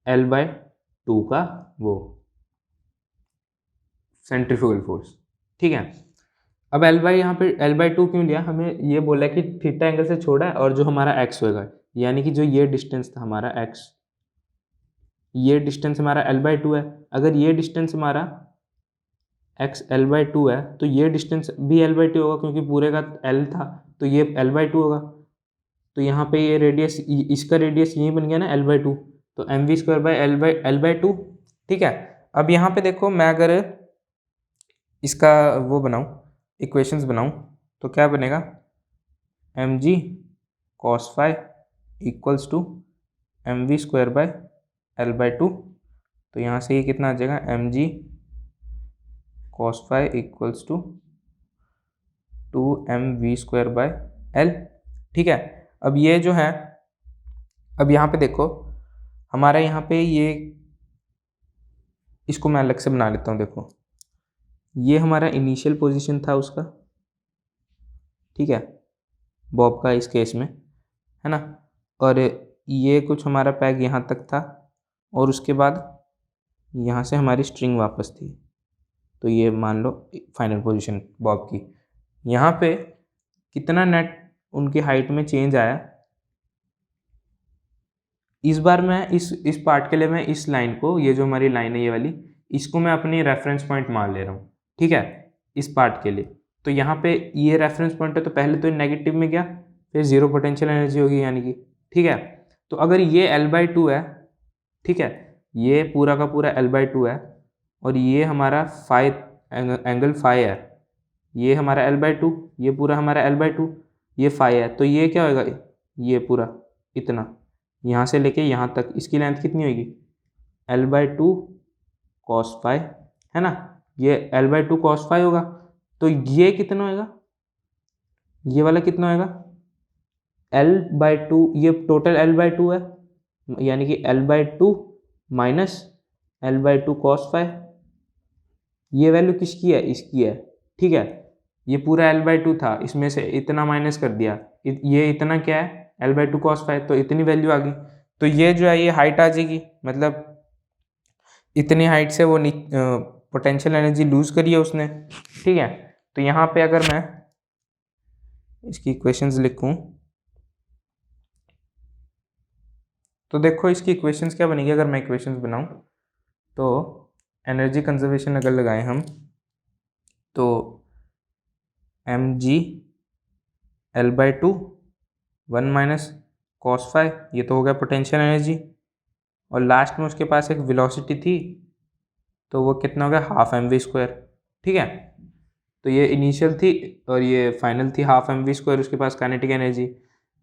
L/2 का वो सेंट्रीफ्यूगल फोर्स, ठीक है। अब यहाँ पे L/2 क्यों लिया, हमें ये बोला कि थीटा एंगल से छोड़ा है, और जो हमारा x होगा, यानी कि जो ये डिस्टेंस था हमारा x, ये डिस्टेंस हमारा L/2 है, अगर ये डिस्टेंस हमारा x L/2 है तो ये डिस्टेंस भी L/2 होगा, क्योंकि पूरे का L था तो ये L/2 होगा, तो यहाँ पे ये रेडियस, इसका रेडियस यही बन गया ना L/2, तो mv² बाय L/2, ठीक है। अब यहाँ पे देखो मैं अगर इसका वो बनाऊँ, इक्वेशंस बनाऊँ, तो क्या बनेगा, mg cos phi equals to mv² by L/2, तो यहाँ से ये कितना आ जाएगा, mg cos phi equals to 2mv² by L, ठीक है। अब ये जो है, अब यहाँ पे देखो हमारा यहाँ पे ये, इसको मैं अलग से बना लेता हूँ, देखो ये हमारा इनिशियल पोजीशन था उसका, ठीक है, बॉब का इस केस में, है ना, और ये कुछ हमारा पैग यहाँ तक था, और उसके बाद यहाँ से हमारी स्ट्रिंग वापस थी, तो ये मान लो फाइनल पोजीशन बॉब की। यहाँ पे कितना नेट उनकी हाइट में चेंज आया, इस बार मैं इस पार्ट के लिए मैं इस लाइन को, ये जो हमारी लाइन है ये वाली, इसको मैं अपनी रेफरेंस पॉइंट मान ले रहा हूँ, ठीक है, इस पार्ट के लिए। तो यहाँ पे ये रेफरेंस पॉइंट है, तो पहले तो नेगेटिव में गया, फिर जीरो पोटेंशियल एनर्जी होगी यानी कि, ठीक है। तो अगर ये L/2 है, ठीक है, ये पूरा का पूरा L/2 है और ये हमारा एंगल फाई है, ये हमारा L/2, ये पूरा हमारा L/2, ये फाई है, तो ये क्या होगा, ये पूरा इतना यहाँ से लेके यहाँ तक इसकी लेंथ कितनी होगी, L/2 cos फाई, है ना, ये L/2 cos फाई होगा। तो ये कितना होगा, ये वाला कितना होगा, L/2, ये टोटल L/2 है, यानी कि L/2 minus L/2 cos phi, ये वैल्यू किसकी है, इसकी है, ठीक है। ये पूरा L/2 था, इसमें से इतना माइनस कर दिया, ये इतना क्या है, L/2 cos फाई, तो इतनी वैल्यू आ गई। तो ये जो है ये हाइट आ जाएगी, मतलब इतनी हाइट से वो पोटेंशियल एनर्जी लूज करी है उसने, ठीक है। तो यहाँ पे अगर मैं इसकी इक्वेशंस लिखूं तो देखो इसकी इक्वेशंस क्या बनेगी, अगर मैं इक्वेशंस बनाऊं तो एनर्जी कंजर्वेशन अगर लगाएं हम तो mg L/2 1 minus cos phi, ये तो हो गया पोटेंशियल एनर्जी, और लास्ट में उसके पास एक वेलोसिटी थी, तो वो कितना हो गया, हाफ mv², ठीक है। तो ये इनिशियल थी और ये फाइनल थी, हाफ mv² उसके पास काइनेटिक एनर्जी।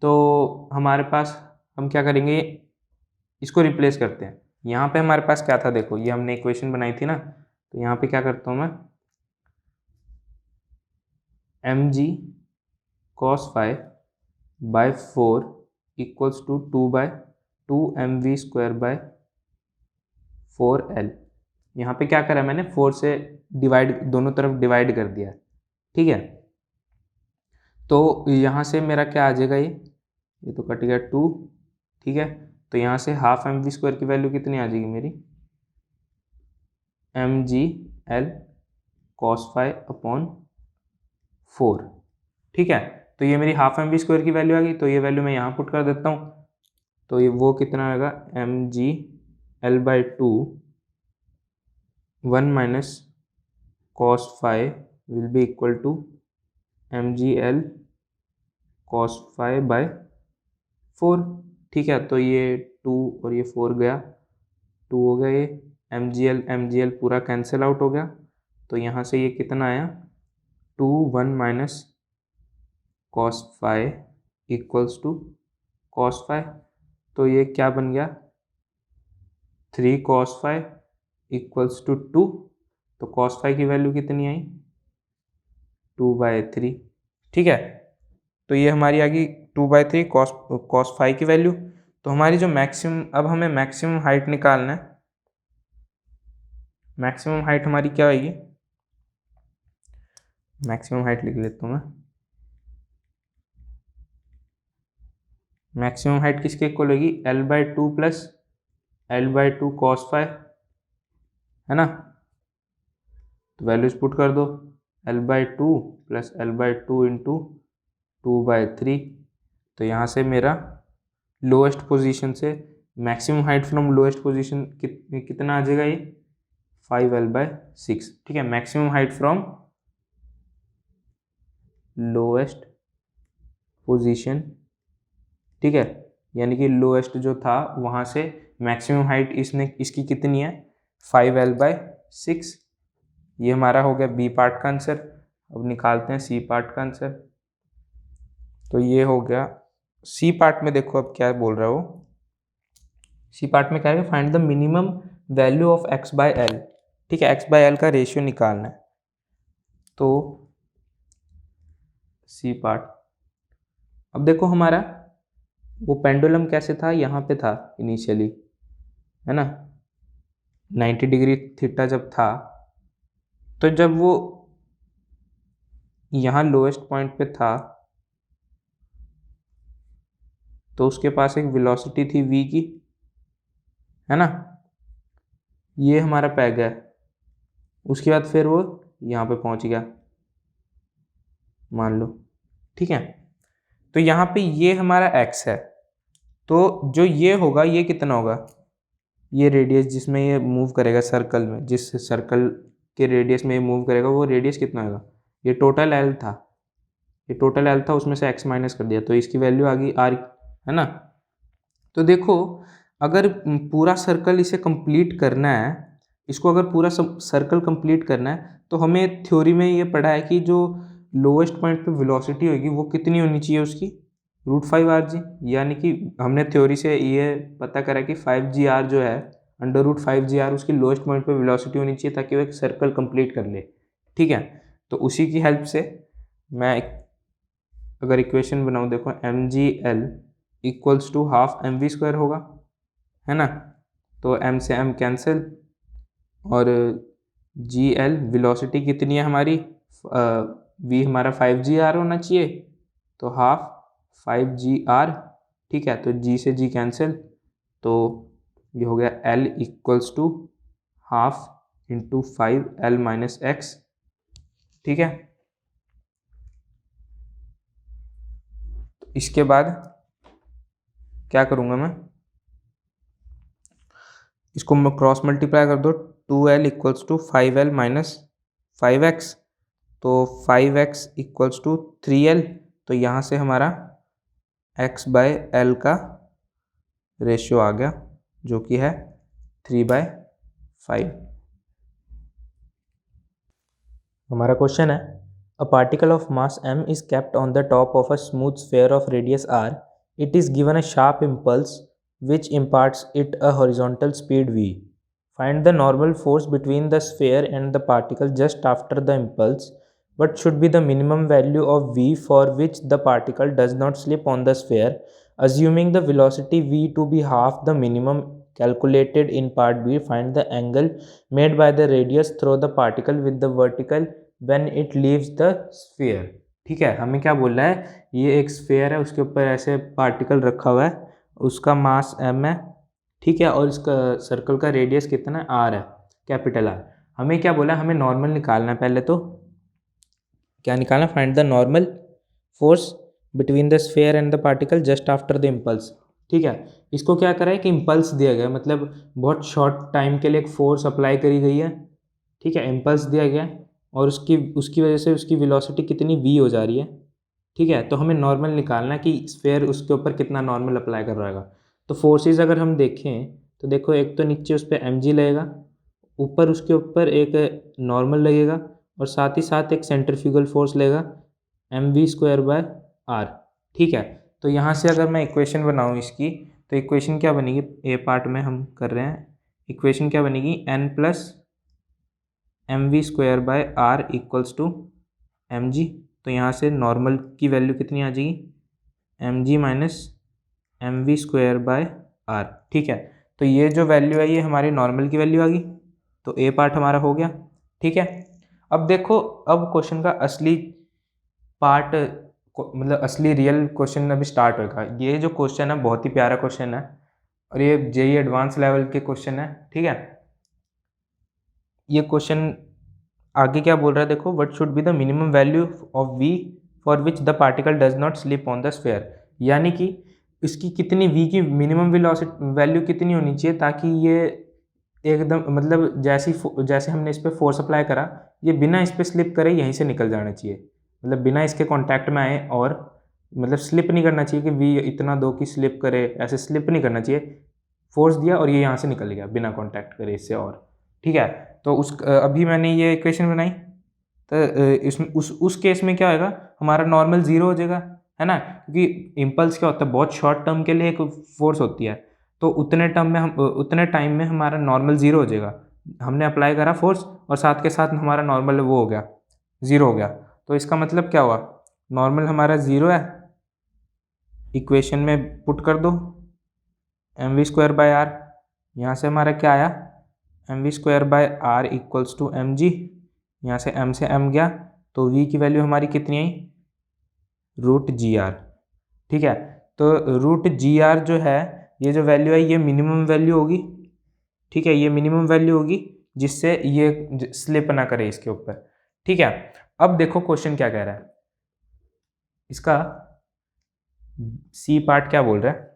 तो हमारे पास हम क्या करेंगे, इसको रिप्लेस करते हैं। यहाँ पे हमारे पास क्या था, देखो ये हमने इक्वेशन बनाई थी ना, तो यहाँ पे क्या करता हूँ मैं, mg cos phi by 4 equals to 2/2 mv² by 4l। यहाँ पे क्या करा मैंने, 4 से डिवाइड, दोनों तरफ डिवाइड कर दिया, ठीक है। तो यहाँ से मेरा क्या आ जाएगा, ये तो कट गया 2, ठीक है। तो यहाँ से हाफ mv² की वैल्यू कितनी आ जाएगी मेरी, mgl cos फाई अपॉन 4, ठीक है। तो ये मेरी हाफ mv² की वैल्यू आ गई, तो ये वैल्यू मैं यहाँ पुट कर देता हूँ, तो ये वो कितना आएगा, mgl/2 1 minus cos phi will be equal to mgl cos phi by 4, ठीक है। तो ये 2 और ये 4 गया, 2 हो गया, ये mgl पूरा कैंसिल आउट हो गया, तो यहाँ से ये कितना आया, 1 minus cos phi equals to cos phi, तो ये क्या बन गया, 3 cos फाई इक्वल्स टू 2, तो cos फाई की वैल्यू कितनी आई, 2/3, ठीक है। तो ये हमारी आ गई 2/3 cos फाई की वैल्यू। तो हमारी जो मैक्सिमम, अब हमें मैक्सिमम हाइट निकालना है, मैक्सिमम हाइट हमारी क्या आएगी, मैक्सिमम हाइट लिख लेता हूँ मैं, मैक्सिमम हाइट किसके इक्वल होगी, L/2 plus L/2 cos phi, है ना। तो वैल्यूज पुट कर दो, L/2 प्लस L/2 इंटू 2/3, तो यहाँ से मेरा लोएस्ट पोजीशन से maximum height from lowest position कितना आ जाएगा, ये 5l/6, ठीक है। Maximum height from lowest position, ठीक है, यानी कि लोएस्ट जो था वहाँ से मैक्सिमम हाइट इसकी कितनी है, 5l/6। ये हमारा हो गया बी पार्ट का आंसर। अब निकालते हैं सी पार्ट का आंसर। तो ये हो गया सी पार्ट में, देखो अब क्या बोल रहा है वो, सी पार्ट में क्या है, find the minimum value of x/l, ठीक है, x/l का रेशियो निकालना है। तो सी पार्ट, अब देखो हमारा वो पेंडुलम कैसे था, यहाँ पे था इनिशियली, है ना, 90 डिग्री थीटा जब था, तो जब वो यहाँ लोएस्ट पॉइंट पे था तो उसके पास एक वेलोसिटी थी v की, है ना, ये हमारा पैग है। उसके बाद फिर वो यहाँ पे पहुँच गया मान लो, ठीक है। तो यहाँ पे ये हमारा x है, तो जो ये होगा ये कितना होगा, ये रेडियस जिसमें ये मूव करेगा सर्कल में, जिस सर्कल के रेडियस में ये मूव करेगा वो रेडियस कितना होगा, ये टोटल एल था, ये टोटल एल था, उसमें से एक्स माइनस कर दिया तो इसकी वैल्यू आ गई आर, है ना। तो देखो अगर पूरा सर्कल इसे कंप्लीट करना है, इसको अगर पूरा सर्कल कंप्लीट करना है तो हमें थ्योरी में ये पढ़ा है कि जो लोएस्ट पॉइंट पे वेलोसिटी होगी वो कितनी होनी चाहिए उसकी, √5r(g), यानी कि हमने थ्योरी से ये पता करा कि 5gr जो है √5gr उसकी लोएस्ट पॉइंट पे वेलोसिटी होनी चाहिए ताकि वो एक सर्कल कंप्लीट कर ले, ठीक है। तो उसी की हेल्प से मैं अगर इक्वेशन बनाऊँ, देखो mgl equals to half mv² होगा, है ना। तो m से m कैंसिल, और gl वेलोसिटी कितनी है हमारी, v हमारा 5gr होना चाहिए, तो हाफ 5gr, ठीक है। तो g से g कैंसिल, तो ये हो गया l equals to half into 5l minus X, ठीक है। तो इसके बाद क्या करूँगा मैं, इसको मैं क्रॉस मल्टीप्लाई कर दो, 2l equals to 5l minus 5x, तो 5x इक्वल्स टू 3l, तो यहाँ से हमारा x/l का रेशियो आ गया जो कि है 3/5। हमारा क्वेश्चन है, a particle of mass m is kept on the top of a smooth sphere of radius r, it is given a sharp impulse which imparts it a horizontal speed v. Find the normal force between the sphere and the particle just after the impulse. What should be the minimum value of v for which the particle does not slip on the sphere, assuming the velocity v to be half the minimum calculated in part b. Find the angle made by the radius through the particle with the vertical when it leaves the sphere. ठीक है, हमें क्या बोल रहा है, ये एक स्फेयर है, उसके ऊपर ऐसे पार्टिकल रखा हुआ है, उसका मास m है, ठीक है, और इसका सर्कल का रेडियस कितना है, r है, कैपिटल R। हमें क्या बोला है, हमें नॉर्मल निकालना है। पहले तो क्या निकालना, find the normal force between the sphere and the particle just after the impulse, ठीक है। इसको क्या करा है कि इम्पल्स दिया गया, मतलब बहुत शॉर्ट टाइम के लिए एक फोर्स अप्लाई करी गई है, ठीक है, इम्पल्स दिया गया है, और उसकी वजह से उसकी वेलोसिटी कितनी v हो जा रही है, ठीक है। तो हमें नॉर्मल निकालना है कि स्फेयर उसके ऊपर कितना नॉर्मल अप्लाई कर रहा है। तो फोर्सेस अगर हम देखें तो देखो, एक तो नीचे उस पर mg लगेगा, ऊपर उसके ऊपर एक नॉर्मल लगेगा, और साथ ही साथ एक सेंट्रीफ्यूगल फोर्स लगेगा mv²/r, ठीक है। तो यहाँ से अगर मैं इक्वेशन बनाऊँ इसकी, तो इक्वेशन क्या बनेगी, ए पार्ट में हम कर रहे हैं, इक्वेशन क्या बनेगी, n plus mv²/r equals to mg। तो यहाँ से नॉर्मल की वैल्यू कितनी आ जाएगी, mg माइनस mv²/r, ठीक है। तो ये जो वैल्यू है ये हमारी नॉर्मल की वैल्यू आ गई, तो ए पार्ट हमारा हो गया, ठीक है। अब देखो, अब क्वेश्चन का असली पार्ट, मतलब असली रियल क्वेश्चन अभी स्टार्ट होगा। ये जो क्वेश्चन है बहुत ही प्यारा क्वेश्चन है, और ये जेईई एडवांस लेवल के क्वेश्चन है, ठीक है। ये क्वेश्चन आगे क्या बोल रहा है, देखो, what should be the minimum value of v for which the particle does not slip on the sphere, यानी कि इसकी कितनी v की मिनिमम वैल्यू कितनी होनी चाहिए ताकि ये एकदम, मतलब जैसे हमने इस पर फोर्स अप्लाई करा, ये बिना इस पर स्लिप करे यहीं से निकल जाना चाहिए, मतलब बिना इसके कांटेक्ट में आए, और मतलब स्लिप नहीं करना चाहिए कि v इतना दो कि स्लिप करे, ऐसे स्लिप नहीं करना चाहिए। फोर्स दिया और ये यहाँ से निकल गया बिना कांटेक्ट करे इससे, और ठीक है। तो अभी मैंने ये इक्वेशन बनाई, तो इसमें उस केस में क्या होगा, हमारा नॉर्मल 0 हो जाएगा, है ना, क्योंकि इम्पल्स क्या होता है, बहुत शॉर्ट टर्म के लिए एक फोर्स होती है, तो उतने टाइम में हमारा नॉर्मल 0 हो जाएगा। हमने अप्लाई करा फोर्स, और साथ के साथ हमारा नॉर्मल वो हो गया, 0 हो गया। तो इसका मतलब क्या हुआ, नॉर्मल हमारा 0 है, इक्वेशन में पुट कर दो mv²/r, यहाँ से हमारा क्या आया, mv²/r इक्वल्स टू mg, यहाँ से m गया, तो v की वैल्यू हमारी कितनी आई, √gr, ठीक है। तो √gr जो है, ये जो वैल्यू है ये मिनिमम वैल्यू होगी, ठीक है, ये मिनिमम वैल्यू होगी जिससे ये स्लिप ना करे इसके ऊपर, ठीक है। अब देखो क्वेश्चन क्या कह रहा है, इसका सी पार्ट क्या बोल रहा है,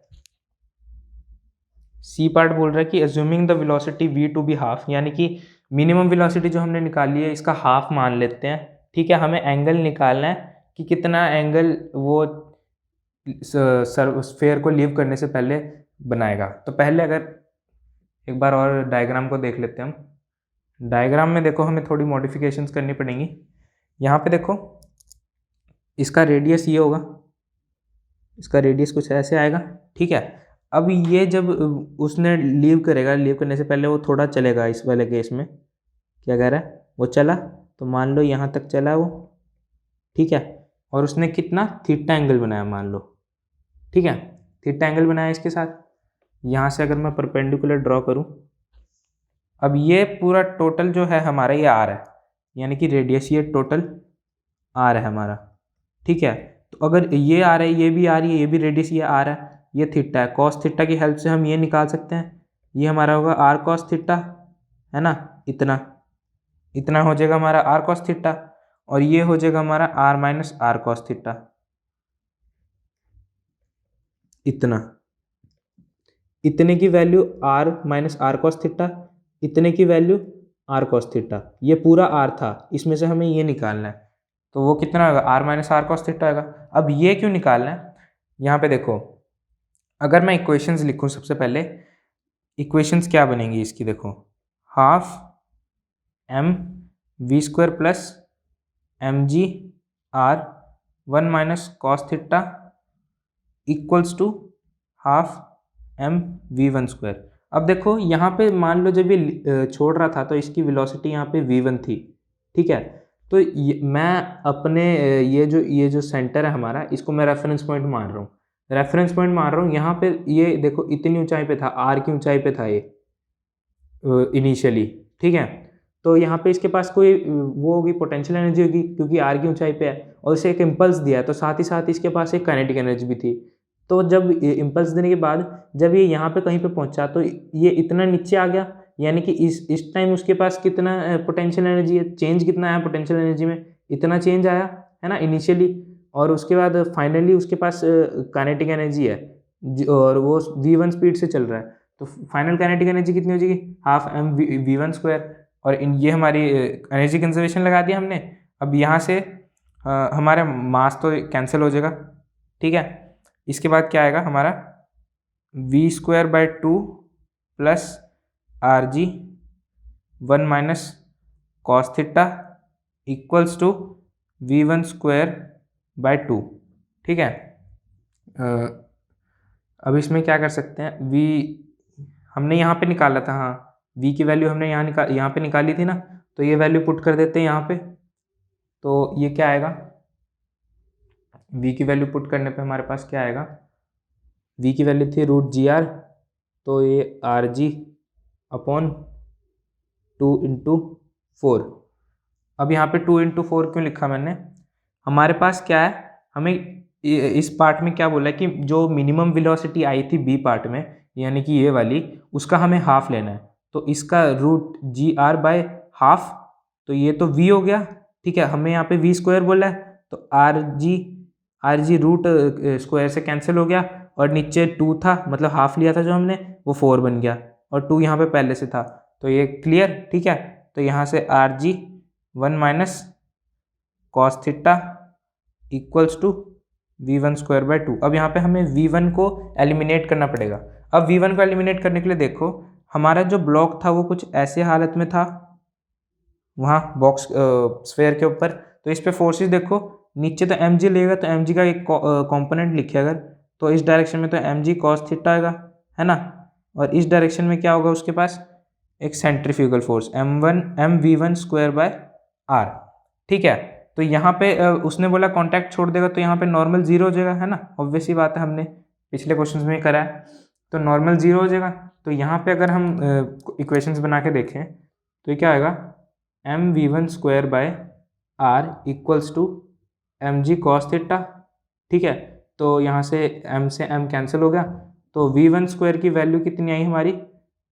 सी पार्ट बोल रहा है कि assuming the velocity v to be half, यानी कि मिनिमम वेलोसिटी जो हमने निकाली है इसका हाफ मान लेते हैं, ठीक है, हमें एंगल निकालना है कि कितना एंगल वो स्फेयर को लीव करने से पहले बनाएगा। तो पहले अगर एक बार और डायग्राम को देख लेते हैं हम। डायग्राम में देखो हमें थोड़ी मॉडिफिकेशंस करनी पड़ेंगी। यहाँ पे देखो इसका रेडियस ये होगा, इसका रेडियस कुछ ऐसे आएगा, ठीक है। अब ये जब उसने लीव करेगा, लीव करने से पहले वो थोड़ा चलेगा। इस वाले केस में क्या कह रहा है, वो चला, तो मान लो यहाँ तक चला वो, ठीक है। और उसने कितना थीटा एंगल बनाया मान लो, ठीक है, थीटा एंगल बनाया इसके साथ। यहाँ से अगर मैं परपेंडिकुलर ड्रॉ करूँ, अब ये पूरा टोटल जो है हमारा ये आर है, यानी कि रेडियस ये टोटल आर है हमारा, ठीक है। तो अगर ये आ रहा है, ये भी आ रही है, ये भी रेडियस ये आ रहा है, ये थीटा है। कॉस थीटा की हेल्प से हम ये निकाल सकते हैं, ये हमारा होगा आर कॉस थीटा, है ना, इतना इतना हो जाएगा हमारा आर कॉस थीटा, और ये हो जाएगा हमारा R minus R cos theta, इतना। इतने की value R minus R cos theta, इतने की वैल्यू आर कॉस थीटा, ये पूरा आर था, इसमें से हमें ये निकालना है। तो वो कितना होगा, R minus R cos theta होगा। अब ये क्यों निकालना है, यहाँ पे देखो, अगर मैं इक्वेशंस लिखूँ सबसे पहले, इक्वेशंस क्या बनेंगी इसकी, देखो, half M V square plus M G R 1 minus cos theta equals to half M V one square. अब देखो यहाँ पे मान लो जब ये छोड़ रहा था तो इसकी वेलोसिटी यहाँ पे v1 थी, ठीक है। तो मैं अपने ये जो सेंटर है हमारा, इसको मैं रेफरेंस पॉइंट मान रहा हूँ, रेफरेंस पॉइंट मान रहा हूँ। यहाँ पे ये देखो इतनी ऊंचाई पे था, r की ऊंचाई पे था ये इनिशियली, ठीक है। तो यहाँ पे इसके पास कोई वो होगी, पोटेंशियल एनर्जी होगी, क्योंकि r की ऊंचाई पे है, और इसे एक इम्पल्स दिया है, तो साथ ही साथ इसके पास एक काइनेटिक एनर्जी भी थी। तो जब इम्पल्स देने के बाद जब ये यहाँ पे कहीं पे पहुँचा तो ये इतना नीचे आ गया, यानी कि इस टाइम उसके पास कितना पोटेंशियल एनर्जी है, चेंज कितना आया पोटेंशियल एनर्जी में, इतना चेंज आया है ना इनिशियली। और उसके बाद फाइनली उसके पास काइनेटिक एनर्जी है और वो v1 स्पीड से चल रहा है, तो फाइनल काइनेटिक एनर्जी कितनी हो जाएगी, half M V one square. और ये हमारी एनर्जी कंजर्वेशन लगा दिया हमने। अब यहाँ से हमारा मास तो कैंसिल हो जाएगा, ठीक है। इसके बाद क्या आएगा हमारा, V square by 2 plus R G 1 minus cos theta equals to v1 square by 2, ठीक है। अब इसमें क्या कर सकते हैं, v हमने यहाँ पे निकाला था, हाँ, v की वैल्यू हमने यहाँ पे निकाली थी ना, तो ये वैल्यू पुट कर देते हैं यहाँ पे। तो ये क्या आएगा, v की वैल्यू पुट करने पे हमारे पास क्या आएगा, v की वैल्यू थी √gr, तो ये आर जी अपॉन 2 इंटू 4। अब यहाँ पे 2 इंटू 4 क्यों लिखा मैंने, हमारे पास क्या है, हमें इस पार्ट में क्या बोला है कि जो मिनिमम वेलोसिटी आई थी बी पार्ट में, यानी कि ये वाली, उसका हमें हाफ लेना है। तो इसका √gr बाय हाफ, तो ये तो v हो गया, ठीक है। हमें यहाँ पे v स्क्वायर बोला है, तो आर जी रूट स्क्वायर से कैंसिल हो गया, और नीचे 2 था, मतलब हाफ लिया था जो हमने, वो 4 बन गया, और 2 यहाँ पे पहले से था, तो ये क्लियर, ठीक है। तो यहाँ से R G 1 minus cos theta equals to v1 square by 2। अब यहाँ पे हमें v1 को एलिमिनेट करना पड़ेगा। अब v1 को एलिमिनेट करने के लिए देखो, हमारा जो ब्लॉक था वो कुछ ऐसे हालत में था वहाँ बॉक्स स्फेयर के ऊपर। तो इस पे फोर्सेस देखो, नीचे तो mg लेगा, तो mg का एक कंपोनेंट लिखे अगर, तो इस डायरेक्शन में तो mg कॉस थीटा आएगा, है ना। और इस डायरेक्शन में क्या होगा, उसके पास एक centrifugal force mv1 square by r, ठीक है। तो यहाँ पे उसने बोला कांटेक्ट छोड़ देगा, तो यहाँ पे नॉर्मल 0 हो जाएगा, है ना, ऑब्वियस ही बात है, हमने पिछले क्वेश्चंस में करा है, तो नॉर्मल 0 हो जाएगा। तो यहाँ पे अगर हम इक्वेशंस बना के देखें तो ये क्या आएगा, mv1 square by r equals to mg cos theta, ठीक है। तो यहाँ से m से m कैंसिल हो गया, तो v1 स्क्वायर की वैल्यू कितनी आई हमारी,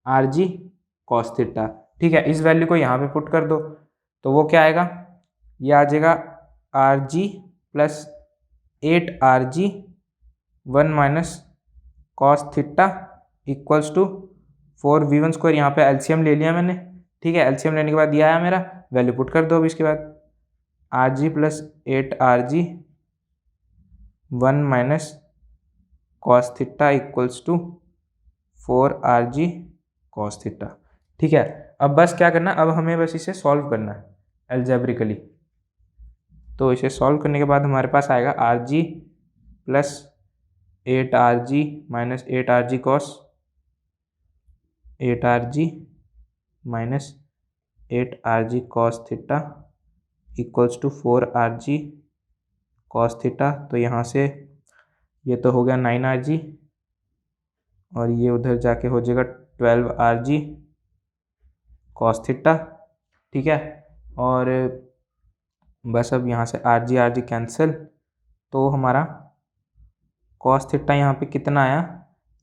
rg कॉस थीटा, ठीक है। इस वैल्यू को यहाँ पे पुट कर दो, तो वो क्या आएगा, ये आ जाएगा rg plus 8rg 1 minus cos theta equals to 4v1 square. यहाँ पे एलसीएम ले लिया मैंने, ठीक है। एलसीएम लेने के बाद ये आया मेरा, वैल्यू पुट कर दो अब इसके बाद। R G plus 8 RG 1 minus cos theta equals to 4 RG cos theta. ठीक है, अब बस क्या करना, अब हमें बस इसे सॉल्व करना है एल्जेब्रिकली। तो इसे सॉल्व करने के बाद हमारे पास आएगा RG plus 8 RG minus 8 RG cos 8 RG minus 8 RG cos theta equals to 4 RG cos theta. तो यहाँ से ये तो हो गया 9 RG और ये उधर जाके हो जाएगा 12 RG कॉस थीटा। ठीक है, और बस अब यहाँ से RG कैंसिल, तो हमारा कॉस थीटा यहाँ पे कितना आया,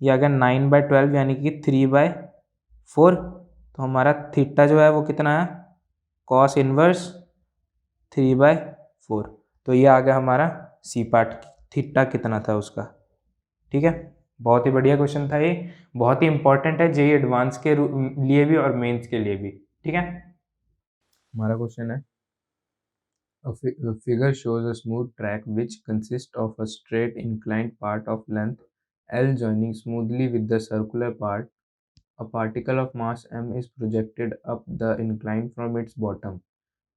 ये आ गया 9/12 यानी कि 3/4। तो हमारा थीटा जो है वो कितना आया, कॉस इनवर्स 3/4। तो ये आ गया हमारा सी पार्ट, थीटा कितना था उसका। ठीक है, बहुत ही बढ़िया क्वेश्चन था ये, बहुत ही इंपॉर्टेंट है जेईई एडवांस के लिए भी और मेंस के लिए भी। ठीक है, हमारा क्वेश्चन है a figure shows a smooth track which consists of a straight inclined part of length L joining smoothly with the circular part. A particle of mass m is projected up the incline from its bottom.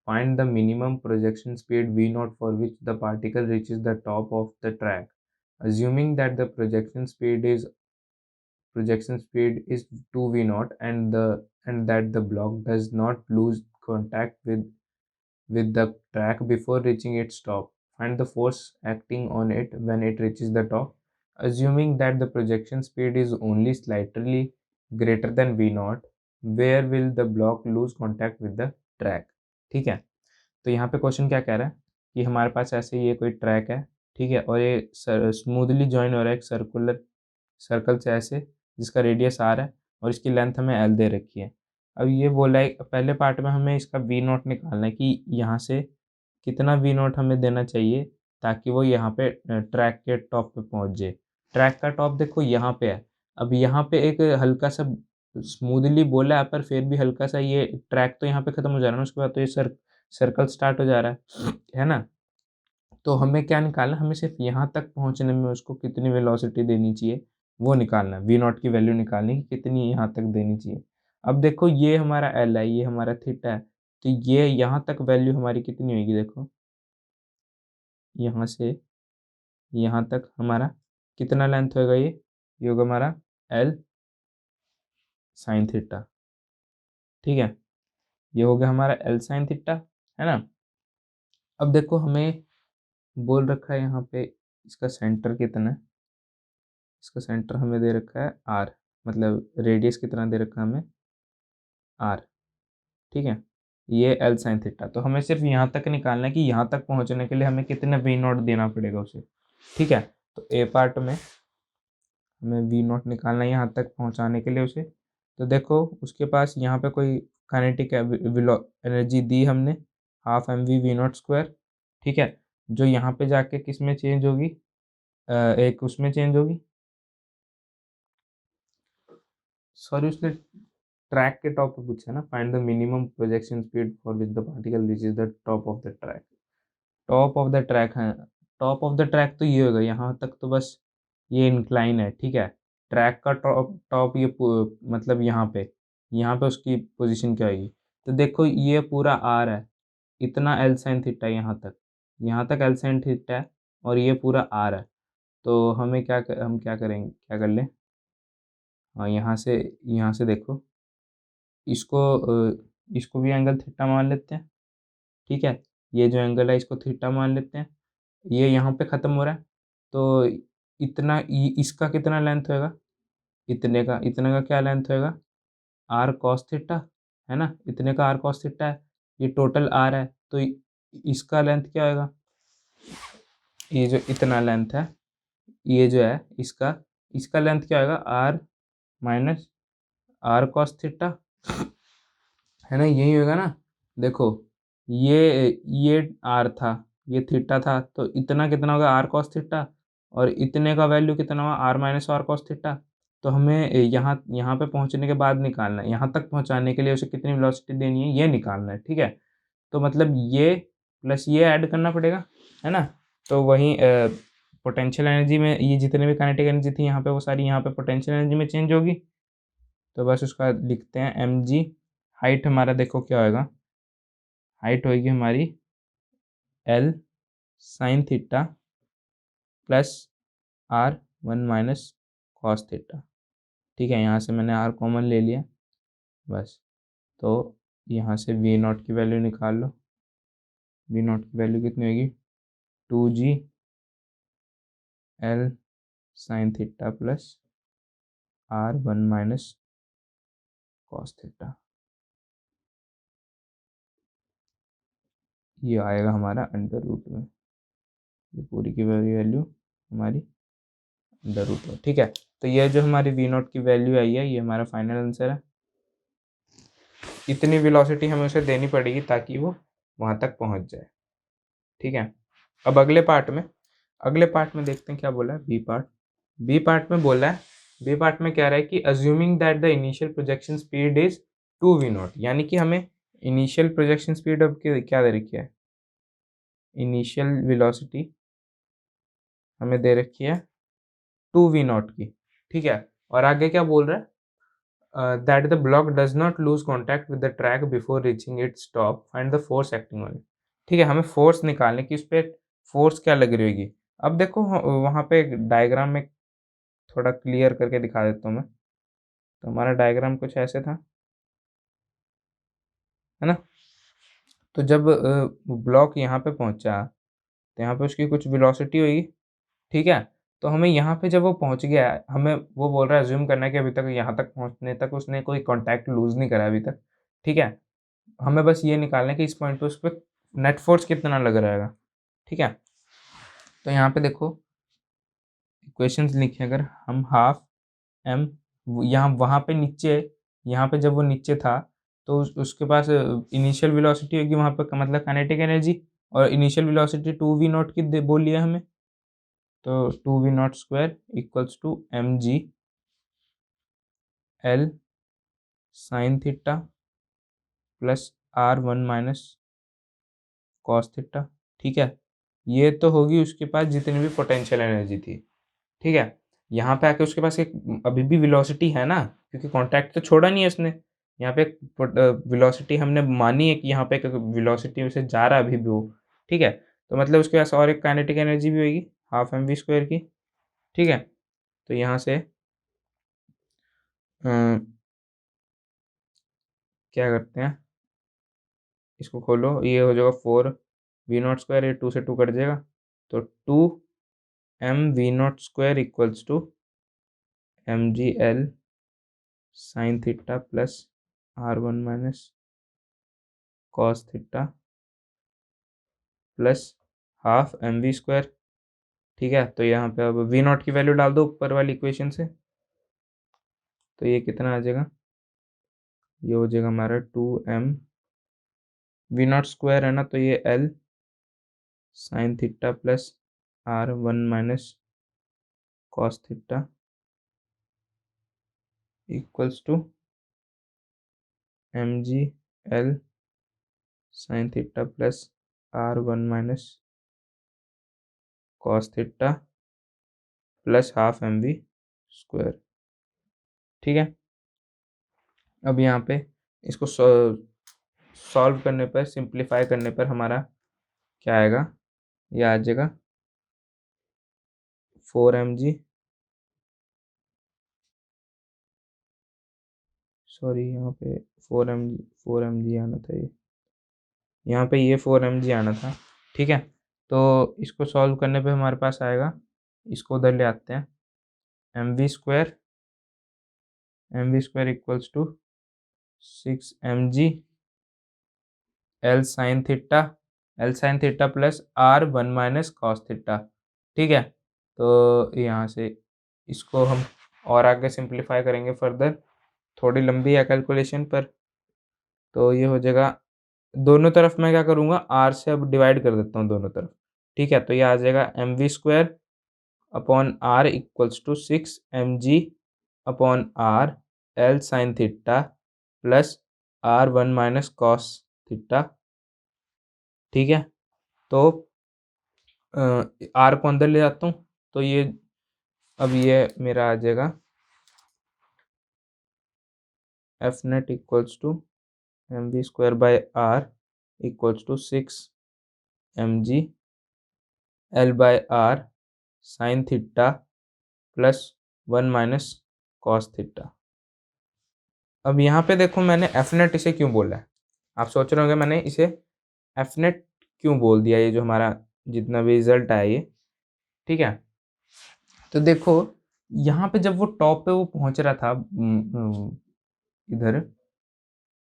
Find the minimum projection speed v0 for which the particle reaches the top of the track. Assuming that the projection speed is 2v0 and that the block does not lose contact with the track before reaching its top. Find the force acting on it when it reaches the top. Assuming that the projection speed is only slightly greater than v0, where will the block lose contact with the track? ठीक है, तो यहाँ पे क्वेश्चन क्या कह रहा है कि हमारे पास ऐसे ये कोई ट्रैक है, ठीक है, और ये स्मूथली ज्वाइन हो रहा है एक सर्कल से ऐसे, जिसका रेडियस आर है और इसकी लेंथ हमें एल दे रखी है। अब ये बोला है पहले पार्ट में हमें इसका वी नोट निकालना है कि यहाँ से कितना वी नोट हमें देना चाहिए ताकि वो यहाँ पे ट्रैक के टॉप पे पहुँच जाए। ट्रैक का टॉप देखो यहाँ पे है, अब यहाँ पे एक हल्का सा स्मूथली बोला है पर फिर भी हल्का सा ये ट्रैक तो यहाँ पे ख़त्म हो जा रहा है ना, उसके बाद तो ये सर्कल स्टार्ट हो जा रहा है ना। तो हमें क्या निकालना है, हमें सिर्फ यहाँ तक पहुँचने में उसको कितनी वेलोसिटी देनी चाहिए वो निकालना है, वी नॉट की वैल्यू निकालनी है कि कितनी यहाँ तक देनी चाहिए। अब देखो ये हमारा एल है, ये हमारा थीटा है, तो ये यहाँ तक वैल्यू हमारी कितनी होगी, देखो यहाँ से यहाँ तक हमारा कितना लेंथ होगा, ये होगा हमारा एल साइन थीटा। ठीक है, ये हो गया हमारा एल साइन थीटा, है ना। अब देखो हमें बोल रखा है यहाँ पे इसका सेंटर कितना है, इसका सेंटर हमें दे रखा है आर, मतलब रेडियस कितना दे रखा है हमें आर। ठीक है, ये एल साइन थीटा, तो हमें सिर्फ यहाँ तक निकालना है कि यहाँ तक पहुँचने के लिए हमें कितना वी नॉट देना पड़ेगा उसे। ठीक है, तो ए पार्ट में हमें वी नॉट निकालना है यहाँ तक पहुँचाने के लिए उसे। तो देखो उसके पास यहाँ पे कोई काइनेटिक एनर्जी दी हमने, हाफ mv v0 स्क्वायर। ठीक है, जो यहाँ पे जाके किस में चेंज होगी, एक उसमें चेंज होगी, सॉरी उसने ट्रैक के टॉप पे पूछा है ना, find the minimum projection speed for which the particle reaches the top of the track. Top of the track है, टॉप ऑफ द ट्रैक तो ये होगा, यहाँ तक तो बस ये इंक्लाइन है। ठीक है, ट्रैक का टॉप टॉप ये मतलब यहाँ पे उसकी पोजीशन क्या होगी। तो देखो ये पूरा आर है, इतना एल साइन थीटा यहाँ तक एल साइन थीटा है और ये पूरा आर है। तो हमें हम क्या करेंगे, क्या कर लें, हाँ यहाँ से देखो इसको इसको भी एंगल थीटा मान लेते हैं। ठीक है, ये जो एंगल है इसको थीटा मान लेते हैं, ये यहाँ पे ख़त्म हो रहा है, तो इतना इसका कितना लेंथ होएगा, इतने का क्या लेंथ होएगा, आर कॉस थीटा, है ना, इतने का आर कॉस थीटा है, ये टोटल आर है, तो इसका लेंथ क्या होएगा, ये जो इतना लेंथ है, ये जो है इसका लेंथ क्या होगा, R minus R cos theta, है ना, यही होगा ना। देखो ये आर था, ये थीटा था, तो इतना कितना होगा आर कॉस थीटा, और इतने का वैल्यू कितना हुआ R minus R cos theta. तो हमें यहाँ पे पहुँचने के बाद निकालना है, यहाँ तक पहुँचाने के लिए उसे कितनी वेलोसिटी देनी है ये निकालना है। ठीक है, तो मतलब ये प्लस ये ऐड करना पड़ेगा, है ना। तो वहीं पोटेंशियल एनर्जी में ये जितने भी काइनेटिक एनर्जी थी यहाँ पे वो सारी यहाँ पे पोटेंशियल एनर्जी में चेंज होगी। तो बस उसका लिखते हैं mg। हाइट हमारा देखो क्या होएगा, हाइट होगी हमारी L sine theta plus R 1 minus cos theta. ठीक है, यहाँ से मैंने R कॉमन ले लिया बस। तो यहाँ से V नॉट की वैल्यू निकाल लो। V नॉट की वैल्यू कितनी होगी, 2g L sine theta plus R 1 minus cos theta. ये आएगा हमारा अंडर रूट में, ये पूरी की वैल्यू हमारी अंडर रूट में। ठीक है, तो ये जो हमारी वी नॉट की वैल्यू आई है ये हमारा फाइनल आंसर है। इतनी वेलोसिटी हमें उसे देनी पड़ेगी ताकि वो वहाँ तक पहुँच जाए। ठीक है, अब अगले पार्ट में देखते हैं क्या बोला है बी पार्ट में बोला है, बी पार्ट में कह रहा है कि assuming that the initial projection speed is 2v0, यानी कि हमें इनिशियल प्रोजेक्शन स्पीड अब क्या दे रखी है, इनिशियल वेलोसिटी हमें दे रखी है 2v0 की। ठीक है, और आगे क्या बोल रहा है, that the block does not lose contact with the track before reaching its top, find the force acting on it। ठीक है, हमें फोर्स निकालने की, उस पर फोर्स क्या लग रही होगी। अब देखो वहाँ पे डायग्राम में थोड़ा क्लियर करके दिखा देता हूँ मैं। तो हमारा डायग्राम कुछ ऐसे था, है ना। तो जब ब्लॉक यहाँ पे पहुँचा तो यहाँ पे उसकी कुछ वेलोसिटी हुई। ठीक है, तो हमें यहाँ पे जब वो पहुँच गया, हमें वो बोल रहा है अज्यूम करना है कि अभी तक यहाँ तक पहुँचने तक उसने कोई कॉन्टैक्ट लूज़ नहीं करा अभी तक। ठीक है, हमें बस ये निकालना है कि इस पॉइंट पे उस पर नेट फोर्स कितना लग रहेगा। ठीक है, तो यहाँ पे देखो इक्वेशंस लिखे, अगर हम हाफ एम यहाँ वहाँ पे नीचे, यहाँ पे जब वो नीचे था तो उसके पास इनिशियल वेलोसिटी होगी वहाँ पे, मतलब काइनेटिक एनर्जी, और इनिशियल वेलोसिटी 2v0 की बोल लिया हमें। तो 2v0 square equals to mg L sine theta plus R 1 minus cos theta. ठीक है, ये तो होगी उसके पास जितनी भी पोटेंशियल एनर्जी थी। ठीक है, यहाँ पे आके उसके पास एक अभी भी वेलोसिटी है ना, क्योंकि कांटेक्ट तो छोड़ा नहीं है उसने। यहाँ पे वेलोसिटी हमने मानी है कि यहाँ पे एक वेलोसिटी से जा रहा है अभी भी वो। ठीक है, तो मतलब उसके पास और एक काइनेटिक एनर्जी भी होगी हाफ mv स्क्वायर की। ठीक है, तो यहाँ से क्या करते हैं, इसको खोलो, ये हो जाएगा 4v0 स्क्वायर, ये 2 से 2 कट जाएगा। तो 2mv0 square equals to mgl sine theta plus R 1 minus cos theta plus half mv square. ठीक है, तो यहाँ पे अब v0 की वैल्यू डाल दो ऊपर वाली इक्वेशन से। तो ये कितना आ जाएगा, ये हो जाएगा हमारा 2m v0 स्क्वायर है ना, तो ये l sine theta plus R 1 minus cos theta equals to mg l sine theta plus R 1 minus cos theta plus half mv square. ठीक है, अब यहाँ पे इसको सॉल्व करने पर, सिंप्लीफाई करने पर हमारा क्या आएगा, ये आ जाएगा 4mg, सॉरी यहाँ पे 4mg आना था, ये यहाँ पे ये 4mg आना था। ठीक है, तो इसको सॉल्व करने पे हमारे पास आएगा, इसको उधर ले आते हैं, mv square equals to 6mg L sine theta plus R 1 minus cos theta. ठीक है, तो यहाँ से इसको हम और आगे सिंप्लीफाई करेंगे फर्दर, थोड़ी लंबी है कैलकुलेशन पर। तो ये हो जाएगा, दोनों तरफ मैं क्या करूँगा, R से अब डिवाइड कर देता हूँ दोनों तरफ। ठीक है, तो ये आ जाएगा mv square upon R equals to 6mg upon R L sine theta plus R 1 minus cos theta. ठीक है, तो आर को अंदर ले जाता हूँ, तो ये अब ये मेरा आ जाएगा F net equals to M V square by R equals to 6 M G L by R sine theta plus 1 minus cos theta. अब यहाँ पे देखो मैंने एफ नेट इसे क्यों बोला है, आप सोच रहे होंगे मैंने इसे एफ नेट क्यों बोल दिया, ये जो हमारा जितना भी रिजल्ट आया ये, ठीक है। तो देखो यहाँ पे जब वो टॉप पे वो पहुंच रहा था, इधर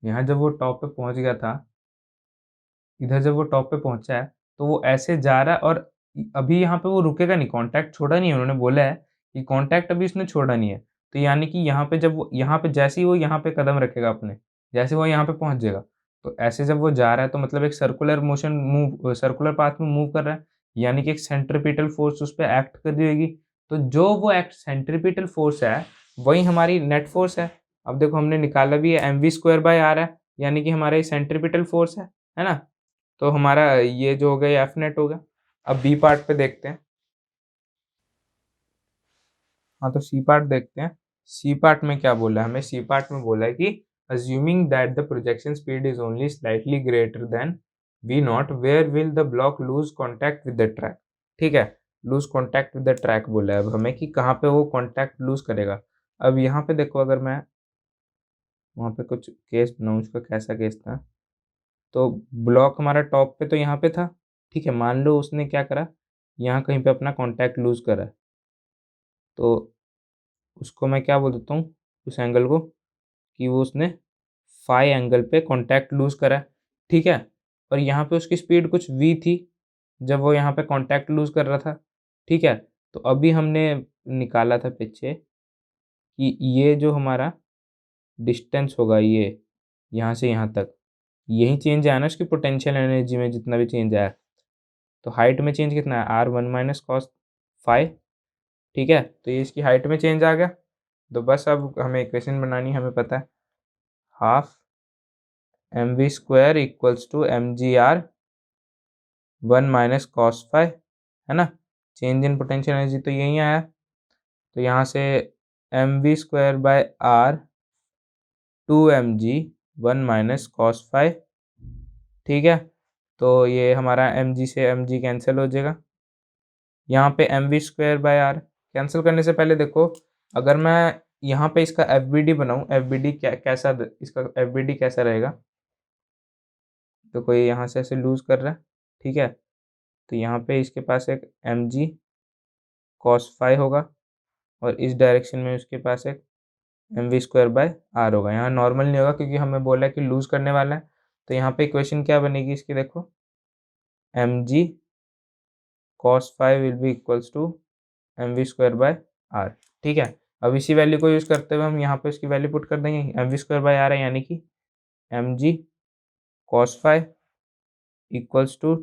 यहाँ जब वो टॉप पे पहुंच गया था, इधर जब वो टॉप पे पहुंचा है तो वो ऐसे जा रहा है, और अभी यहाँ पे वो रुकेगा नहीं, कांटेक्ट छोड़ा नहीं है, उन्होंने बोला है कि कांटेक्ट अभी उसने छोड़ा नहीं है। तो यानी कि यहाँ पे जब वो यहाँ पे जैसे ही वो यहाँ पे कदम रखेगा अपने, जैसे वो यहाँ पे पहुंच जाएगा, तो ऐसे जब वो जा रहा है तो मतलब एक circular motion move, circular path में मूव कर रहा है, यानी कि एक सेंट्रीपिटल फोर्स उस पर एक्ट कर देगी। तो जो वो एक्ट सेंट्रीपिटल फोर्स है वही हमारी नेट फोर्स है। अब देखो हमने निकाला भी है, M V square by R है, यानी कि हमारा ये सेंट्रीपिटल फोर्स है ना। तो हमारा ये जो हो गया ये एफ नेट हो गया। अब बी पार्ट पे देखते हैं। हाँ, तो सी पार्ट देखते हैं। सी पार्ट में क्या बोला है हमें, सी पार्ट में बोला है कि assuming that the projection speed is only slightly greater than v naught where will the block lose contact with the track। ठीक है, lose contact with the track बोला है अब हमें कि कहाँ पे वो contact lose करेगा। अब यहाँ पे देखो, अगर मैं वहाँ पे कुछ केस बनाऊँ, उसका कैसा केस था, तो ब्लॉक हमारा टॉप पे तो यहाँ पे था, ठीक है। मान लो उसने क्या करा, यहाँ कहीं पे अपना कांटेक्ट लूज करा, तो उसको मैं क्या बोल देता हूँ उस एंगल को, कि वो उसने फाई एंगल पे कांटेक्ट लूज करा, ठीक है। और यहाँ पे उसकी स्पीड कुछ v थी जब वो यहाँ पे कांटेक्ट लूज कर रहा था, ठीक है। तो अभी हमने निकाला था पीछे कि ये जो हमारा डिस्टेंस होगा, ये यहाँ से यहाँ तक, यही चेंज आया ना उसकी पोटेंशियल एनर्जी में, जितना भी चेंज आया। तो हाइट में चेंज कितना है, R one minus cos phi, ठीक है। तो ये इसकी हाइट में चेंज आ गया। तो बस अब हमें इक्वेशन बनानी, हमें पता है half M V square equals to M G R 1 minus cos phi, है ना। चेंज इन पोटेंशियल एनर्जी तो यही आया। तो यहाँ से M V square by R 2 mg 1 minus cos phi, ठीक है। तो ये हमारा mg से mg कैंसिल हो जाएगा। यहाँ पे M V square by R cancel करने से पहले देखो, अगर मैं यहाँ पे इसका एफ बी डी बनाऊँ, एफ बी डी कैसा, इसका एफ बी डी कैसा रहेगा, तो कोई यहाँ से ऐसे लूज कर रहा है, ठीक है। तो यहाँ पे इसके पास एक एम जी कॉस फाइव होगा, और इस डायरेक्शन में उसके पास एक M V square by R होगा। यहाँ नॉर्मल नहीं होगा क्योंकि हमें बोला है कि लूज करने वाला है। तो यहाँ पे इक्वेशन क्या बनेगी इसकी, देखो M G cos phi will be equals to M V square by R, ठीक है। अब इसी वैल्यू को यूज़ करते हुए हम यहाँ पे इसकी वैल्यू पुट कर देंगे, M V square by R है, यानी कि M G cos phi equals to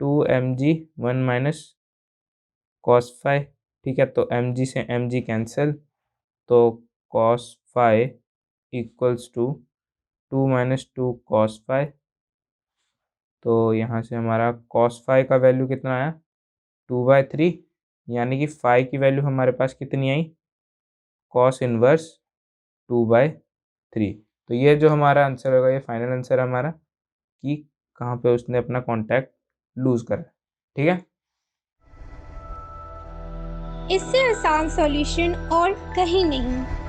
2 mg 1 minus cos phi, ठीक है। तो एम जी से एम जी कैंसिल, तो cos phi equals to 2 minus 2 cos phi. तो यहाँ से हमारा कॉस फाइव का वैल्यू कितना आया, 2/3, यानी कि फाइव की वैल्यू हमारे पास कितनी आई, कॉस इनवर्स 2/3। तो ये जो हमारा आंसर होगा, ये फाइनल आंसर हमारा कि कहाँ पे उसने अपना कॉन्टैक्ट लूज करा, ठीक है। इससे आसान सॉल्यूशन और कहीं नहीं।